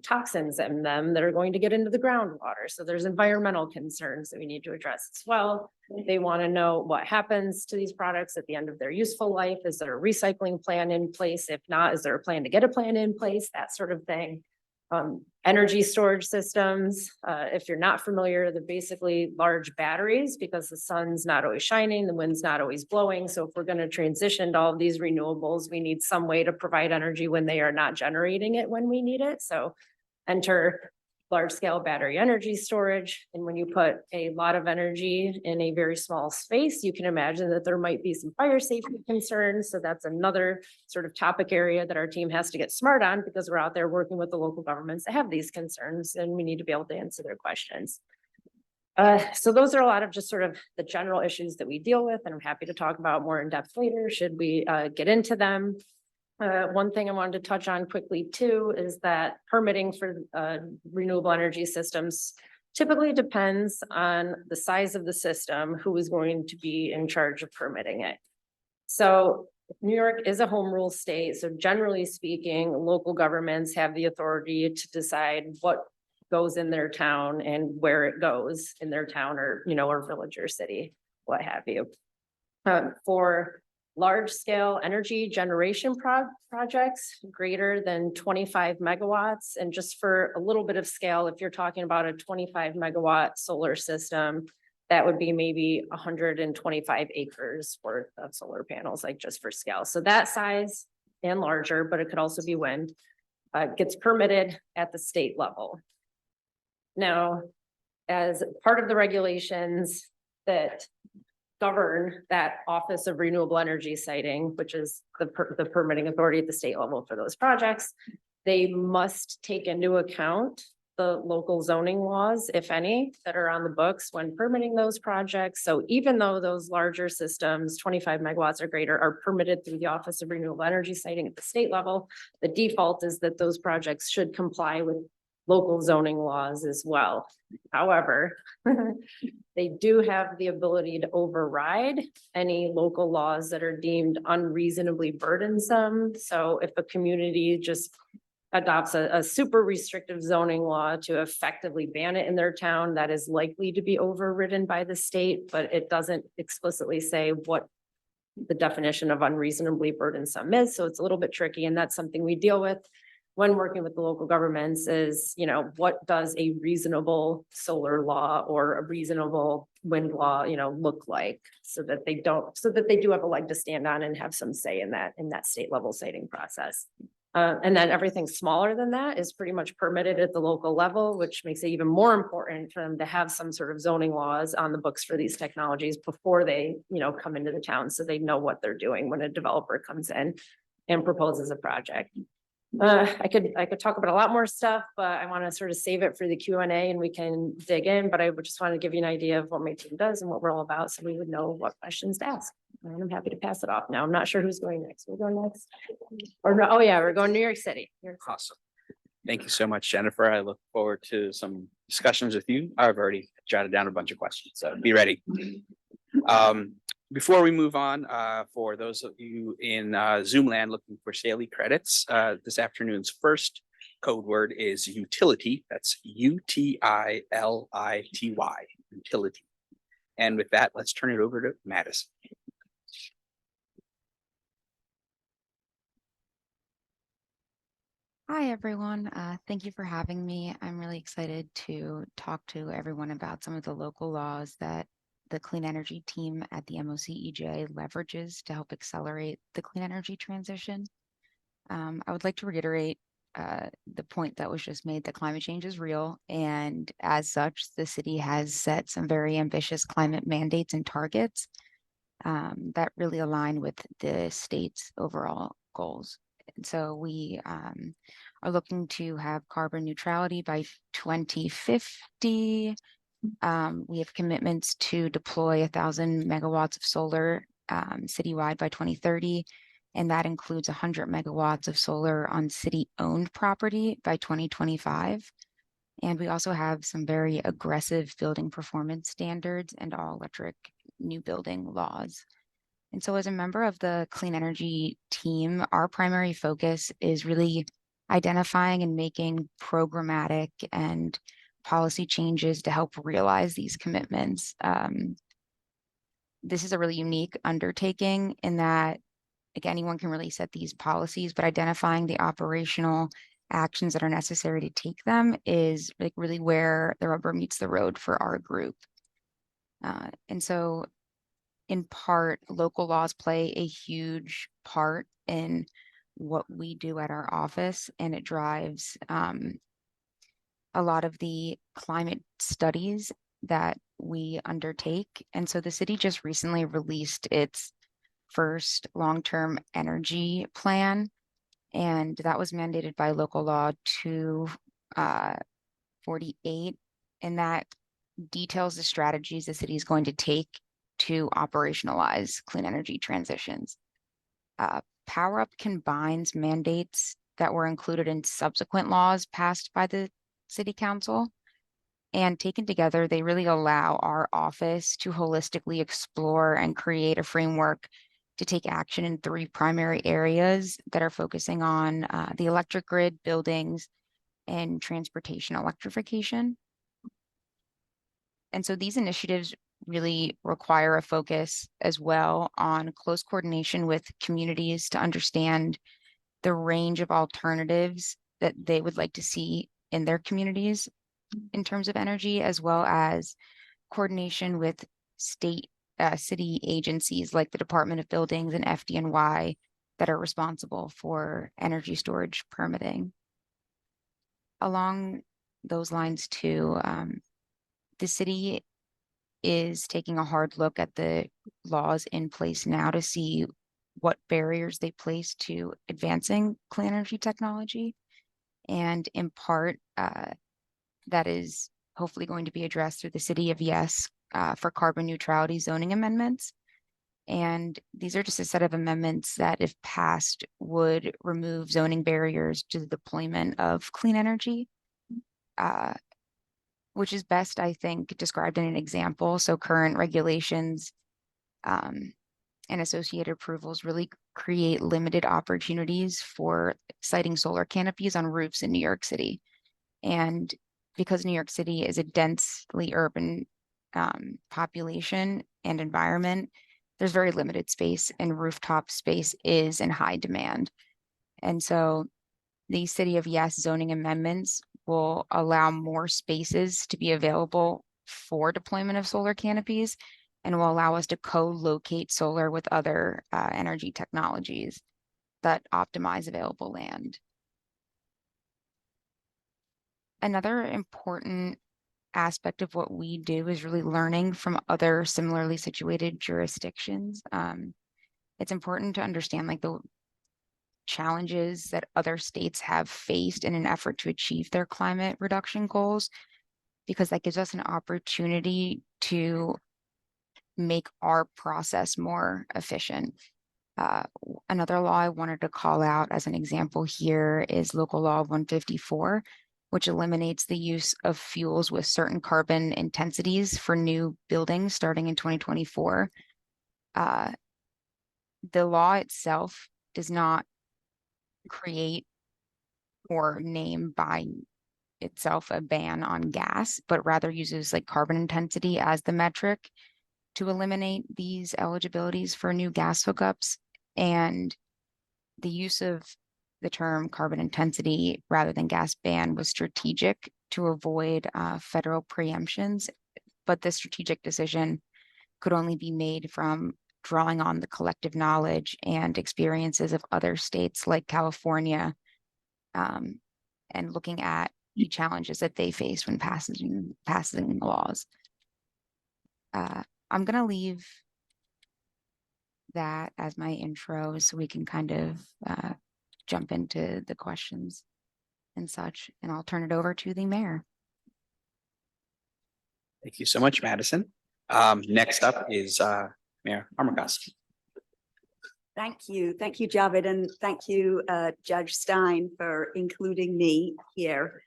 toxins in them that are going to get into the groundwater? So there's environmental concerns that we need to address as well. They want to know what happens to these products at the end of their useful life. Is there a recycling plan in place? If not, is there a plan to get a plan in place? That sort of thing. Energy storage systems. If you're not familiar, they're basically large batteries because the sun's not always shining, the wind's not always blowing. So if we're going to transition to all of these renewables, we need some way to provide energy when they are not generating it when we need it. So enter large scale battery energy storage. And when you put a lot of energy in a very small space, you can imagine that there might be some fire safety concerns. So that's another sort of topic area that our team has to get smart on because we're out there working with the local governments that have these concerns and we need to be able to answer their questions. So those are a lot of just sort of the general issues that we deal with, and I'm happy to talk about more in depth later should we get into them. One thing I wanted to touch on quickly too is that permitting for renewable energy systems typically depends on the size of the system, who is going to be in charge of permitting it. So New York is a home rule state. So generally speaking, local governments have the authority to decide what goes in their town and where it goes in their town or, or village or city, what have you. For large scale energy generation projects greater than 25 megawatts. And just for a little bit of scale, if you're talking about a 25 megawatt solar system, that would be maybe 125 acres worth of solar panels, like just for scale. So that size and larger, but it could also be wind, gets permitted at the state level. Now, as part of the regulations that govern that Office of Renewable Energy Siting, which is the permitting authority at the state level for those projects, they must take into account the local zoning laws, if any, that are on the books when permitting those projects. So even though those larger systems, 25 megawatts or greater, are permitted through the Office of Renewable Energy Siting at the state level, the default is that those projects should comply with local zoning laws as well. However, they do have the ability to override any local laws that are deemed unreasonably burdensome. So if a community just adopts a super restrictive zoning law to effectively ban it in their town, that is likely to be overridden by the state, but it doesn't explicitly say what the definition of unreasonably burdensome is. So it's a little bit tricky, and that's something we deal with when working with the local governments is, you know, what does a reasonable solar law or a reasonable wind law, you know, look like, so that they do have a leg to stand on and have some say in that state level siting process. And then everything smaller than that is pretty much permitted at the local level, which makes it even more important for them to have some sort of zoning laws on the books for these technologies before they, you know, come into the town, so they know what they're doing when a developer comes in and proposes a project. I could talk about a lot more stuff, but I want to sort of save it for the Q&A and we can dig in, but I would just want to give you an idea of what my team does and what we're all about, so we would know what questions to ask. And I'm happy to pass it off now. I'm not sure who's going next. We'll go next. Or no, oh yeah, we're going to New York City. Awesome. Thank you so much, Jennifer. I look forward to some discussions with you. I've already jotted down a bunch of questions, so be ready. Before we move on, for those of you in Zoom land looking for Saley credits, this afternoon's first code word is utility. That's UTILITY, utility. And with that, let's turn it over to Madison. Hi, everyone. Thank you for having me. I'm really excited to talk to everyone about some of the local laws that the clean energy team at the MOCEJ leverages to help accelerate the clean energy transition. I would like to reiterate the point that was just made that climate change is real, and as such, the city has set some very ambitious climate mandates and targets that really align with the state's overall goals. And so we are looking to have carbon neutrality by 2050. We have commitments to deploy 1,000 megawatts of solar citywide by 2030, and that includes 100 megawatts of solar on city-owned property by 2025. And we also have some very aggressive building performance standards and all-electric new building laws. And so as a member of the clean energy team, our primary focus is really identifying and making programmatic and policy changes to help realize these commitments. This is a really unique undertaking in that, again, anyone can really set these policies, but identifying the operational actions that are necessary to take them is like really where the rubber meets the road for our group. And so in part, local laws play a huge part in what we do at our office, and it drives a lot of the climate studies that we undertake. And so the city just recently released its first long-term energy plan, and that was mandated by local law 248, and that details the strategies the city is going to take to operationalize clean energy transitions. Power Up combines mandates that were included in subsequent laws passed by the City Council, and taken together, they really allow our office to holistically explore and create a framework to take action in 3 primary areas that are focusing on the electric grid, buildings, and transportation electrification. And so these initiatives really require a focus as well on close coordination with communities to understand the range of alternatives that they would like to see in their communities in terms of energy, as well as coordination with state city agencies like the Department of Buildings and FDNY that are responsible for energy storage permitting. Along those lines too, the city is taking a hard look at the laws in place now to see what barriers they place to advancing clean energy technology. And in part, that is hopefully going to be addressed through the City of Yes for carbon neutrality zoning amendments. And these are just a set of amendments that, if passed, would remove zoning barriers to the deployment of clean energy. which is best, I think, described in an example. So current regulations and associated approvals really create limited opportunities for siting solar canopies on roofs in New York City. And because New York City is a densely urban population and environment, there's very limited space, and rooftop space is in high demand. And so the City of Yes zoning amendments will allow more spaces to be available for deployment of solar canopies, and will allow us to co-locate solar with other energy technologies that optimize available land. Another important aspect of what we do is really learning from other similarly situated jurisdictions. It's important to understand like the challenges that other states have faced in an effort to achieve their climate reduction goals, because that gives us an opportunity to make our process more efficient. Another law I wanted to call out as an example here is Local Law 154, which eliminates the use of fuels with certain carbon intensities for new buildings starting in 2024. The law itself does not create or name by itself a ban on gas, but rather uses like carbon intensity as the metric to eliminate these eligibilities for new gas hookups. And the use of the term carbon intensity rather than gas ban was strategic to avoid federal preemptions, but the strategic decision could only be made from drawing on the collective knowledge and experiences of other states like California, and looking at the challenges that they face when passing laws. I'm going to leave that as my intro so we can kind of jump into the questions and such, and I'll turn it over to the mayor. Thank you so much, Madison. Next up is Mayor Armacost. Thank you, Javid, and thank you, Judge Stein, for including me here.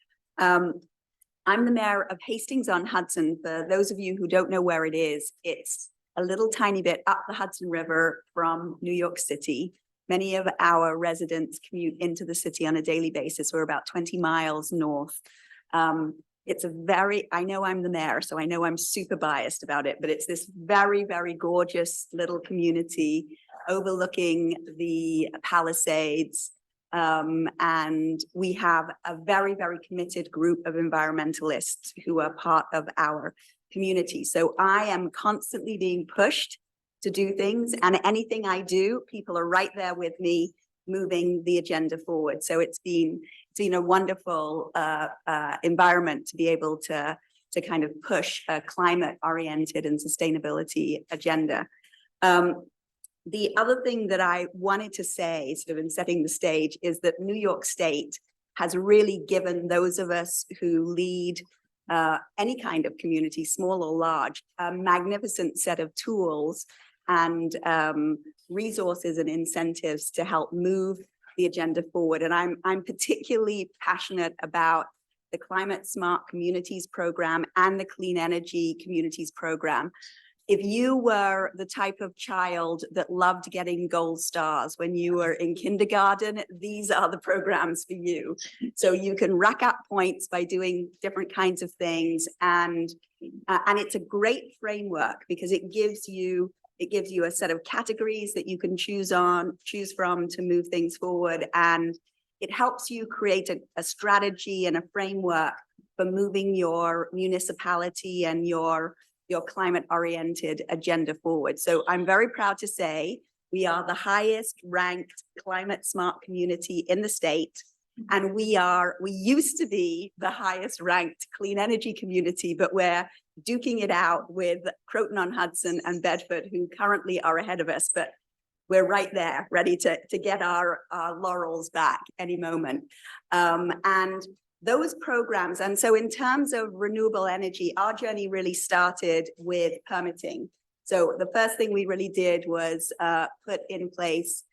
I'm the mayor of Hastings-on-Hudson. For those of you who don't know where it is, it's a little tiny bit up the Hudson River from New York City. Many of our residents commute into the city on a daily basis. We're about 20 miles north. It's a very, I know I'm the mayor, so I know I'm super biased about it, but it's this very, very gorgeous little community overlooking the Palisades. And we have a very, very committed group of environmentalists who are part of our community. So I am constantly being pushed to do things, and anything I do, people are right there with me moving the agenda forward. So it's been a wonderful environment to be able to kind of push a climate-oriented and sustainability agenda. The other thing that I wanted to say, sort of in setting the stage, is that New York State has really given those of us who lead any kind of community, small or large, a magnificent set of tools and resources and incentives to help move the agenda forward. And I'm particularly passionate about the Climate Smart Communities Program and the Clean Energy Communities Program. If you were the type of child that loved getting gold stars when you were in kindergarten, these are the programs for you. So you can rack up points by doing different kinds of things. And it's a great framework because it gives you a set of categories that you can choose from to move things forward. And it helps you create a strategy and a framework for moving your municipality and your climate-oriented agenda forward. So I'm very proud to say we are the highest ranked climate smart community in the state. And we used to be the highest ranked clean energy community, but we're duking it out with Croton-on-Hudson and Bedford, who currently are ahead of us, but we're right there, ready to get our laurels back any moment. And those programs, and so in terms of renewable energy, our journey really started with permitting. So the first thing we really did was put in place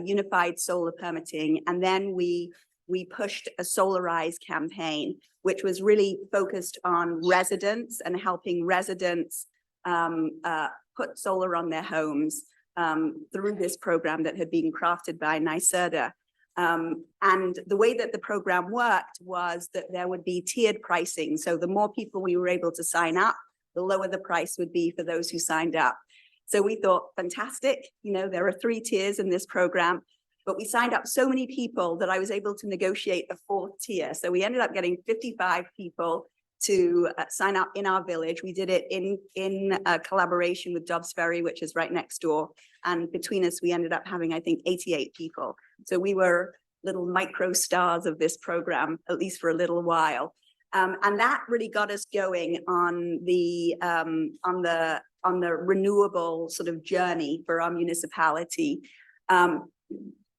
unified solar permitting, and then we we pushed a Solarize campaign, which was really focused on residents and helping residents put solar on their homes through this program that had been crafted by NYSERDA. And the way that the program worked was that there would be tiered pricing. So the more people we were able to sign up, the lower the price would be for those who signed up. So we thought, fantastic, you know, there are 3 tiers in this program, but we signed up so many people that I was able to negotiate a 4th tier. So we ended up getting 55 people to sign up in our village. We did it in collaboration with Dobbs Ferry, which is right next door. And between us, we ended up having, I think, 88 people. So we were little micro stars of this program, at least for a little while. And that really got us going on the renewable sort of journey for our municipality.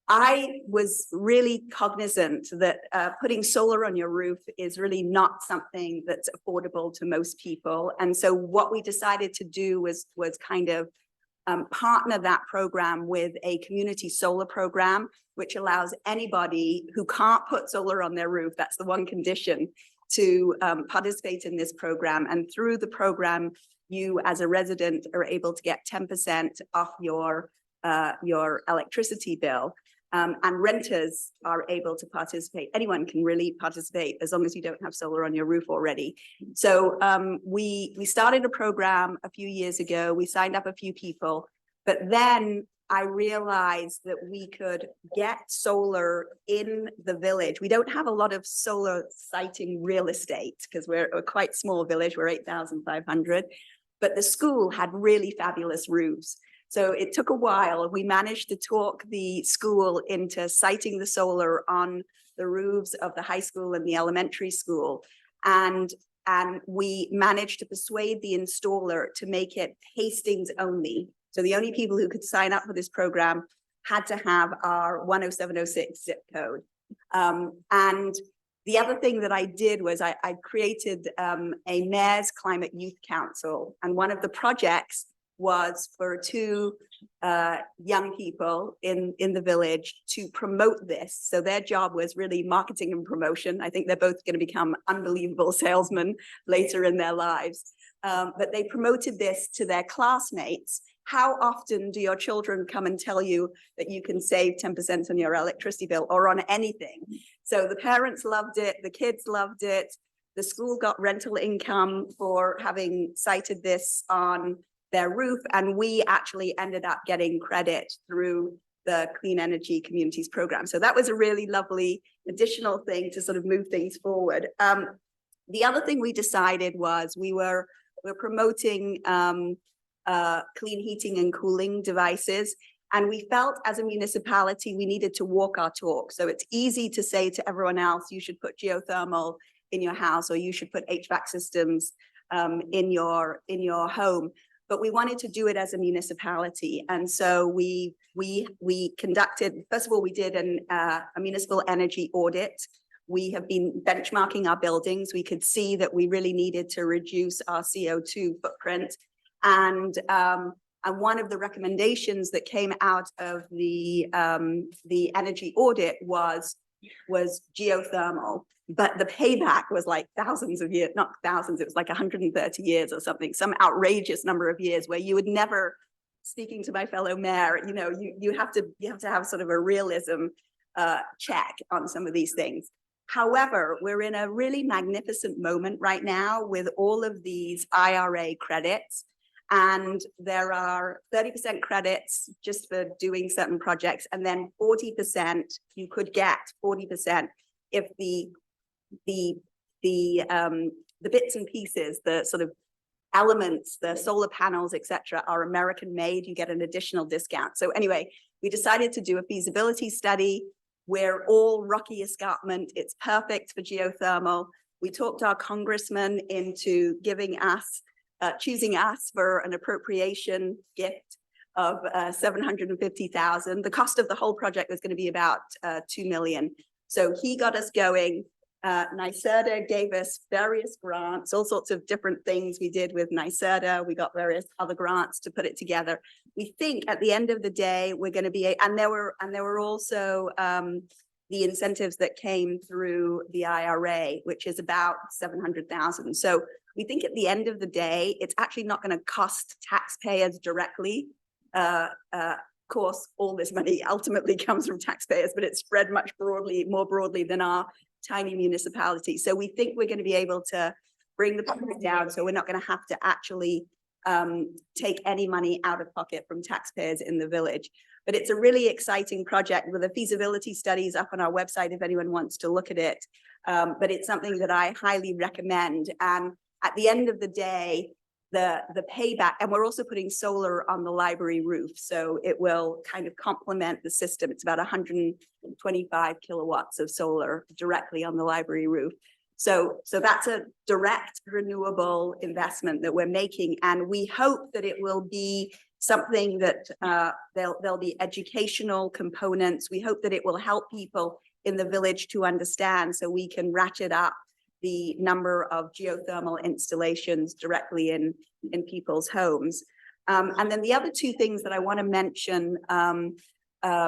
I was really cognizant that putting solar on your roof is really not something that's affordable to most people. And so what we decided to do was kind of partner that program with a community solar program, which allows anybody who can't put solar on their roof, that's the one condition, to participate in this program. And through the program, you as a resident are able to get 10% off your electricity bill. And renters are able to participate. Anyone can really participate as long as you don't have solar on your roof already. So we started a program a few years ago. We signed up a few people, but then I realized that we could get solar in the village. We don't have a lot of solar siting real estate because we're a quite small village. We're 8,500, but the school had really fabulous roofs. So it took a while. We managed to talk the school into siting the solar on the roofs of the high school and the elementary school. And we managed to persuade the installer to make it Hastings only. So the only people who could sign up for this program had to have our 10706 zip code. And the other thing that I did was I created a Mayor's Climate Youth Council. And one of the projects was for 2 young people in the village to promote this. So their job was really marketing and promotion. I think they're both going to become unbelievable salesmen later in their lives. But they promoted this to their classmates. How often do your children come and tell you that you can save 10% on your electricity bill or on anything? So the parents loved it, the kids loved it. The school got rental income for having cited this on their roof, and we actually ended up getting credit through the Clean Energy Communities program. So that was a really lovely additional thing to sort of move things forward. The other thing we decided was we're promoting clean heating and cooling devices, and we felt as a municipality we needed to walk our talk. So it's easy to say to everyone else, you should put geothermal in your house, or you should put HVAC systems in your home. But we wanted to do it as a municipality. And so we conducted, first of all, we did a municipal energy audit. We have been benchmarking our buildings. We could see that we really needed to reduce our CO2 footprint. And one of the recommendations that came out of the energy audit was geothermal. But the payback was like thousands of years, not thousands, it was like 130 years or something, some outrageous number of years where you would never, speaking to my fellow mayor, you know, you have to have sort of a realism check on some of these things. However, we're in a really magnificent moment right now with all of these IRA credits. And there are 30% credits just for doing certain projects. And then 40%, you could get 40% if the bits and pieces, the sort of elements, the solar panels, etc., are American made, you get an additional discount. So anyway, we decided to do a feasibility study. We're all rocky escarpment. It's perfect for geothermal. We talked our congressman into giving us, choosing us for an appropriation gift of $750,000. The cost of the whole project was going to be about $2 million. So he got us going. NYSERDA gave us various grants, all sorts of different things we did with NYSERDA. We got various other grants to put it together. We think at the end of the day, we're going to be, and there were also the incentives that came through the IRA, which is about 700,000. So we think at the end of the day, it's actually not going to cost taxpayers directly. Of course, all this money ultimately comes from taxpayers, but it's spread much more broadly than our tiny municipality. So we think we're going to be able to bring the price down. So we're not going to have to actually take any money out of pocket from taxpayers in the village. But it's a really exciting project with the feasibility studies up on our website if anyone wants to look at it. But it's something that I highly recommend. And at the end of the day, the payback, and we're also putting solar on the library roof, so it will kind of complement the system. It's about 125 kilowatts of solar directly on the library roof. So that's a direct renewable investment that we're making, and we hope that it will be something that there'll be educational components. We hope that it will help people in the village to understand, so we can ratchet up the number of geothermal installations directly in people's homes. And then the other two things that I want to mention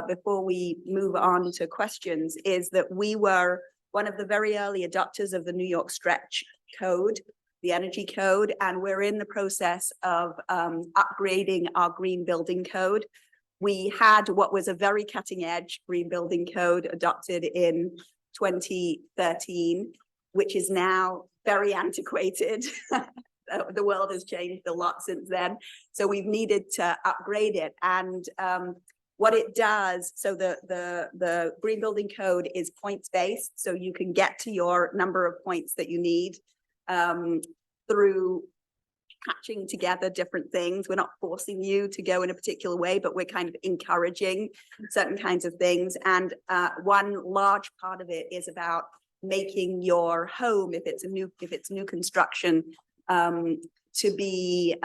before we move on to questions is that we were one of the very early adopters of the New York Stretch Code, the Energy Code, and we're in the process of upgrading our Green Building Code. We had what was a very cutting edge Green Building Code adopted in 2013, which is now very antiquated. The world has changed a lot since then. So we've needed to upgrade it. And what it does, so the Green Building Code is points-based, so you can get to your number of points that you need through patching together different things. We're not forcing you to go in a particular way, but we're kind of encouraging certain kinds of things. And one large part of it is about making your home, if it's new construction, to be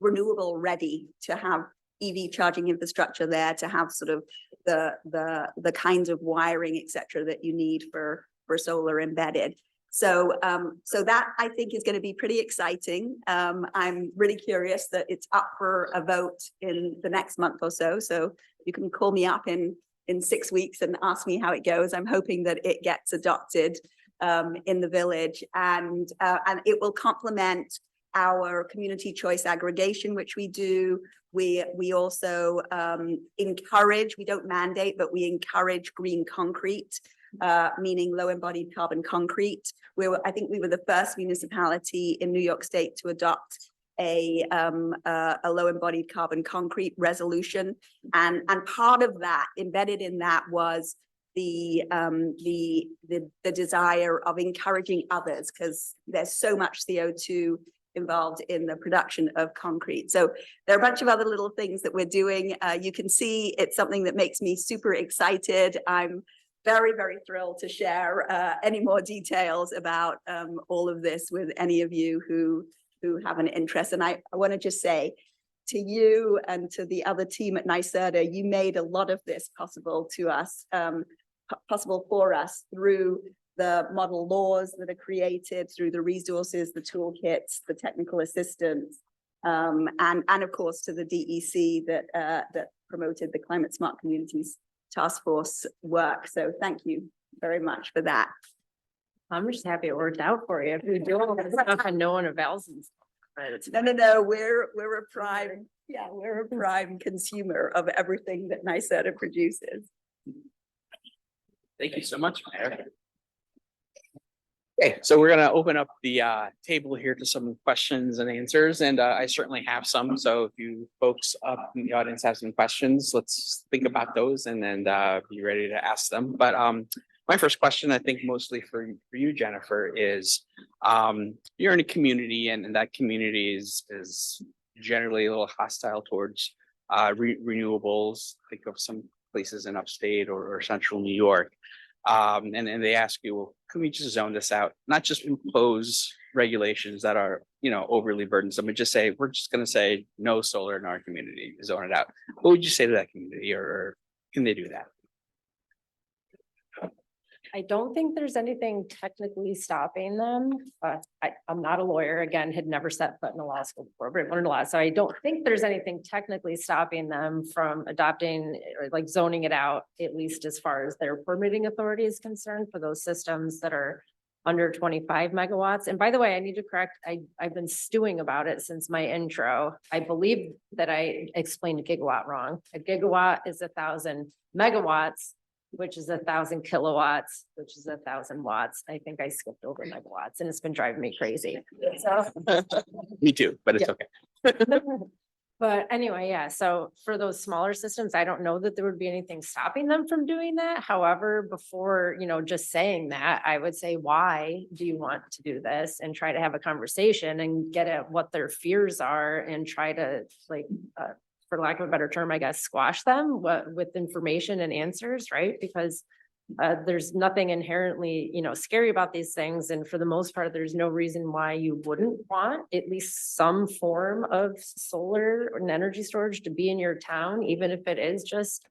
renewable ready, to have EV charging infrastructure there, to have sort of the kinds of wiring, et cetera, that you need for solar embedded. So that I think is going to be pretty exciting. I'm really curious that it's up for a vote in the next month or so. So you can call me up in 6 weeks and ask me how it goes. I'm hoping that it gets adopted in the village, and it will complement our community choice aggregation, which we do. We also encourage, we don't mandate, but we encourage green concrete, meaning low embodied carbon concrete. I think we were the first municipality in New York State to adopt a low embodied carbon concrete resolution. And part of that, embedded in that, was the desire of encouraging others, because there's so much CO2 involved in the production of concrete. So there are a bunch of other little things that we're doing. You can see it's something that makes me super excited. I'm very, very thrilled to share any more details about all of this with any of you who have an interest. And I want to just say to you and to the other team at NYSERDA, you made a lot of this possible to us, possible for us through the model laws that are created, through the resources, the toolkits, the technical assistance, and of course to the DEC that promoted the Climate Smart Communities Task Force work. So thank you very much for that. I'm just happy it worked out for you. If you do all this stuff and no one avails themselves. No, we're a prime, we're a prime consumer of everything that NYSERDA produces. Thank you so much, Mayor. Okay, so we're gonna open up the table here to some questions and answers, and I certainly have some. So if you folks up in the audience have some questions, let's think about those and then be ready to ask them. But my first question, I think mostly for you, Jennifer, is you're in a community, and that community is generally a little hostile towards renewables. Think of some places in upstate or central New York. And they ask you, well, can we just zone this out? Not just impose regulations that are, overly burdensome, but just say, we're just going to say no solar in our community, zone it out. What would you say to that community, or can they do that? I don't think there's anything technically stopping them. I'm not a lawyer, again, had never set foot in a law school before, but I've learned a lot. So I don't think there's anything technically stopping them from adopting or like zoning it out, at least as far as their permitting authority is concerned for those systems that are under 25 megawatts. And by the way, I need to correct, I've been stewing about it since my intro. I believe that I explained a gigawatt wrong. A gigawatt is 1,000 megawatts, which is 1,000 kilowatts, which is 1,000 watts. I think I skipped over megawatts and it's been driving me crazy. So, Me too, but it's Yeah. okay. but anyway, yeah, so for those smaller systems, I don't know that there would be anything stopping them from doing that. However, before, just saying that, I would say, why do you want to do this? And try to have a conversation and get at what their fears are and try to for lack of a better term, I guess, squash them with information and answers, right? Because there's nothing inherently, scary about these things. And for the most part, there's no reason why you wouldn't want at least some form of solar and energy storage to be in your town, even if it is just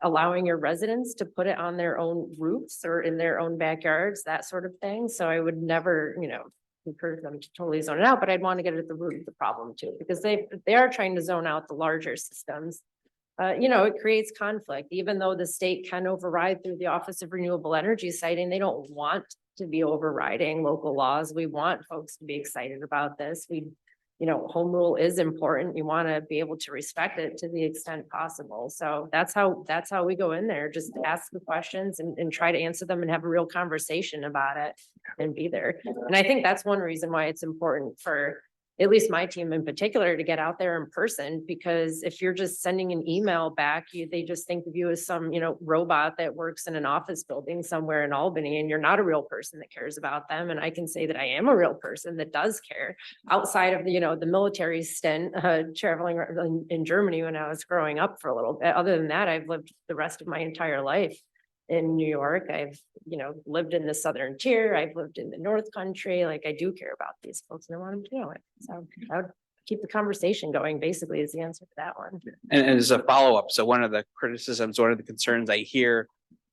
allowing your residents to put it on their own roofs or in their own backyards, that sort of thing. So I would never, encourage them to totally zone it out, but I'd want to get at the root of the problem too, because they are trying to zone out the larger systems. It creates conflict, even though the state can override through the Office of Renewable Energy siting. They don't want to be overriding local laws. We want folks to be excited about this. Home rule is important. You want to be able to respect it to the extent possible. So that's how we go in there. Just ask the questions and try to answer them and have a real conversation about it and be there. And I think that's one reason why it's important for at least my team in particular to get out there in person, because if you're just sending an email back, they just think of you as some, robot that works in an office building somewhere in Albany, and you're not a real person that cares about them. And I can say that I am a real person that does care outside of the military stint, traveling in Germany when I was growing up for a little bit. Other than that, I've lived the rest of my entire life in New York. I've, lived in the Southern tier. I've lived in the North Country. Like, I do care about these folks and I want them to know it. So I would keep the conversation going, basically, is the answer to that one. And as a follow-up, so one of the criticisms, one of the concerns I hear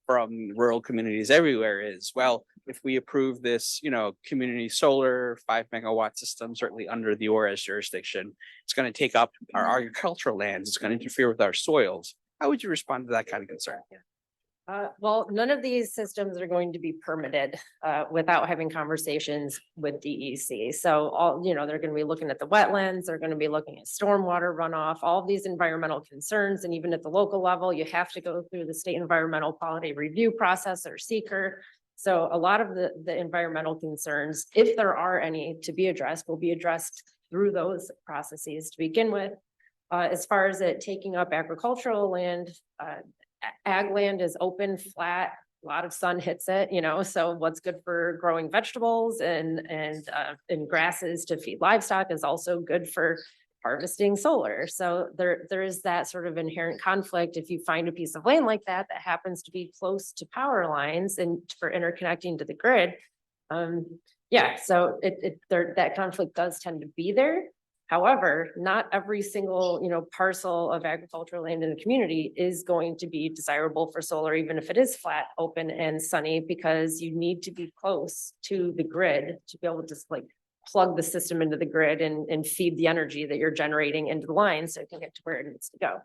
from rural communities everywhere is, well, if we approve this, community solar 5 megawatt system, certainly under the ORS jurisdiction, it's going to take up our agricultural lands. It's going to interfere with our soils. How would you respond to that kind of concern? Well, none of these systems are going to be permitted without having conversations with DEC. So they're going to be looking at the wetlands, they're going to be looking at stormwater runoff, all of these environmental concerns. And even at the local level, you have to go through the state environmental quality review process or seeker. So a lot of the environmental concerns, if there are any to be addressed, will be addressed through those processes to begin with. As far as it taking up agricultural land, ag land is open, flat, a lot of sun hits it, so what's good for growing vegetables and grasses to feed livestock is also good for harvesting solar. So there is that sort of inherent conflict. If you find a piece of land like that happens to be close to power lines and for interconnecting to the grid, so that conflict does tend to be there. However, not every single, parcel of agricultural land in the community is going to be desirable for solar, even if it is flat, open and sunny, because you need to be close to the grid to be able to plug the system into the grid and feed the energy that you're generating into the line so it can get to where it needs to go.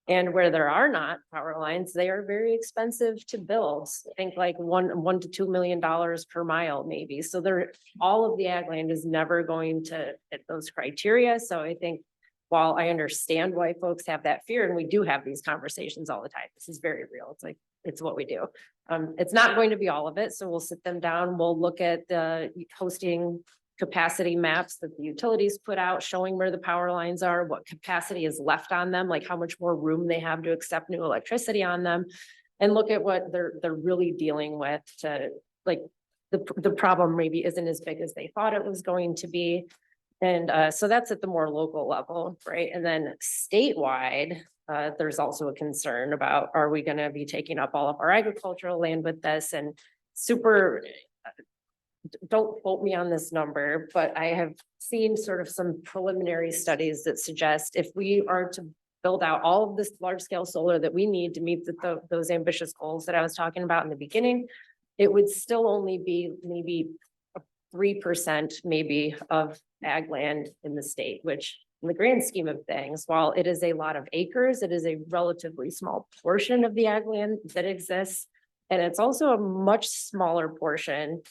And where there are not power lines, they are very expensive to build. I think like $1 to $2 million per mile, maybe. So all of the ag land is never going to hit those criteria. So I think while I understand why folks have that fear, and we do have these conversations all the time, this is very real. It's what we do. It's not going to be all of it. So we'll sit them down. We'll look at the hosting capacity maps that the utilities put out, showing where the power lines are, what capacity is left on them, like how much more room they have to accept new electricity on them, and look at what they're really dealing with to the problem maybe isn't as big as they thought it was going to be. And so that's at the more local level, right? And then statewide, there's also a concern about, are we going to be taking up all of our agricultural land with this? And don't quote me on this number, but I have seen sort of some preliminary studies that suggest if we are to build out all of this large scale solar that we need to meet those ambitious goals that I was talking about in the beginning, it would still only be maybe 3% maybe of ag land in the state, which in the grand scheme of things, while it is a lot of acres, it is a relatively small portion of the ag land that exists. And it's also a much smaller portion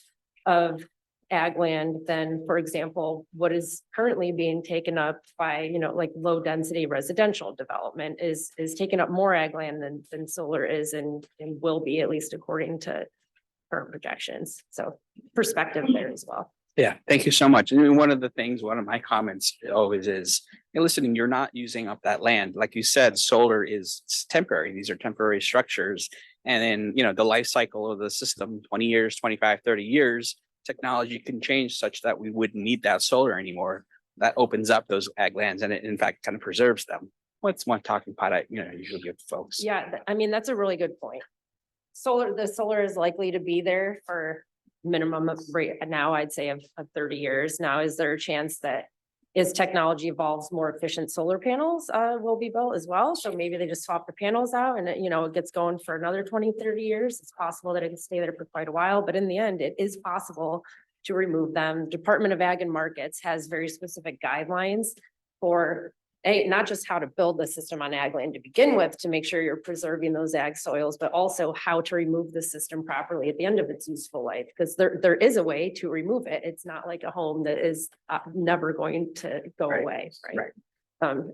of ag land than, for example, what is currently being taken up by, like low density residential development is taking up more ag land than solar is and will be, at least according to current projections. So perspective there as well. Yeah, thank you so much. And one of the things, one of my comments always is, hey, listen, you're not using up that land. Like you said, solar is temporary. These are temporary structures. And then, the life cycle of the system, 20 years, 25, 30 years, technology can change such that we wouldn't need that solar anymore. That opens up those ag lands and it in fact kind of preserves them. What's one talking pot I, usually give folks? Yeah, I mean, that's a really good point. The solar is likely to be there for minimum of right now, I'd say of 30 years. Now, is there a chance that as technology evolves, more efficient solar panels will be built as well? So maybe they just swap the panels out and it gets going for another 20, 30 years. It's possible that it can stay there for quite a while, but in the end, it is possible to remove them. Department of Ag and Markets has very specific guidelines for not just how to build the system on ag land to begin with to make sure you're preserving those ag soils, but also how to remove the system properly at the end of its useful life, because there is a way to remove it. It's not like a home that is never going to go away, right?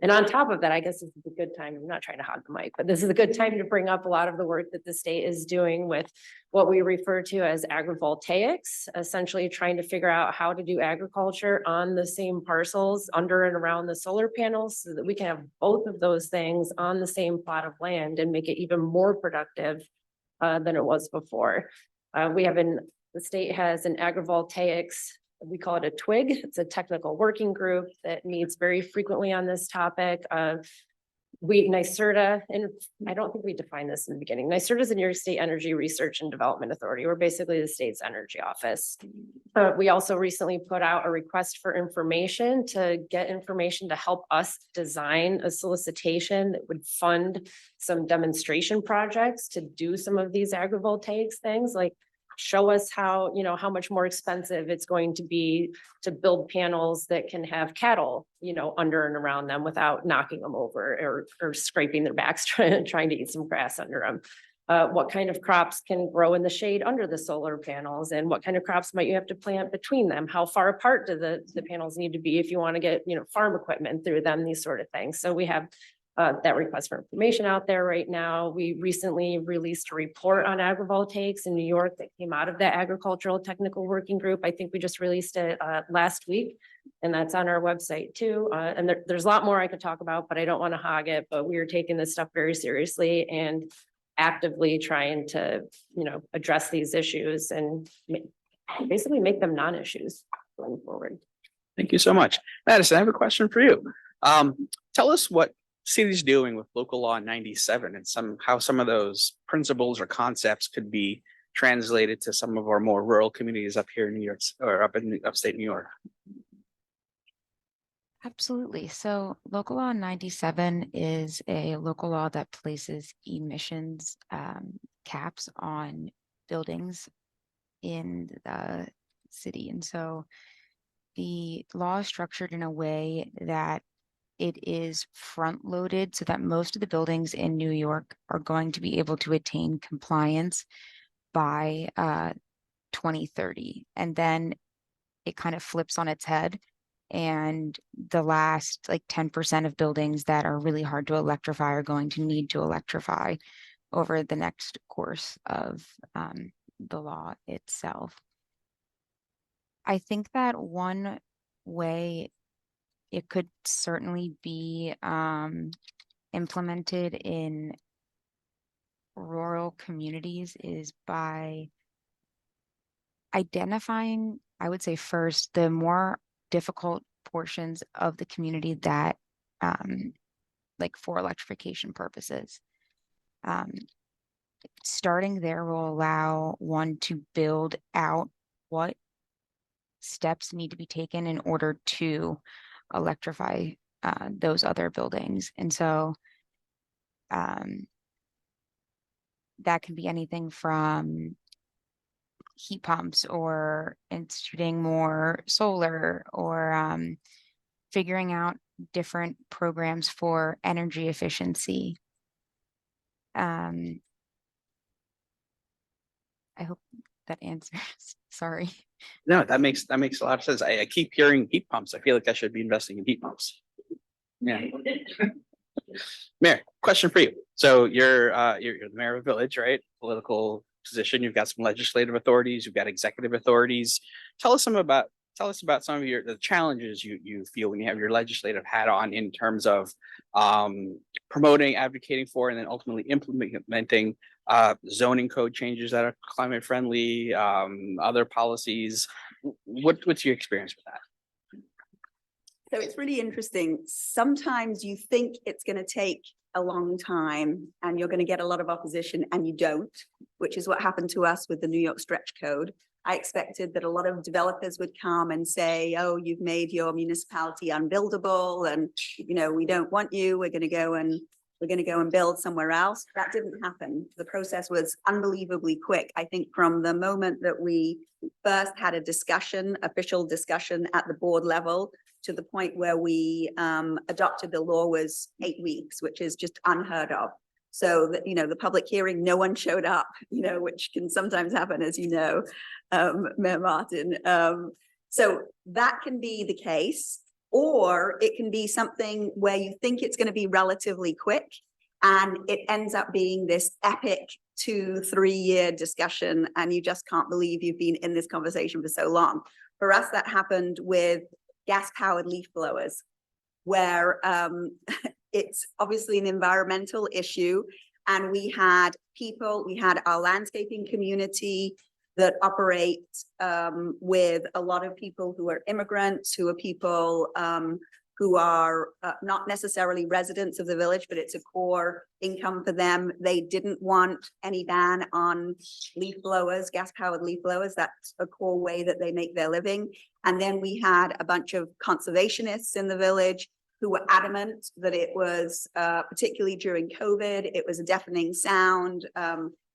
And on top of that, I guess this is a good time, I'm not trying to hog the mic, but this is a good time to bring up a lot of the work that the state is doing with what we refer to as agrivoltaics, essentially trying to figure out how to do agriculture on the same parcels under and around the solar panels so that we can have both of those things on the same plot of land and make it even more productive than it was before. The state has an agrivoltaics, we call it a twig. It's a technical working group that meets very frequently on this topic. NYSERDA, and I don't think we defined this in the beginning. NYSERDA is the New York State Energy Research and Development Authority. We're basically the state's energy office. We also recently put out a request for information to get information to help us design a solicitation that would fund some demonstration projects to do some of these agrivoltaics things, like show us how much more expensive it's going to be to build panels that can have cattle, under and around them without knocking them over or scraping their backs trying to eat some grass under them. What kind of crops can grow in the shade under the solar panels, and what kind of crops might you have to plant between them? How far apart do the panels need to be if you want to get, farm equipment through them, these sort of things. So we have that request for information out there right now. We recently released a report on agrivoltaics in New York that came out of the Agricultural Technical Working Group. I think we just released it last week, and that's on our website too. And there's a lot more I could talk about, but I don't want to hog it, but we are taking this stuff very seriously and actively trying to, address these issues and basically make them non-issues going forward. Thank you so much. Madison, I have a question for you. Tell us what city's doing with local law 97 and how some of those principles or concepts could be translated to some of our more rural communities up here in New York or up in upstate New York. Absolutely. So local law 97 is a local law that places emissions caps on buildings in the city. And so the law is structured in a way that it is front loaded so that most of the buildings in New York are going to be able to attain compliance by 2030. And then it kind of flips on its head. And the last 10% of buildings that are really hard to electrify are going to need to electrify over the next course of the law itself. I think that one way it could certainly be implemented in rural communities is by identifying, I would say first, the more difficult portions of the community that for electrification purposes. Starting there will allow one to build out what steps need to be taken in order to electrify those other buildings. And so that can be anything from heat pumps or instituting more solar or figuring out different programs for energy efficiency. I hope that answers. Sorry. No, that makes a lot of sense. I keep hearing heat pumps. I feel like I should be investing in heat pumps. Yeah. Mayor, question for you. So you're the mayor of a village, right? Political position. You've got some legislative authorities. You've got executive authorities. Tell us about some of the challenges you feel when you have your legislative hat on in terms of promoting, advocating for, and then ultimately implementing zoning code changes that are climate friendly, other policies. What's your experience with that? So it's really interesting. Sometimes you think it's going to take a long time and you're going to get a lot of opposition and you don't, which is what happened to us with the New York stretch code. I expected that a lot of developers would come and say, oh, you've made your municipality unbuildable and, you know, we don't want you. We're going to go and build somewhere else. That didn't happen. The process was unbelievably quick. I think from the moment that we first had a discussion, official discussion at the board level, to the point where we adopted the law was 8 weeks, which is just unheard of. So that, you know, the public hearing, no one showed up, you know, which can sometimes happen, as you know, Mayor Martin. So that can be the case, or it can be something where you think it's going to be relatively quick and it ends up being this epic 2-3 year discussion and you just can't believe you've been in this conversation for so long. For us, that happened with gas-powered leaf blowers, where it's obviously an environmental issue. And we had our landscaping community that operate with a lot of people who are immigrants, who are people who are not necessarily residents of the village, but it's a core income for them. They didn't want any ban on leaf blowers, gas-powered leaf blowers. That's a core way that they make their living. And then we had a bunch of conservationists in the village who were adamant that it was, particularly during COVID, it was a deafening sound.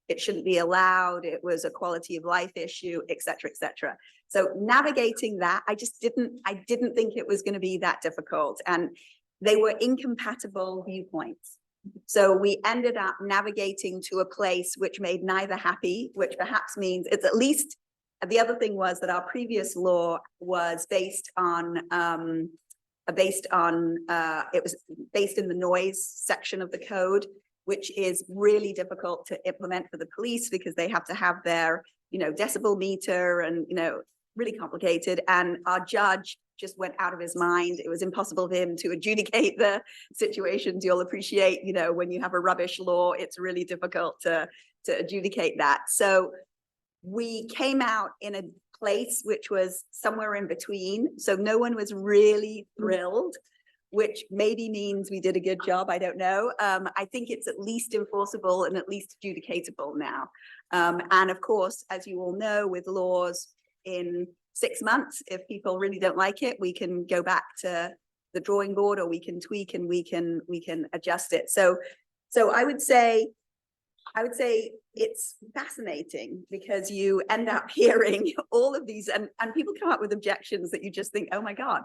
It shouldn't be allowed. It was a quality of life issue, et cetera, et cetera. So navigating that, I didn't think it was going to be that difficult, and they were incompatible viewpoints. So we ended up navigating to a place which made neither happy, which perhaps means it's at least, the other thing was that our previous law was based on, it was based in the noise section of the code, which is really difficult to implement for the police because they have to have their, you know, decibel meter and, you know, really complicated. And our judge just went out of his mind. It was impossible for him to adjudicate the situations. You'll appreciate, you know, when you have a rubbish law, it's really difficult to adjudicate that. So we came out in a place which was somewhere in between. So no one was really thrilled, which maybe means we did a good job. I don't know. I think it's at least enforceable and at least adjudicatable now. And of course, as you all know, with laws in 6 months, if people really don't like it, we can go back to the drawing board, or we can tweak and we can adjust it. So I would say it's fascinating because you end up hearing all of these and people come up with objections that you just think, oh my God,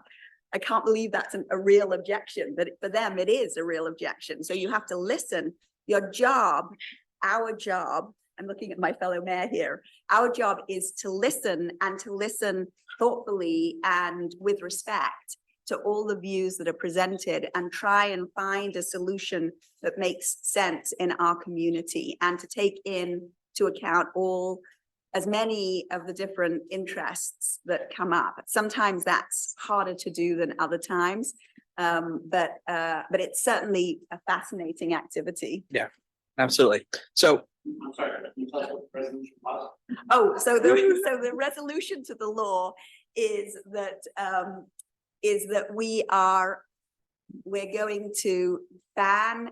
I can't believe that's a real objection, but for them, it is a real objection. So you have to listen. Your job, our job, I'm looking at my fellow mayor here, our job is to listen, and to listen thoughtfully and with respect to all the views that are presented, and try and find a solution that makes sense in our community, and to take into account as many of the different interests that come up. Sometimes that's harder to do than other times, but it's certainly a fascinating activity. Yeah, absolutely. So, I'm sorry, oh, so the resolution to the law is that we're going to ban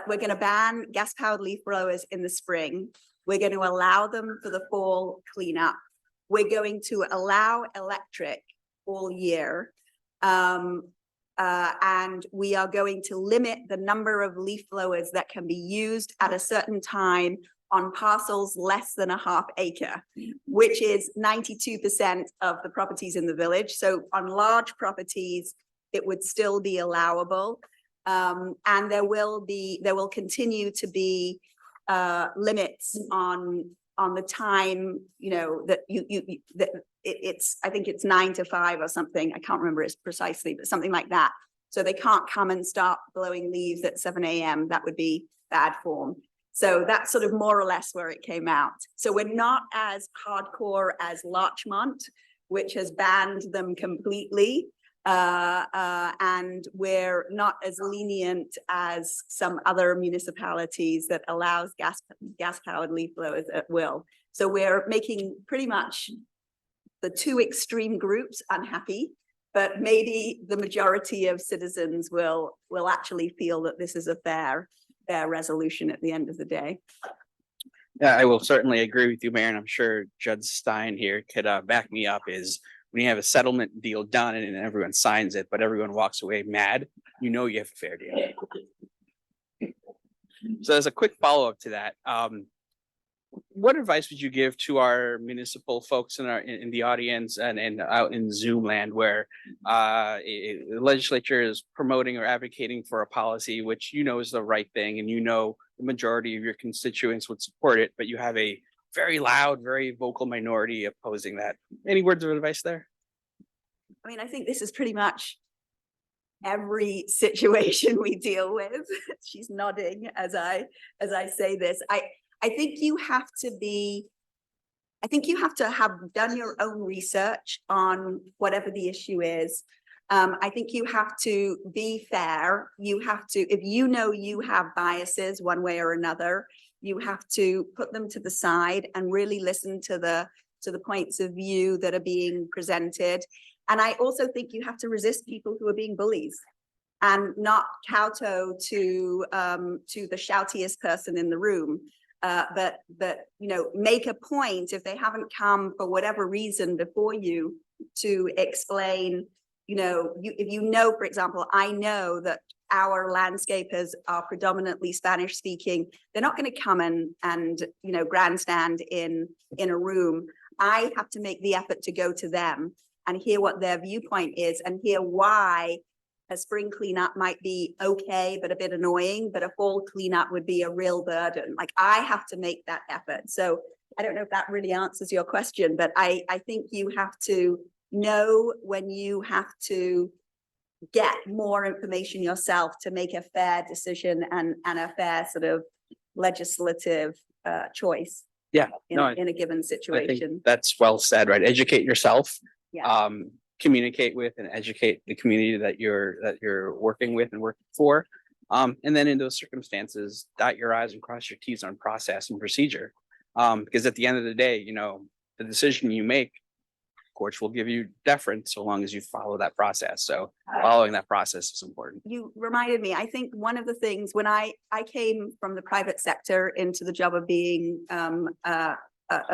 we're going to ban gas-powered leaf blowers in the spring. We're going to allow them for the fall cleanup. We're going to allow electric all year. And we are going to limit the number of leaf blowers that can be used at a certain time on parcels less than a half acre, which is 92% of the properties in the village. So on large properties, it would still be allowable. And there will continue to be limits on the time, you know, that I think it's 9 to 5 or something. I can't remember it precisely, but something like that. So they can't come and start blowing leaves at 7 a.m. That would be bad form. So that's sort of more or less where it came out. So we're not as hardcore as Larchmont, which has banned them completely. And we're not as lenient as some other municipalities that allows gas-powered leaf blowers at will. So we're making pretty much the two extreme groups unhappy, but maybe the majority of citizens will actually feel that this is a fair resolution at the end of the day. Yeah, I will certainly agree with you, Mayor, and I'm sure Judge Stein here could back me up. Is when you have a settlement deal done and everyone signs it, but everyone walks away mad, you know you have a fair deal. So as a quick follow-up to that, what advice would you give to our municipal folks in the audience and out in Zoom land where the legislature is promoting or advocating for a policy which you know is the right thing and you know the majority of your constituents would support it, but you have a very loud, very vocal minority opposing that? Any words of advice there? I mean, I think this is pretty much every situation we deal with. She's nodding as I say this. I think you have to have done your own research on whatever the issue is. I think you have to be fair. You have to, if you know you have biases one way or another, you have to put them to the side and really listen to the points of view that are being presented. And I also think you have to resist people who are being bullies and not kowtow to the shoutiest person in the room. But you know, make a point if they haven't come for whatever reason before you to explain, you know, if you know, for example, I know that our landscapers are predominantly Spanish speaking. They're not going to come and you know, grandstand in a room. I have to make the effort to go to them and hear what their viewpoint is and hear why a spring cleanup might be okay, but a bit annoying, but a fall cleanup would be a real burden. Like, I have to make that effort. So I don't know if that really answers your question, but I think you have to know when you have to get more information yourself to make a fair decision and a fair sort of legislative choice. Yeah, in a given I situation. think that's well said, right? Educate yourself. Yeah. Communicate with and educate the community that you're working with and working for. And then in those circumstances, dot your I's and cross your T's on process and procedure. Because at the end of the day, you know, the decision you make, courts will give you deference so long as you follow that process. So following that process is important. You reminded me, I think one of the things when I came from the private sector into the job of being a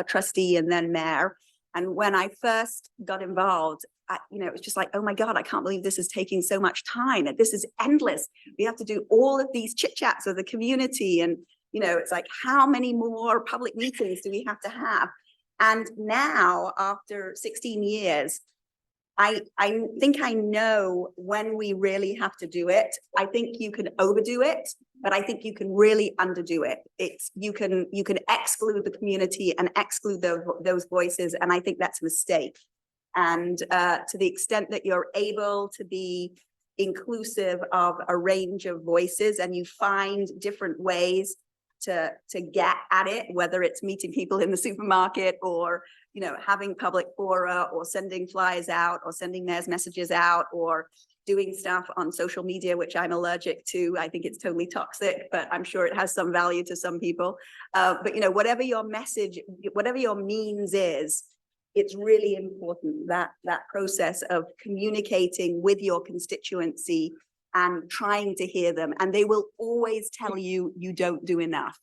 trustee and then mayor, and when I first got involved, you know, it was just like, oh my God, I can't believe this is taking so much time. And this is endless. We have to do all of these chit chats with the community. And, you know, it's like, how many more public meetings do we have to have? And now, after 16 years, I think I know when we really have to do it. I think you can overdo it, but I think you can really underdo it. You can exclude the community and exclude those voices, and I think that's a mistake. And to the extent that you're able to be inclusive of a range of voices and you find different ways to get at it, whether it's meeting people in the supermarket or, you know, having public fora or sending flyers out or sending mayor's messages out or doing stuff on social media, which I'm allergic to. I think it's totally toxic, but I'm sure it has some value to some people. But, you know, whatever your message, whatever your means is, it's really important that process of communicating with your constituency and trying to hear them. And they will always tell you, you don't do enough.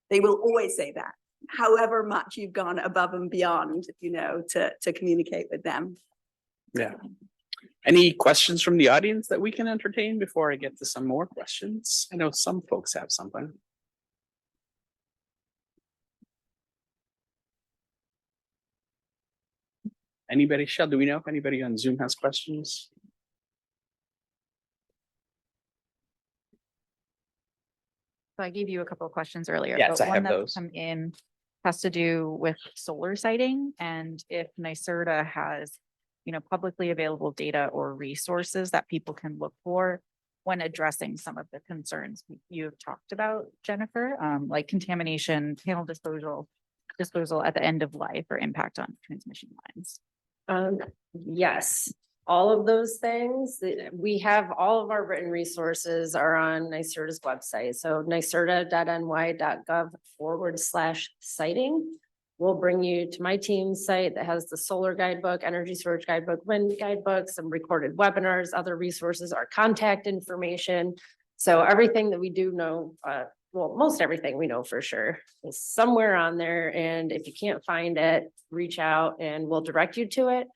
They will always say that, however much you've gone above and beyond, you know, to communicate with them. Yeah. Any questions from the audience that we can entertain before I get to some more questions? I know some folks have something. Anybody, Shell, do we know if anybody on Zoom has questions? So I gave you a couple of questions earlier. Yes, but I one have that's those. Come in has to do with solar siting and if NYSERDA has, publicly available data or resources that people can look for when addressing some of the concerns you've talked about, Jennifer, like contamination, panel disposal at the end of life or impact on transmission lines. Yes, all of those things, we have all of our written resources are on NYSERDA's website. So nyserda.ny.gov/citing will bring you to my team's site that has the solar guidebook, energy storage guidebook, wind guidebook, some recorded webinars, other resources, our contact information. So everything that we do know, well, most everything we know for sure is somewhere on there. And if you can't find it, reach out and we'll direct you to it.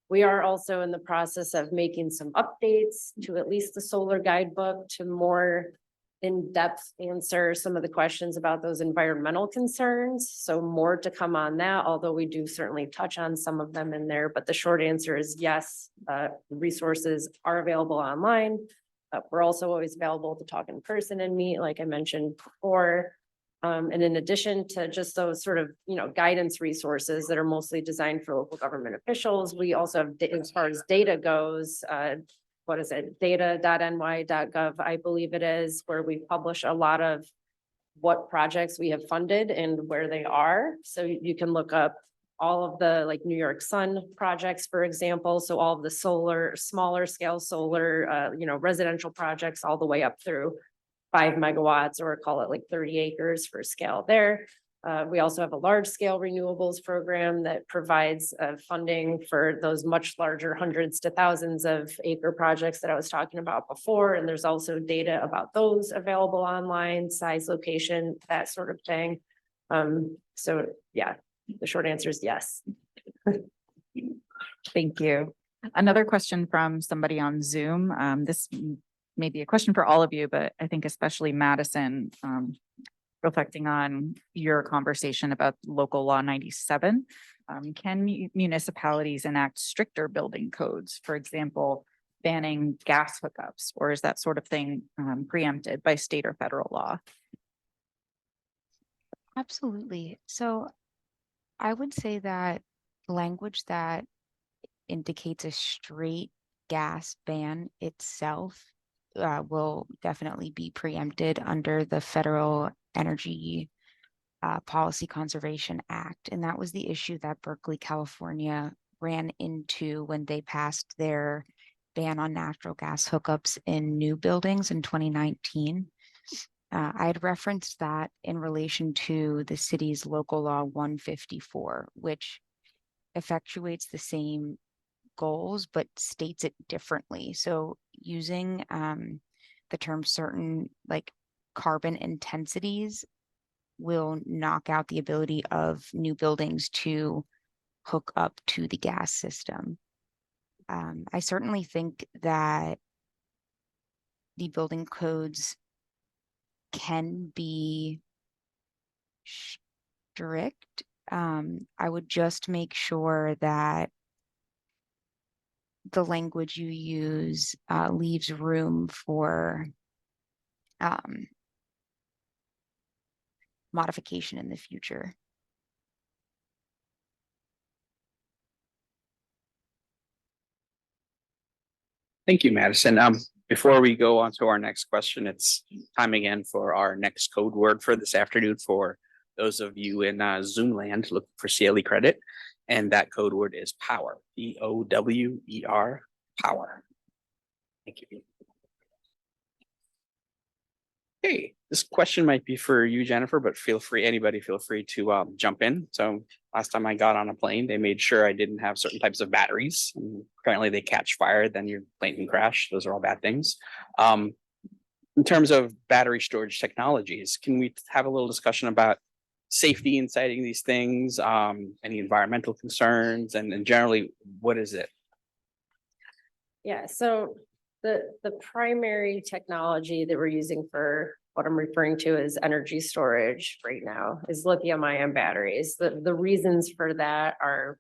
We are also in the process of making some updates to at least the solar guidebook to more in-depth answer some of the questions about those environmental concerns. So more to come on that, although we do certainly touch on some of them in there. But the short answer is yes, resources are available online. We're also always available to talk in person and meet, like I mentioned before. And in addition to just those sort of, guidance resources that are mostly designed for local government officials, we also have, as far as data goes, what is it? Data.ny.gov, I believe it is, where we publish a lot of what projects we have funded and where they are. So you can look up all of the like New York Sun projects, for example. So all of the solar, smaller scale solar, residential projects all the way up through 5 megawatts, or call it like 30 acres for scale there. We also have a large scale renewables program that provides funding for those much larger hundreds to thousands of acre projects that I was talking about before. And there's also data about those available online, size, location, that sort of thing. So yeah, the short answer is yes. Thank you. Another question from somebody on Zoom. This may be a question for all of you, but I think especially Madison, reflecting on your conversation about local law 97. Can municipalities enact stricter building codes, for example, banning gas hookups, or is that sort of thing preempted by state or federal law? Absolutely. So I would say that language that indicates a straight gas ban itself will definitely be preempted under the Federal Energy Policy Conservation Act. And that was the issue that Berkeley, California ran into when they passed their ban on natural gas hookups in new buildings in 2019. I had referenced that in relation to the city's local law 154, which effectuates the same goals, but states it differently. So using the term certain like carbon intensities will knock out the ability of new buildings to hook up to the gas system. I certainly think that the building codes can be strict. I would just make sure that the language you use leaves room for modification in the future. Thank you, Madison. Before we go on to our next question, it's time again for our next code word for this afternoon for those of you in Zoom land looking for CLE credit. And that code word is power, POWER, power. Thank you. Okay, this question might be for you, Jennifer, but anybody feel free to jump in. So last time I got on a plane, they made sure I didn't have certain types of batteries. And apparently they catch fire, then your plane can crash. Those are all bad things. In terms of battery storage technologies, can we have a little discussion about safety in siting these things, any environmental concerns, and generally, what is it? Yeah, so the primary technology that we're using for what I'm referring to as energy storage right now is lithium-ion batteries. The reasons for that are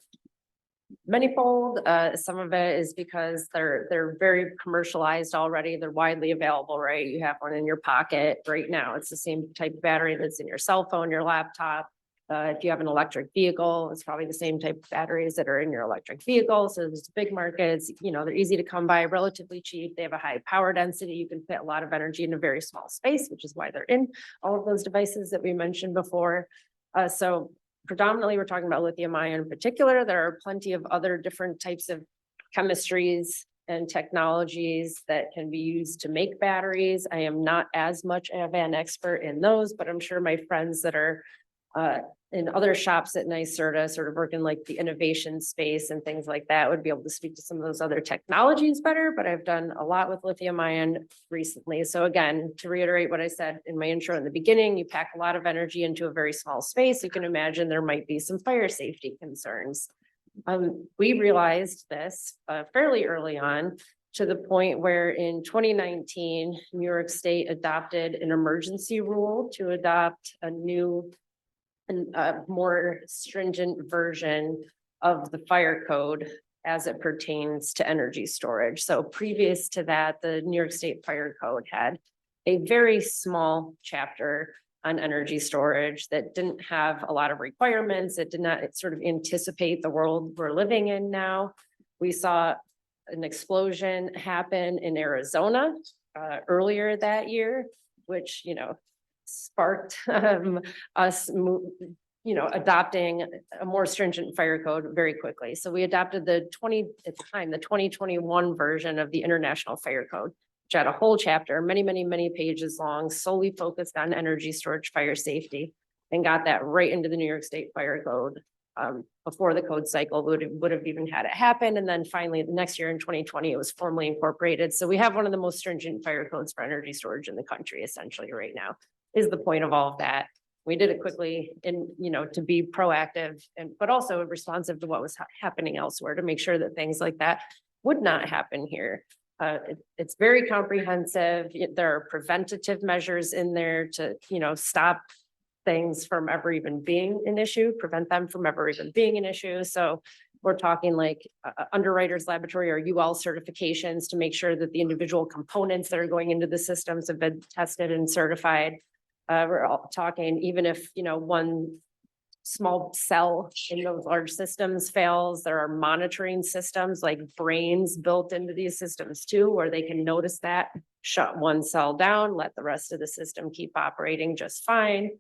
manyfold. Some of it is because they're very commercialized already. They're widely available, right? You have one in your pocket right now. It's the same type of battery that's in your cell phone, your laptop. If you have an electric vehicle, it's probably the same type of batteries that are in your electric vehicle. So there's big markets, you know, they're easy to come by, relatively cheap. They have a high power density. You can fit a lot of energy in a very small space, which is why they're in all of those devices that we mentioned before. So predominantly, we're talking about lithium ion in particular. There are plenty of other different types of chemistries and technologies that can be used to make batteries. I am not as much of an expert in those, but I'm sure my friends that are in other shops at NYSERDA, sort of working like the innovation space and things like that, would be able to speak to some of those other technologies better, but I've done a lot with lithium ion recently. So again, to reiterate what I said in my intro in the beginning, you pack a lot of energy into a very small space. You can imagine there might be some fire safety concerns. We realized this fairly early on, to the point where in 2019, New York State adopted an emergency rule to adopt a new and a more stringent version of the fire code as it pertains to energy storage. So previous to that, the New York State Fire Code had a very small chapter on energy storage that didn't have a lot of requirements. It did not sort of anticipate the world we're living in now. We saw an explosion happen in Arizona earlier that year, which, you know, sparked us, adopting a more stringent fire code very quickly. So we adopted the 2021 version of the International Fire Code, which had a whole chapter, many pages long, solely focused on energy storage, fire safety, and got that right into the New York State Fire Code before the code cycle would have even had it happen. And then finally, the next year in 2020, it was formally incorporated. So we have one of the most stringent fire codes for energy storage in the country, essentially right now, is the point of all of that. We did it quickly and, to be proactive but also responsive to what was happening elsewhere, to make sure that things like that would not happen here. It's very comprehensive. There are preventative measures in there to, stop things from ever even being an issue, prevent them from ever even being an issue. So we're talking like underwriters laboratory or UL certifications to make sure that the individual components that are going into the systems have been tested and certified. We're all talking, even if, one small cell in those large systems fails, there are monitoring systems like brains built into these systems too, where they can notice that, shut one cell down, let the rest of the system keep operating just fine.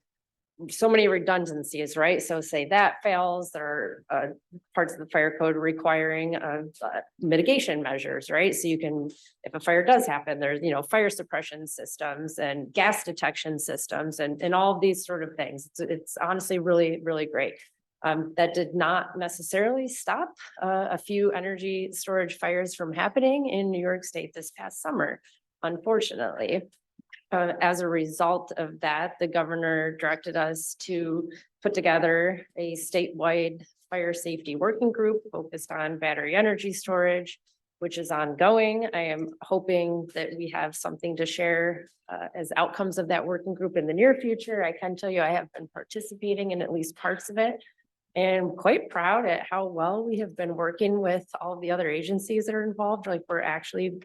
So many redundancies, right? So say that fails, there are parts of the fire code requiring mitigation measures, right? So you can, if a fire does happen, there's, fire suppression systems and gas detection systems and all of these sort of things. It's honestly really, really great. That did not necessarily stop a few energy storage fires from happening in New York State this past summer, unfortunately. As a result of that, the governor directed us to put together a statewide fire safety working group focused on battery energy storage, which is ongoing. I am hoping that we have something to share as outcomes of that working group in the near future. I can tell you I have been participating in at least parts of it and quite proud at how well we have been working with all of the other agencies that are involved. Like, we're actually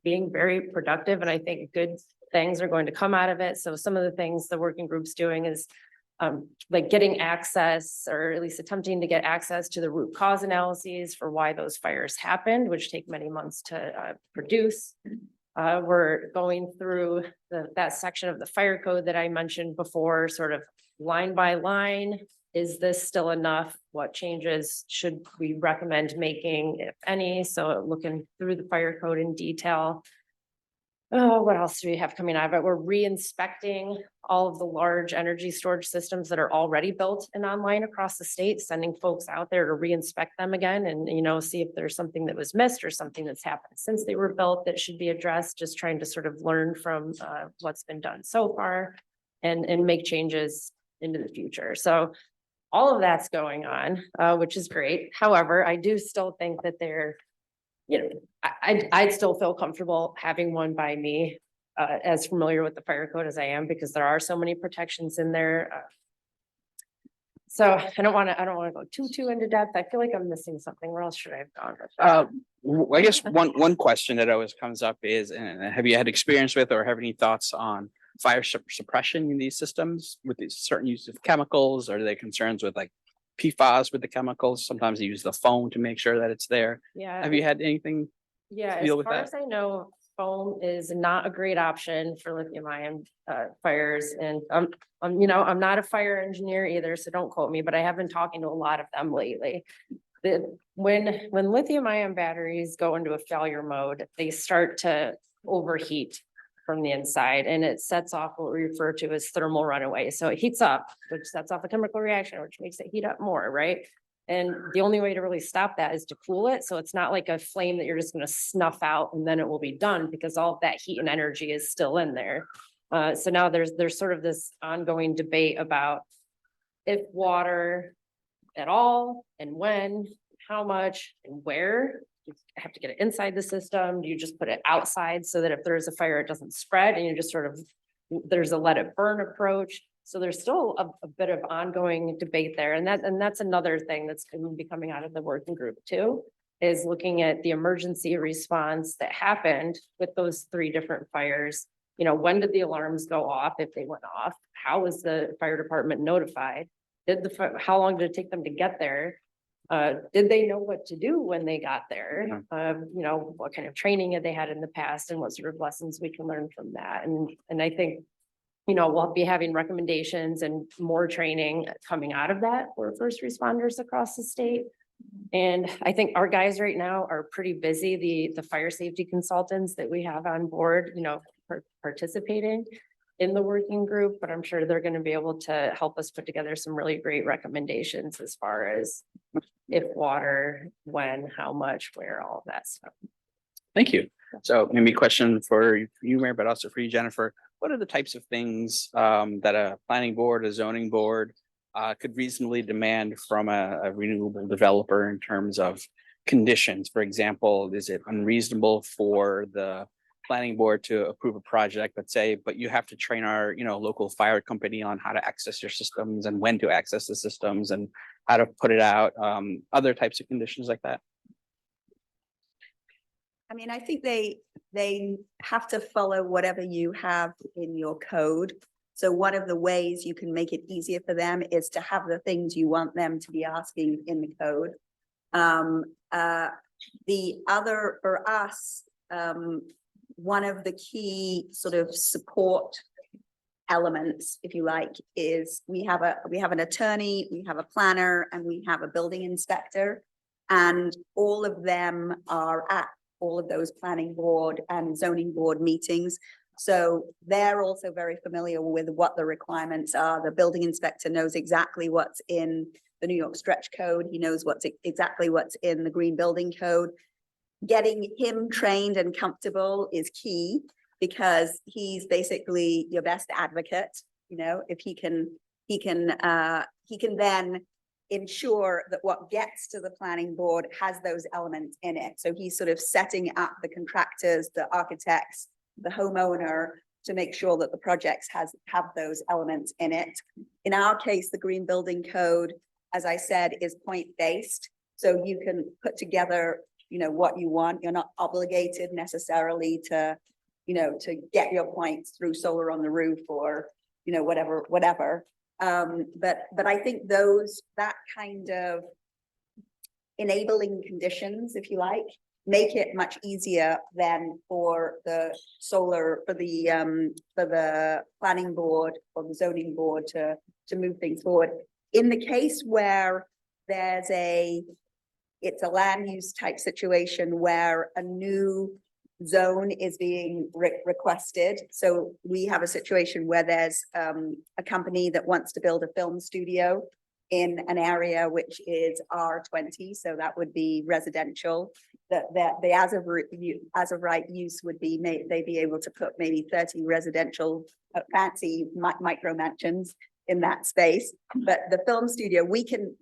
being very productive, and I think good things are going to come out of it. So some of the things the working group's doing is like getting access, or at least attempting to get access to the root cause analyses for why those fires happened, which take many months to produce. We're going through that section of the fire code that I mentioned before, sort of line by line. Is this still enough? What changes should we recommend making, if any? So looking through the fire code in detail. Oh, what else do we have coming out of it? We're re-inspecting all of the large energy storage systems that are already built and online across the state, sending folks out there to re-inspect them again and, see if there's something that was missed or something that's happened since they were built that should be addressed, just trying to sort of learn from what's been done so far and make changes into the future. So all of that's going on, which is great. However, I do still think that I'd still feel comfortable having one by me, as familiar with the fire code as I am, because there are so many protections in there. So I don't want to go too into depth. I feel like I'm missing something. Where else should I have gone with that? I guess one question that always comes up is, have you had experience with or have any thoughts on fire suppression in these systems with these certain use of chemicals? Are there concerns with like PFAS with the chemicals? Sometimes they use the foam to make sure that it's there. Yeah. Have you had anything? Yeah, deal as with far that? as I know, foam is not a great option for lithium ion fires. And I'm not a fire engineer either, so don't quote me, but I have been talking to a lot of them lately. When lithium ion batteries go into a failure mode, they start to overheat from the inside and it sets off what we refer to as thermal runaway. So it heats up, which sets off a chemical reaction, which makes it heat up more, right? And the only way to really stop that is to cool it. So it's not like a flame that you're just going to snuff out and then it will be done, because all of that heat and energy is still in there. So now there's sort of this ongoing debate about if water at all and when, how much and where. You have to get it inside the system. Do you just put it outside so that if there's a fire, it doesn't spread, and you just sort of, there's a let it burn approach. So there's still a bit of ongoing debate there. And that's another thing that's going to be coming out of the working group too, is looking at the emergency response that happened with those 3 different fires. You know, when did the alarms go off if they went off? How was the fire department notified? How long did it take them to get there? Did they know what to do when they got there? What kind of training had they had in the past, and what sort of lessons we can learn from that? And I think, we'll be having recommendations and more training coming out of that for first responders across the state. And I think our guys right now are pretty busy. The fire safety consultants that we have on board, participating in the working group, but I'm sure they're going to be able to help us put together some really great recommendations as far as if water, when, how much, where, all of that stuff. Thank you. So maybe a question for you, Mayor, but also for you, Jennifer. What are the types of things that a planning board, a zoning board could reasonably demand from a renewable developer in terms of conditions? For example, is it unreasonable for the planning board to approve a project, let's say, but you have to train our, local fire company on how to access your systems and when to access the systems and how to put it out, other types of conditions like that? I mean, I think they have to follow whatever you have in your code. So one of the ways you can make it easier for them is to have the things you want them to be asking in the code. The other, for us, one of the key sort of support elements, if you like, is we have an attorney, we have a planner, and we have a building inspector, and all of them are at all of those planning board and zoning board meetings. So they're also very familiar with what the requirements are. The building inspector knows exactly what's in the New York Stretch Code. He knows exactly what's in the Green Building Code. Getting him trained and comfortable is key, because he's basically your best advocate. If he can then ensure that what gets to the planning board has those elements in it. So he's sort of setting up the contractors, the architects, the homeowner to make sure that the projects have those elements in it. In our case, the Green Building Code, as I said, is point-based. So you can put together, what you want. You're not obligated necessarily to get your points through solar on the roof or, whatever. But I think that kind of enabling conditions, if you like, make it much easier than for the planning board or the zoning board to move things forward. In the case where it's a land use type situation where a new zone is being requested. So we have a situation where there's a company that wants to build a film studio in an area which is R20. So that would be residential. The as of right use would be, they'd be able to put maybe 30 residential fancy micro mansions in that space. But the film studio, we can,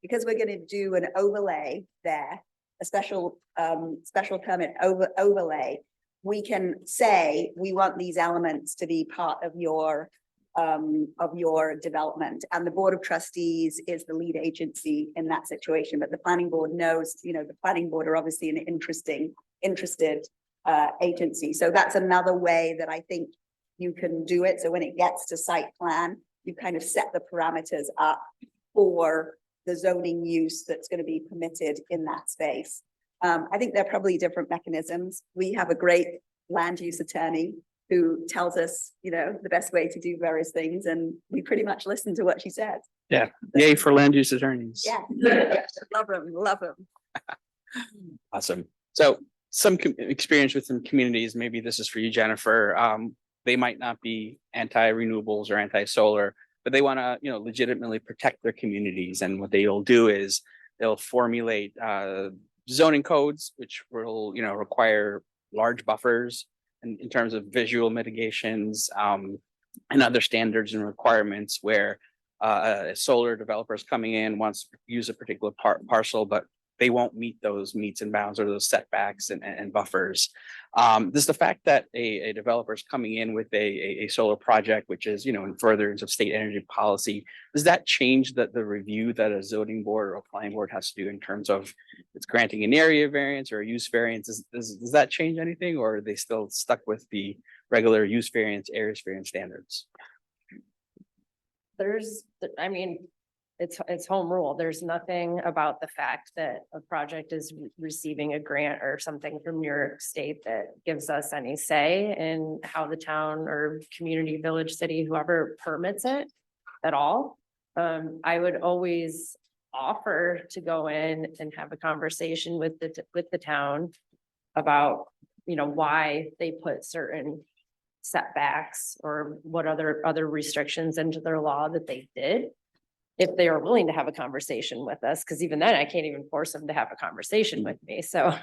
because we're going to do an overlay there, a special permit overlay, we can say we want these elements to be part of your of your development. And the Board of Trustees is the lead agency in that situation, but the planning board knows, you know, the planning board are obviously an interested agency. So that's another way that I think you can do it. So when it gets to site plan, you kind of set the parameters up for the zoning use that's going to be permitted in that space. I think there are probably different mechanisms. We have a great land use attorney who tells us, you know, the best way to do various things, and we pretty much listen to what she says. Yeah, yay for land use attorneys. Yeah, love them, love them. Awesome. So some experience within communities, maybe this is for you, Jennifer. They might not be anti-renewables or anti-solar, but they want to, you know, legitimately protect their communities. And what they'll do is they'll formulate zoning codes, which will, you know, require large buffers in terms of visual mitigations and other standards and requirements where a solar developer is coming in, wants to use a particular parcel, but they won't meet those meets and bounds or those setbacks and buffers. This the fact that a developer is coming in with a solar project, which is, you know, in furtherance of state energy policy, does that change the review that a zoning board or a planning board has to do in terms of it's granting an area variance or a use variance? Does that change anything, or are they still stuck with the regular use variance, areas variance standards? I mean, it's home rule. There's nothing about the fact that a project is receiving a grant or something from New York State that gives us any say in how the town or community, village, city, whoever permits it at all. I would always offer to go in and have a conversation with the town about, you know, why they put certain setbacks or what other restrictions into their law that they did. If they are willing to have a conversation with us, because even then I can't even force them to have a conversation with me. So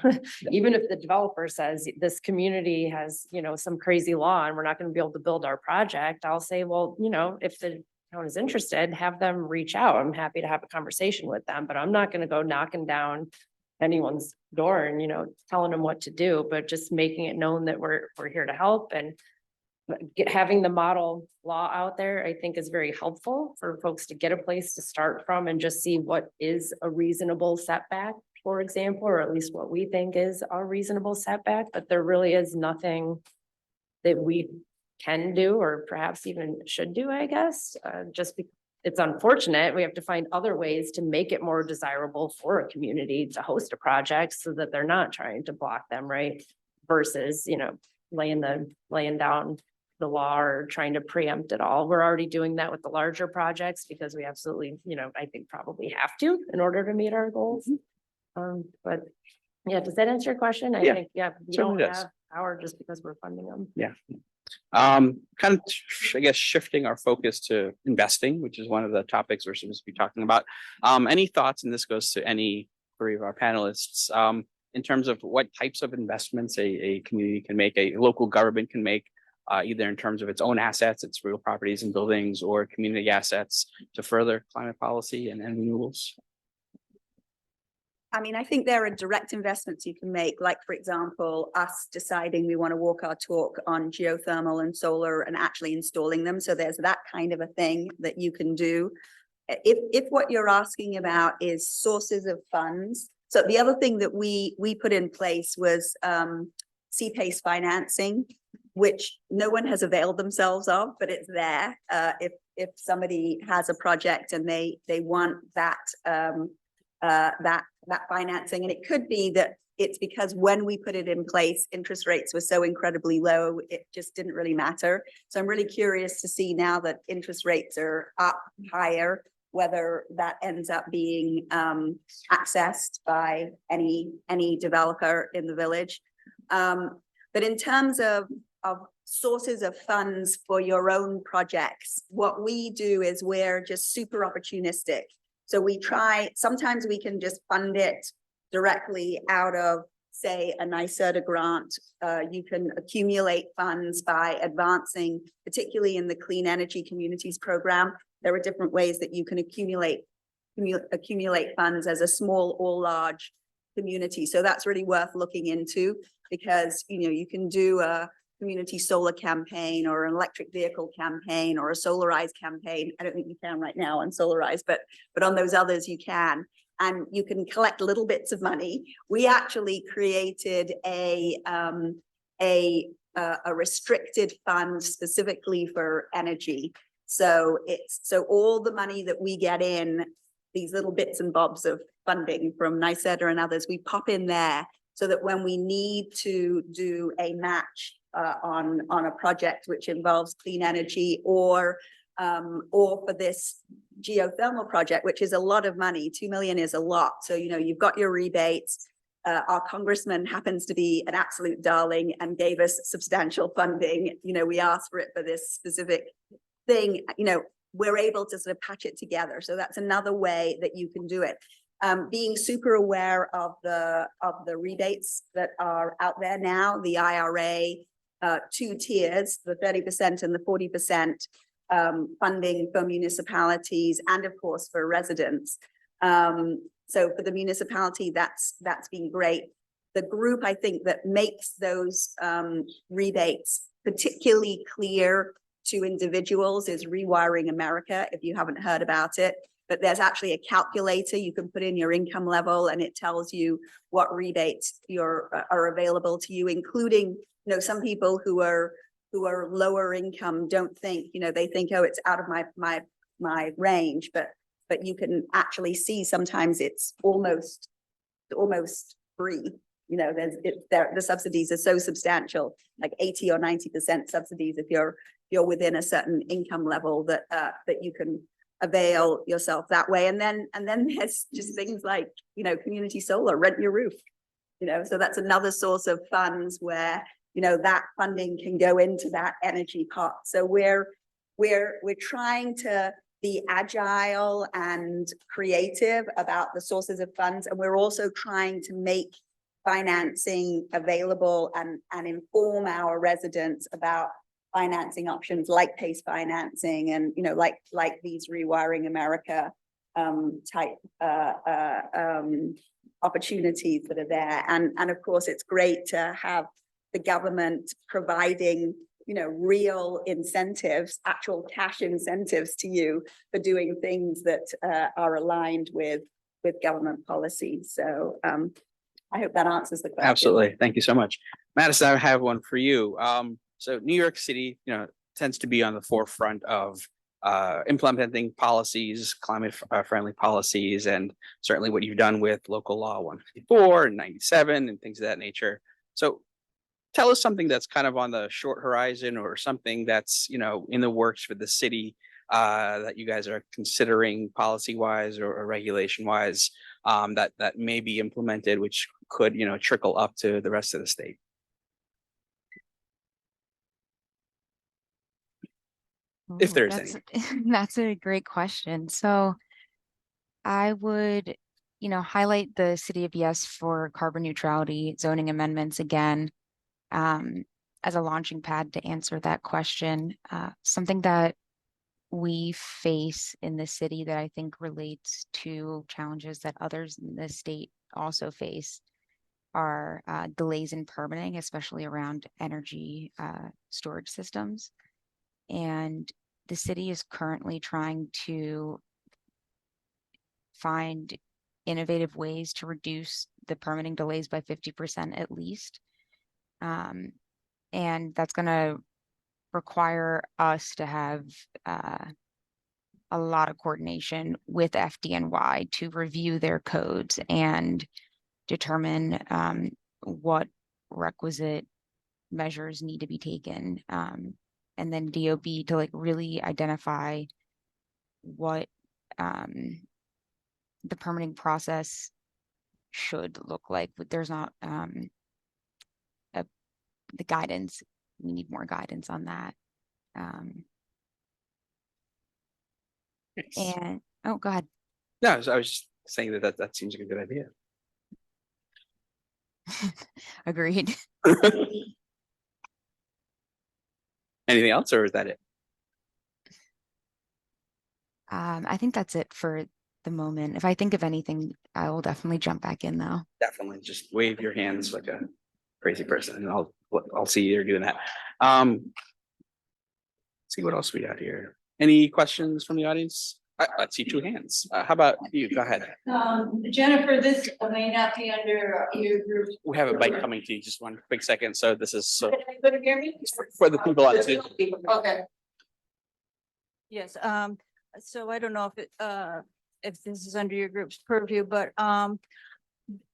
even if the developer says this community has, you know, some crazy law and we're not going to be able to build our project, I'll say, well, you know, if the town is interested, have them reach out. I'm happy to have a conversation with them, but I'm not going to go knocking down anyone's door and, you know, telling them what to do, but just making it known that we're here to help. And having the model law out there, I think is very helpful for folks to get a place to start from and just see what is a reasonable setback, for example, or at least what we think is a reasonable setback, but there really is nothing that we can do or perhaps even should do, I guess, it's unfortunate. We have to find other ways to make it more desirable for a community to host a project so that they're not trying to block them, right? Versus, you know, laying down the law or trying to preempt it all. We're already doing that with the larger projects because we absolutely, you know, I think probably have to in order to meet our goals. But yeah, does that answer your question? I think, yeah, you don't have power just because we're funding them. Yeah. Kind of, I guess, shifting our focus to investing, which is one of the topics we're supposed to be talking about. Any thoughts, and this goes to any three of our panelists, in terms of what types of investments a community can make, a local government can make, either in terms of its own assets, its real properties and buildings, or community assets to further climate policy and renewables? I mean, I think there are direct investments you can make, like, for example, us deciding we want to walk our talk on geothermal and solar and actually installing them. So there's that kind of a thing that you can do. If what you're asking about is sources of funds. So the other thing that we put in place was CPACE financing, which no one has availed themselves of, but it's there. If somebody has a project and they want that financing, and it could be that it's because when we put it in place, interest rates were so incredibly low, it just didn't really matter. So I'm really curious to see now that interest rates are up higher, whether that ends up being accessed by any developer in the village. But in terms of sources of funds for your own projects, what we do is we're just super opportunistic. So we try, sometimes we can just fund it directly out of, say, a NYSERDA grant. You can accumulate funds by advancing, particularly in the Clean Energy Communities Program. There are different ways that you can accumulate funds as a small or large community. So that's really worth looking into, because, you know, you can do a community solar campaign or an electric vehicle campaign or a solarized campaign. I don't think you can right now on solarized, but on those others you can. And you can collect little bits of money. We actually created a restricted fund specifically for energy. So all the money that we get in, these little bits and bobs of funding from NYSERDA and others, we pop in there so that when we need to do a match on a project which involves clean energy or for this geothermal project, which is a lot of money, 2 million is a lot. So, you know, you've got your rebates. Our congressman happens to be an absolute darling and gave us substantial funding. You know, we asked for it for this specific thing. You know, we're able to sort of patch it together. So that's another way that you can do it. Being super aware of the rebates that are out there now, the IRA, 2 tiers, the 30% and the 40% funding for municipalities and of course for residents. So for the municipality, that's been great. The group I think that makes those rebates particularly clear to individuals is Rewiring America, if you haven't heard about it. But there's actually a calculator you can put in your income level and it tells you what rebates are available to you, including, you know, some people who are lower income don't think, you know, they think, oh, it's out of my range, but you can actually see sometimes it's almost free. You know, the subsidies are so substantial, like 80 or 90% subsidies if you're within a certain income level that you can avail yourself that way. And then there's just things like, you know, community solar, rent your roof, you know, so that's another source of funds where, you know, that funding can go into that energy pot. So we're trying to be agile and creative about the sources of funds. And we're also trying to make financing available and inform our residents about financing options like PACE financing and, you know, like these Rewiring America type opportunities that are there. And of course, it's great to have the government providing, you know, real incentives, actual cash incentives to you for doing things that are aligned with government policy. So I hope that answers the question. Absolutely. Thank you so much. Madison, I have one for you. So New York City, you know, tends to be on the forefront of implementing policies, climate friendly policies, and certainly what you've done with local law 154 and 97 and things of that nature. So tell us something that's kind of on the short horizon or something that's, you know, in the works for the city that you guys are considering policy wise or regulation wise that may be implemented, which could, you know, trickle up to the rest of the state. If Ooh, there's that's, any. that's a great question. So I would, you know, highlight the City of Yes for carbon neutrality zoning amendments again as a launching pad to answer that question. Something that we face in the city that I think relates to challenges that others in the state also face are delays in permitting, especially around energy storage systems. And the city is currently trying to find innovative ways to reduce the permitting delays by 50% at least. And that's going to require us to have a lot of coordination with FDNY to review their codes and determine what requisite measures need to be taken. And then DOB to like really identify what the permitting process should look like. But there's not the guidance. We need more guidance on that. And oh, go ahead. No, I was just saying that seems like a good idea. Agreed. Anything else, or is that it? I think that's it for the moment. If I think of anything, I will definitely jump back in though. Definitely just wave your hands like a crazy person, and I'll see you're doing that. See what else we got here. Any questions from the audience? I see two hands. How about you? Go ahead. Jennifer, this may not be under your group. We have a bike coming to you. Just one quick second. So this is so Couldn't hear me? for the people on Zoom. Okay. Yes, so I don't know if this is under your group's purview, but,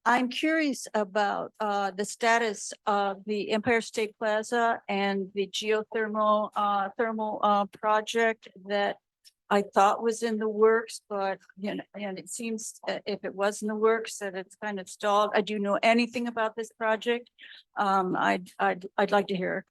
I'm curious about, the status of the Empire State Plaza and the geothermal, thermal, project that I thought was in the works, but, you know, and it seems if it was in the works that it's kind of stalled. I do know anything about this project. I'd like to hear.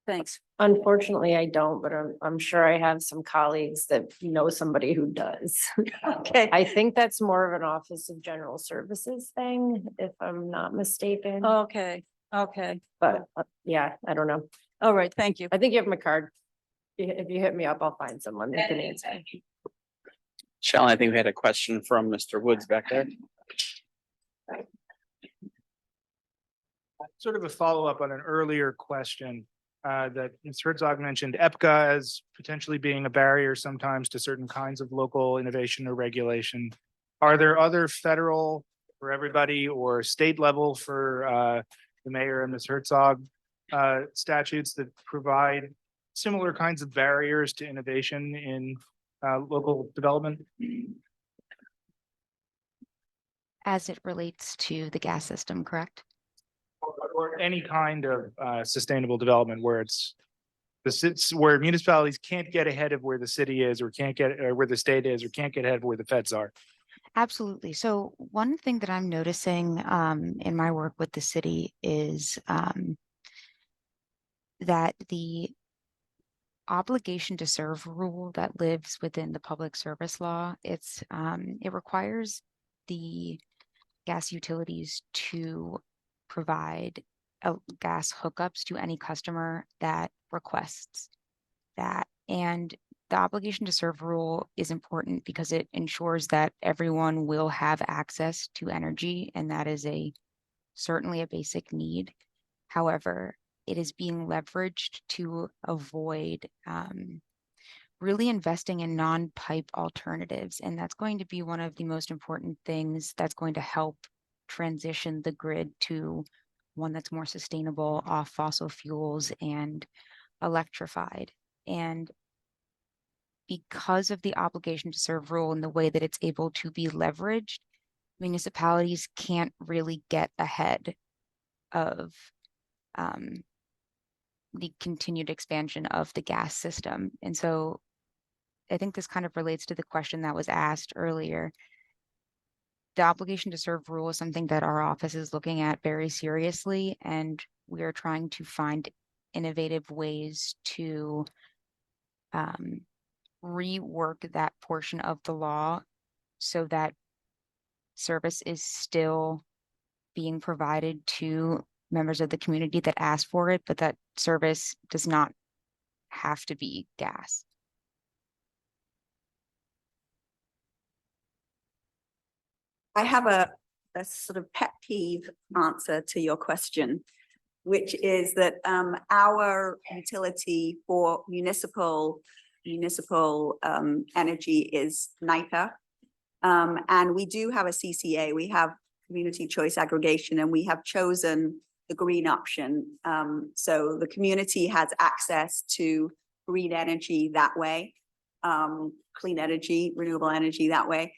Thanks. Unfortunately, I don't, but I'm sure I have some colleagues that know somebody who does. Okay. I think that's more of an Office of General Services thing, if I'm not mistaken, Okay, okay. but yeah, I don't know. All right, thank you. I think you have my card. If you hit me up, I'll find someone that can answer. Shall I think we had a question from Mr. Woods back there. Sort of a follow-up on an earlier question that Ms. Herzog mentioned EPCA as potentially being a barrier sometimes to certain kinds of local innovation or regulation. Are there other federal for everybody or state level for the mayor and Ms. Herzog statutes that provide similar kinds of barriers to innovation in local development? As it relates to the gas system, correct? Or any kind of sustainable development where it's where municipalities can't get ahead of where the city is or can't get or where the state is or can't get ahead of where the feds are. Absolutely. So one thing that I'm noticing in my work with the city is that the obligation to serve rule that lives within the public service law, it requires the gas utilities to provide gas hookups to any customer that requests that. And the obligation to serve rule is important because it ensures that everyone will have access to energy, and that is certainly a basic need. However, it is being leveraged to avoid really investing in non-pipe alternatives. And that's going to be one of the most important things that's going to help transition the grid to one that's more sustainable, off fossil fuels and electrified. And because of the obligation to serve rule and the way that it's able to be leveraged, municipalities can't really get ahead of the continued expansion of the gas system. And so I think this kind of relates to the question that was asked earlier. The obligation to serve rule is something that our office is looking at very seriously, and we are trying to find innovative ways to rework that portion of the law so that service is still being provided to members of the community that ask for it, but that service does not have to be gas. I have a sort of pet peeve answer to your question, which is that our utility for municipal energy is NYPA. And we do have a CCA, we have community choice aggregation, and we have chosen the green option. So the community has access to green energy that way, clean energy, renewable energy that way.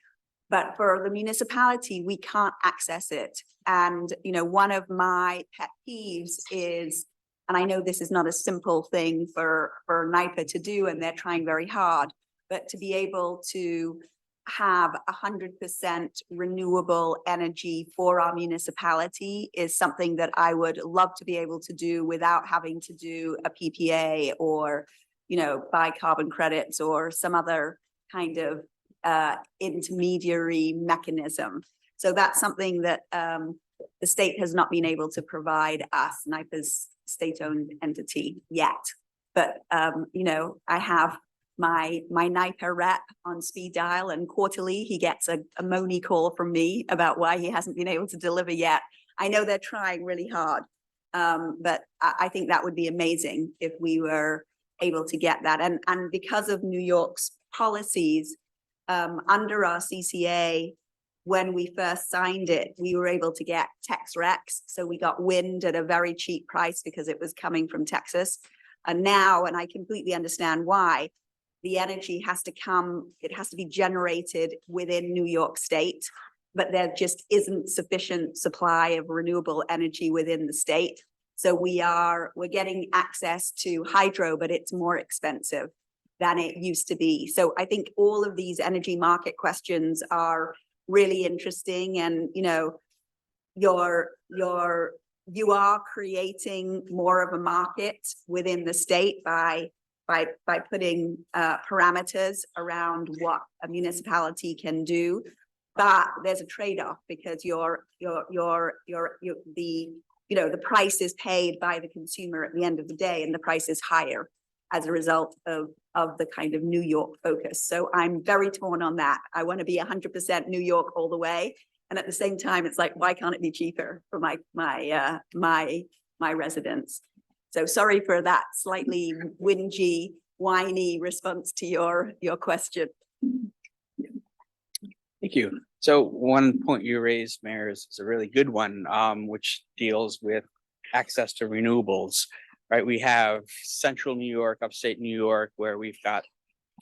But for the municipality, we can't access it. And, you know, one of my pet peeves is, and I know this is not a simple thing for NYPA to do, and they're trying very hard, but to be able to have 100% renewable energy for our municipality is something that I would love to be able to do without having to do a PPA or, you know, buy carbon credits or some other kind of intermediary mechanism. So that's something that the state has not been able to provide us, NYPA's state-owned entity yet. But, you know, I have my NYPA rep on speed dial, and quarterly he gets a moany call from me about why he hasn't been able to deliver yet. I know they're trying really hard. But I think that would be amazing if we were able to get that. And because of New York's policies, under our CCA, when we first signed it, we were able to get tax recs. So we got wind at a very cheap price because it was coming from Texas. And now, and I completely understand why, the energy has to come, it has to be generated within New York State, but there just isn't sufficient supply of renewable energy within the state. So we're getting access to hydro, but it's more expensive than it used to be. So I think all of these energy market questions are really interesting. And, you know, you are creating more of a market within the state by putting parameters around what a municipality can do. But there's a trade-off because the price is paid by the consumer at the end of the day, and the price is higher as a result of the kind of New York focus. So I'm very torn on that. I want to be 100% New York all the way. And at the same time, it's like, why can't it be cheaper for my residents? So sorry for that slightly whingy, whiny response to your question. Thank you. So one point you raised, Mayor, is a really good one, which deals with access to renewables, right? We have central New York, upstate New York, where we've got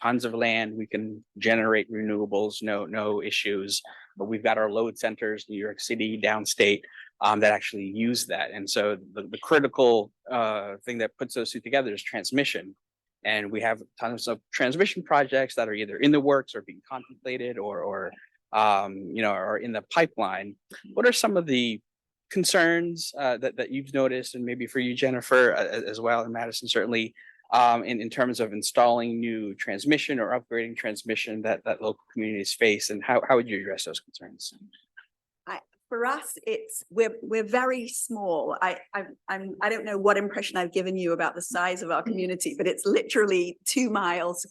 tons of land. We can generate renewables, no issues. But we've got our load centers, New York City, downstate, that actually use that. And so the critical thing that puts those two together is transmission. And we have tons of transmission projects that are either in the works or being contemplated or are in the pipeline. What are some of the concerns that you've noticed, and maybe for you, Jennifer, as well, and Madison, certainly, in terms of installing new transmission or upgrading transmission that local communities face, and how would you address those concerns? For us, we're very small. I don't know what impression I've given you about the size of our community, but it's literally 2 miles,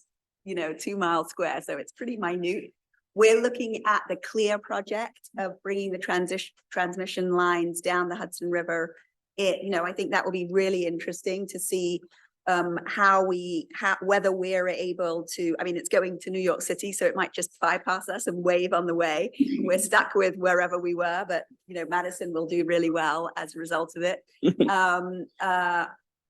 2 miles square. So it's pretty minute. We're looking at the CLEAR project of bringing the transmission lines down the Hudson River. I think that will be really interesting to see whether we're able to, it's going to New York City, so it might just bypass us and wave on the way. We're stuck with wherever we were, but Madison will do really well as a result of it.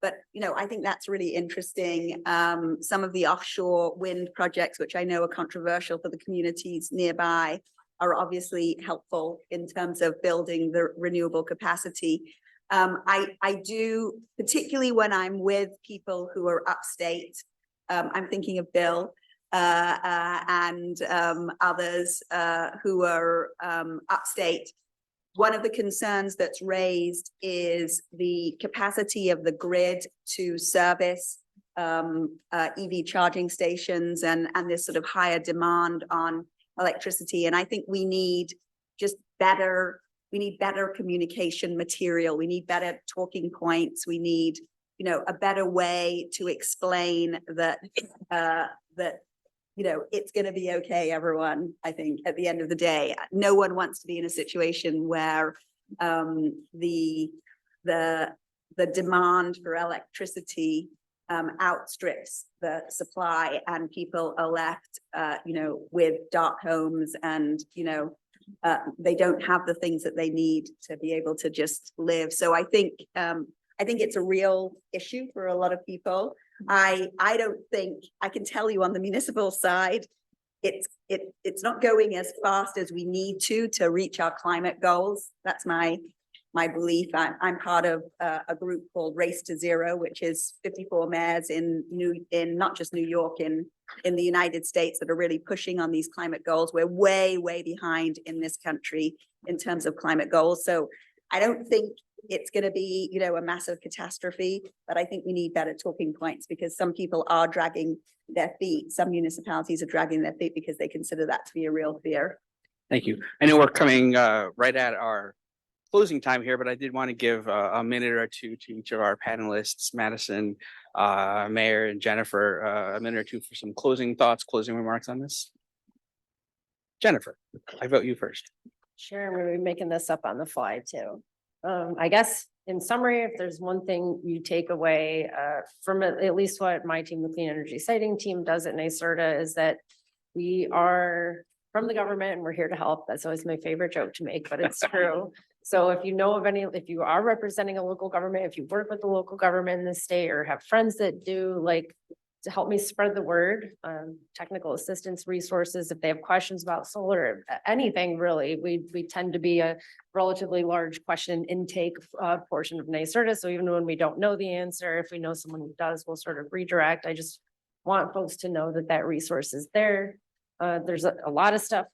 But I think that's really interesting. Some of the offshore wind projects, which I know are controversial for the communities nearby, are obviously helpful in terms of building the renewable capacity. I do, particularly when I'm with people who are upstate, I'm thinking of Bill and others who are upstate. One of the concerns that's raised is the capacity of the grid to service EV charging stations and this sort of higher demand on electricity. And I think we need just better communication material. We need better talking points. We need, a better way to explain that it's going to be okay, everyone. I think at the end of the day, no one wants to be in a situation where the demand for electricity outstrips the supply, and people are left, with dark homes, and they don't have the things that they need to be able to just live. So I think it's a real issue for a lot of people. I don't think, I can tell you on the municipal side, it's not going as fast as we need to reach our climate goals. That's my belief. I'm part of a group called Race to Zero, which is 54 mayors in not just New York, in the United States, that are really pushing on these climate goals. We're way, way behind in this country in terms of climate goals. So I don't think it's going to be, a massive catastrophe, but I think we need better talking points, because some people are dragging their feet. Some municipalities are dragging their feet because they consider that to be a real fear. Thank you. I know we're coming right at our closing time here, but I did want to give a minute or two to each of our panelists, Madison, Mayor, and Jennifer, a minute or two for some closing thoughts, closing remarks on this. Jennifer, I vote you first. Sure, I'm gonna be making this up on the fly too. I guess in summary, if there's one thing you take away from at least what my team, the Clean Energy Siting team does at NYSERDA, is that we are from the government and we're here to help. That's always my favorite joke to make, but it's true. So if you know of any, if you are representing a local government, if you work with the local government in the state or have friends that do, like, to help me spread the word, technical assistance resources, if they have questions about solar, anything really, we tend to be a relatively large question intake portion of NYSERDA. So even when we don't know the answer, if we know someone who does, we'll sort of redirect. I just want folks to know that that resource is there. There's a lot of stuff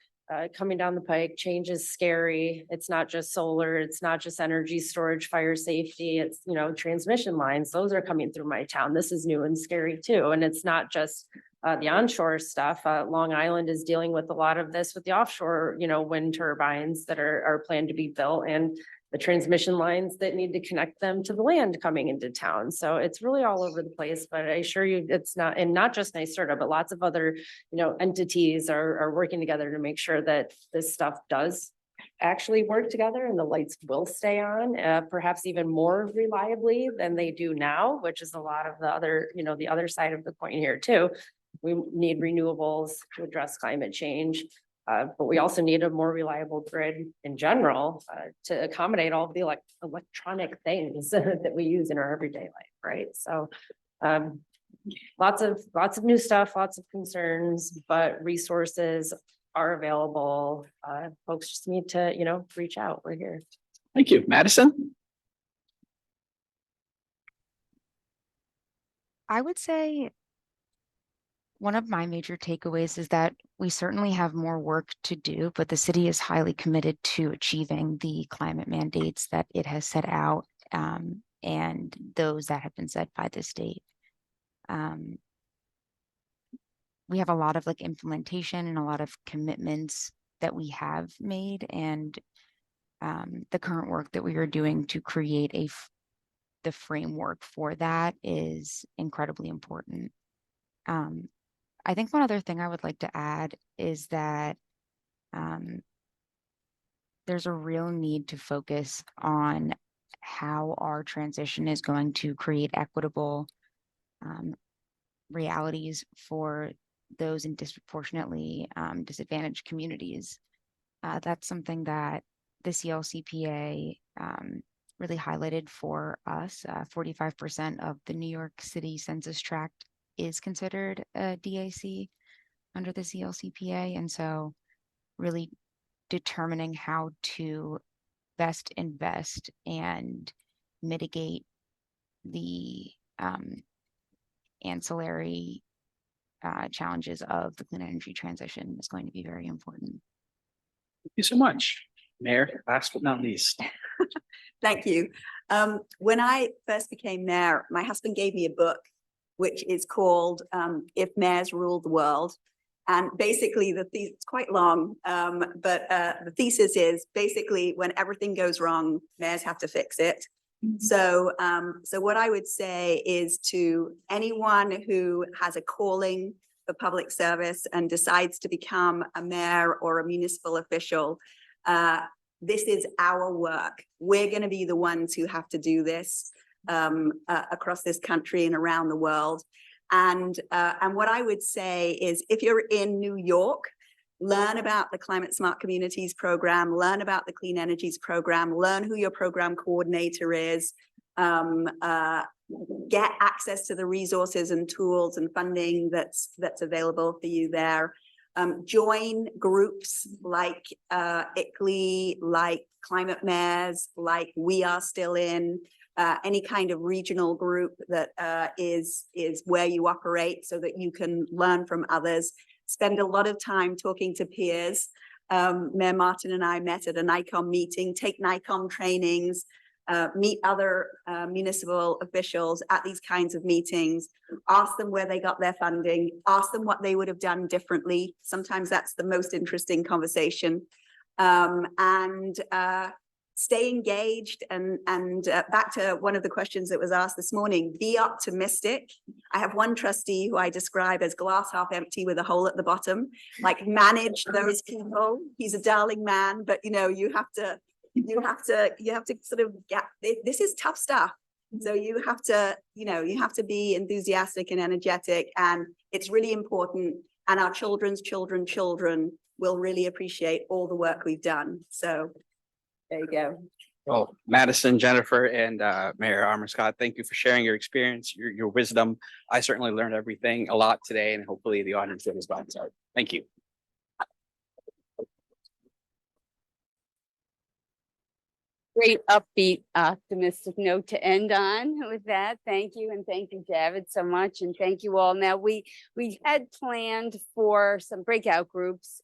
coming down the pike. Change is scary. It's not just solar. It's not just energy storage, fire safety. It's, you know, transmission lines. Those are coming through my town. This is new and scary too. And it's not just the onshore stuff. Long Island is dealing with a lot of this with the offshore, you know, wind turbines that are planned to be built and the transmission lines that need to connect them to the land coming into town. So it's really all over the place, but I assure you it's not, and not just NYSERDA, but lots of other, you know, entities are working together to make sure that this stuff does actually work together and the lights will stay on, perhaps even more reliably than they do now, which is a lot of the other, you know, the other side of the coin here too. We need renewables to address climate change. But we also need a more reliable grid in general to accommodate all of the electronic things that we use in our everyday life, right? So lots of new stuff, lots of concerns, but resources are available. Folks just need to, you know, reach out. We're here. Thank you. Madison? I would say one of my major takeaways is that we certainly have more work to do, but the city is highly committed to achieving the climate mandates that it has set out and those that have been set by the state. We have a lot of implementation and a lot of commitments that we have made, and the current work that we are doing to create the framework for that is incredibly important. I think one other thing I would like to add is that there's a real need to focus on how our transition is going to create equitable realities for those in disproportionately disadvantaged communities. That's something that the CLCPA really highlighted for us. 45% of the New York City census tract is considered a DAC under the CLCPA. And so really determining how to best invest and mitigate the ancillary challenges of the clean energy transition is going to be very important. Thank you so much. Mayor, last but not least. Thank you. When I first became mayor, my husband gave me a book which is called If Mayors Ruled the World. And basically it's quite long, but the thesis is basically when everything goes wrong, mayors have to fix it. So what I would say is to anyone who has a calling for public service and decides to become a mayor or a municipal official, this is our work. We're going to be the ones who have to do this across this country and around the world. And what I would say is if you're in New York, learn about the Climate Smart Communities program, learn about the Clean Energies program, learn who your program coordinator is, get access to the resources and tools and funding that's available for you there. Join groups like ICLEI, like Climate Mayors, like We Are Still In, any kind of regional group that is where you operate so that you can learn from others. Spend a lot of time talking to peers. Mayor Martin and I met at a NICOM meeting, take NICOM trainings, meet other municipal officials at these kinds of meetings, ask them where they got their funding, ask them what they would have done differently. Sometimes that's the most interesting conversation. And stay engaged and back to one of the questions that was asked this morning, be optimistic. I have one trustee who I describe as glass half empty with a hole at the bottom, like manage those people. He's a darling man, but you know, you have to you have to sort of get, this is tough stuff. So you have to, you have to be enthusiastic and energetic, and it's really important. And our children's children will really appreciate all the work we've done. So there you go. Well, Madison, Jennifer, and Mayor Armour-Scott, thank you for sharing your experience, your wisdom. I certainly learned a lot today, and hopefully the audience did as well. So thank you. Great upbeat, optimistic note to end on with that. Thank you. And thank you, Javid, so much. And thank you all. Now, we had planned for some breakout groups.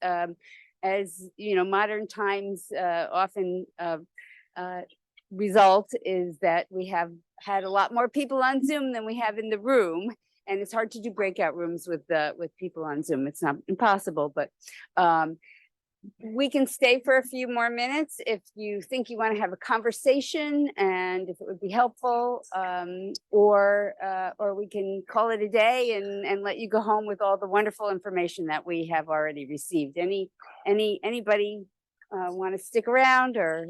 As you know, modern times often result is that we have had a lot more people on Zoom than we have in the room. And it's hard to do breakout rooms with people on Zoom. It's not impossible, but we can stay for a few more minutes if you think you want to have a conversation and if it would be helpful, or we can call it a day and let you go home with all the wonderful information that we have already received. Anybody want to stick around or?